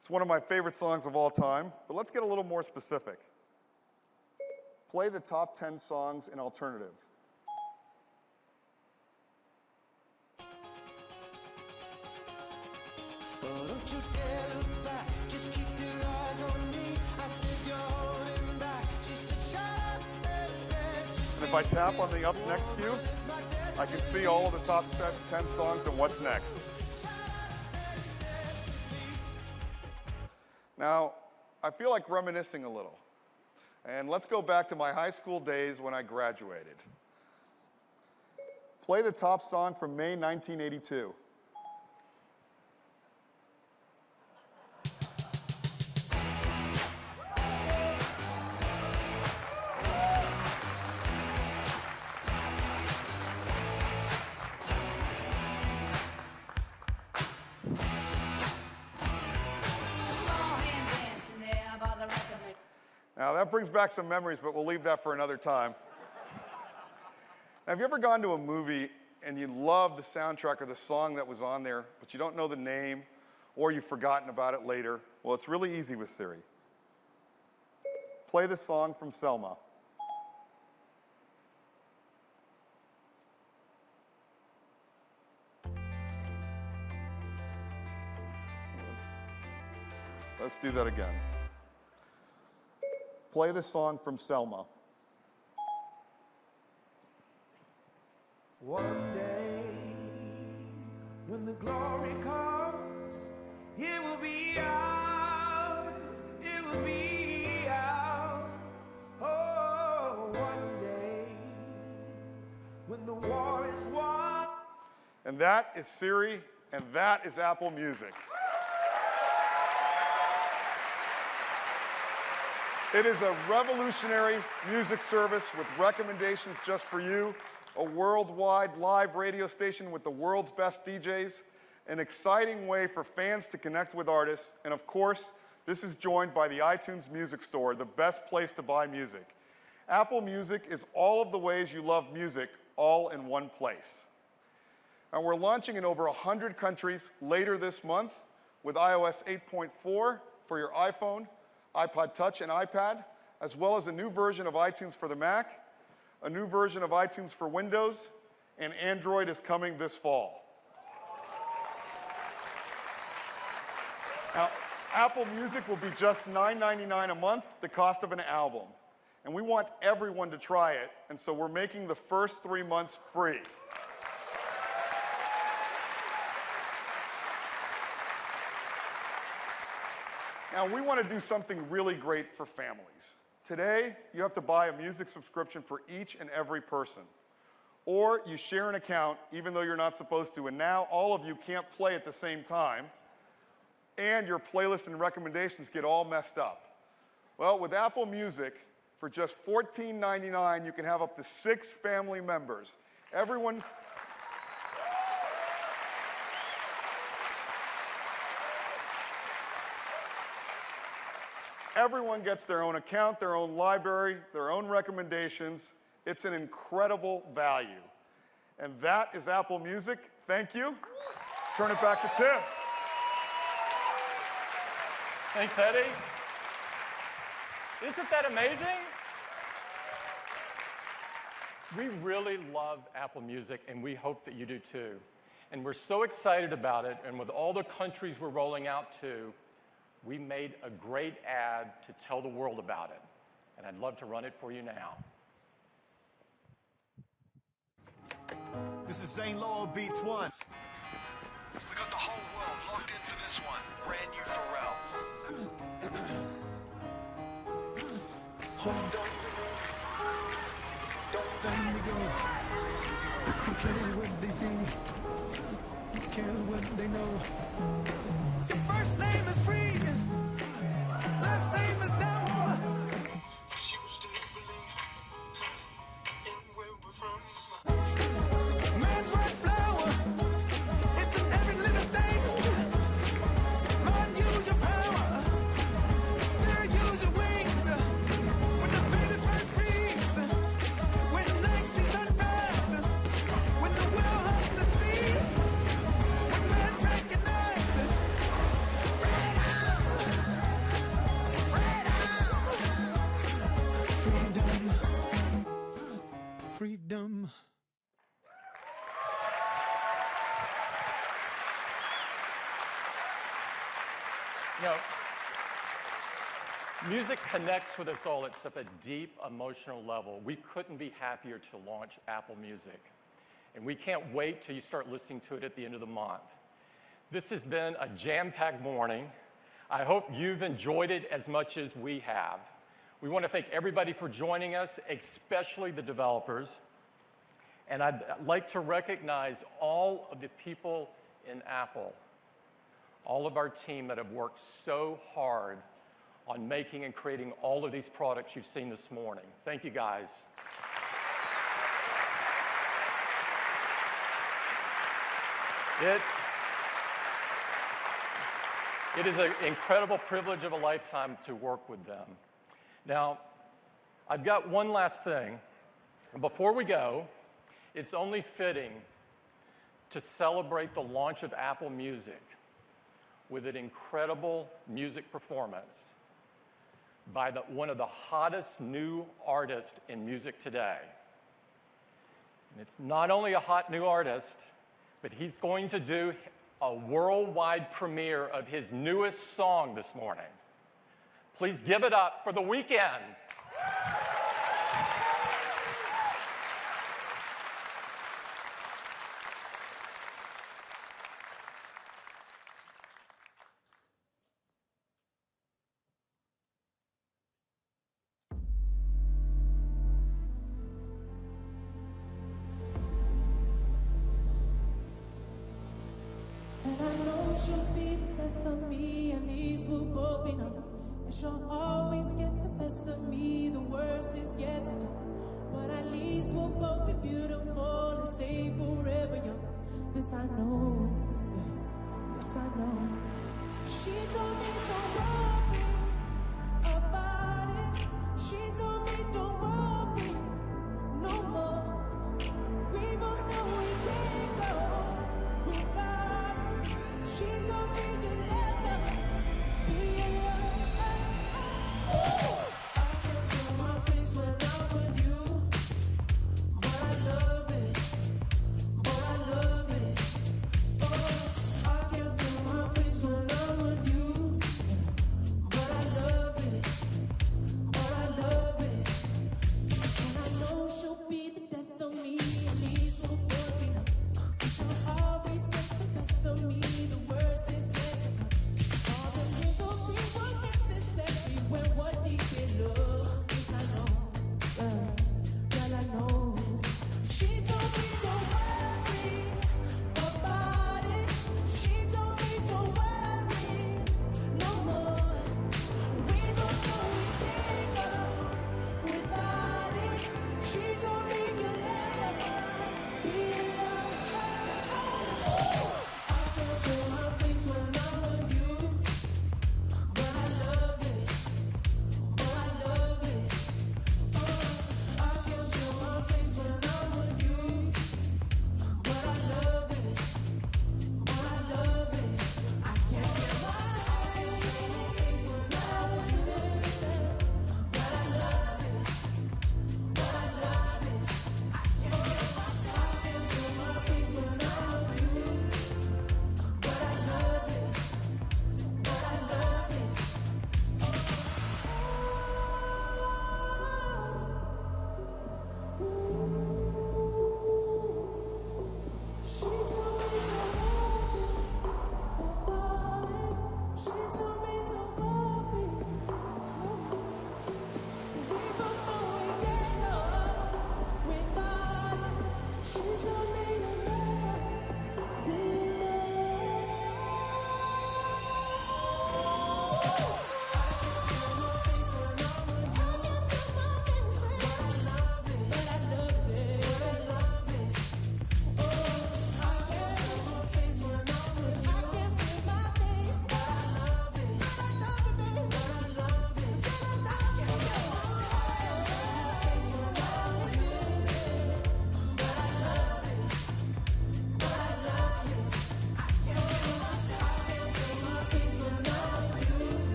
Speaker 21: It's one of my favorite songs of all time, but let's get a little more specific. Play the top 10 songs in alternative.
Speaker 3: Oh, don't you dare look back, just keep your eyes on me. I said you're holding back. She said shut up and dance.
Speaker 21: And if I tap on the up next cue, I can see all of the top 10 songs and what's next. Now, I feel like reminiscing a little. And let's go back to my high school days when I graduated. Play the top song from May 1982. Now, that brings back some memories, but we'll leave that for another time. Now, have you ever gone to a movie and you love the soundtrack or the song that was on there, but you don't know the name, or you've forgotten about it later? Well, it's really easy with Siri. Play the song from Selma. Let's do that again. Play the song from Selma.
Speaker 3: One day, when the glory comes, it will be ours, it will be ours. Oh, one day, when the war is won.
Speaker 21: And that is Siri, and that is Apple Music. It is a revolutionary music service with recommendations just for you, a worldwide live radio station with the world's best DJs, an exciting way for fans to connect with artists, and of course, this is joined by the iTunes Music Store, the best place to buy music. Apple Music is all of the ways you love music, all in one place. And we're launching in over 100 countries later this month with iOS 8.4 for your iPhone, iPod Touch, and iPad, as well as a new version of iTunes for the Mac, a new version of iTunes for Windows, and Android is coming this fall. Now, Apple Music will be just $9.99 a month, the cost of an album. And we want everyone to try it, and so we're making the first 3 months free. Now, we want to do something really great for families. Today, you have to buy a music subscription for each and every person. Or you share an account even though you're not supposed to, and now all of you can't play at the same time, and your playlists and recommendations get all messed up. Well, with Apple Music, for just $14.99, you can have up to 6 family members. Everyone gets their own account, their own library, their own recommendations. It's an incredible value. And that is Apple Music. Thank you. Turn it back to Tim.
Speaker 1: Thanks, Eddie. Isn't that amazing? We really love Apple Music, and we hope that you do too. And we're so excited about it, and with all the countries we're rolling out to, we made a great ad to tell the world about it. And I'd love to run it for you now.
Speaker 2: This is Zane Lowell Beats One. We got the whole world locked in for this one. Brand new Pharrell.
Speaker 3: Hold on. Then we go. Who cares what they see? Who cares what they know? Your first name is free. Last name is down. She was still believe in where we're from. Man's red flower. It's in every living thing. Mind, use your power. Spirit, use your wings. When the baby first breathes. When night sees sunrise. When the whale hugs the sea. When man recognizes. Freedom.
Speaker 1: You know, music connects with us all at such a deep emotional level. We couldn't be happier to launch Apple Music. And we can't wait till you start listening to it at the end of the month. This has been a jam-packed morning. I hope you've enjoyed it as much as we have. We want to thank everybody for joining us, especially the developers. And I'd like to recognize all of the people in Apple, all of our team that have worked so hard on making and creating all of these products you've seen this morning. Thank you, guys. It is an incredible privilege of a lifetime to work with them. Now, I've got one last thing. Before we go, it's only fitting to celebrate the launch of Apple Music with an incredible music performance by one of the hottest new artists in music today. And it's not only a hot new artist, but he's going to do a worldwide premiere of his newest song this morning. Please give it up for The Weeknd.
Speaker 3: And I know she'll be there for me, at least we'll both be numb. And she'll always get the best of me, the worst is yet to come. But at least we'll both be beautiful and stay forever young. This I know, yeah, yes I know. She told me don't worry about it. She told me don't worry no more. We both know we can't go without it. She told me you'll never be alone. I can feel my face when I'm with you. But I love it. But I love it. Oh, I can feel my face when I'm with you. But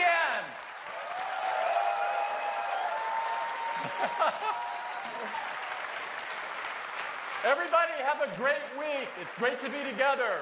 Speaker 1: again. Everybody have a great week. It's great to be together.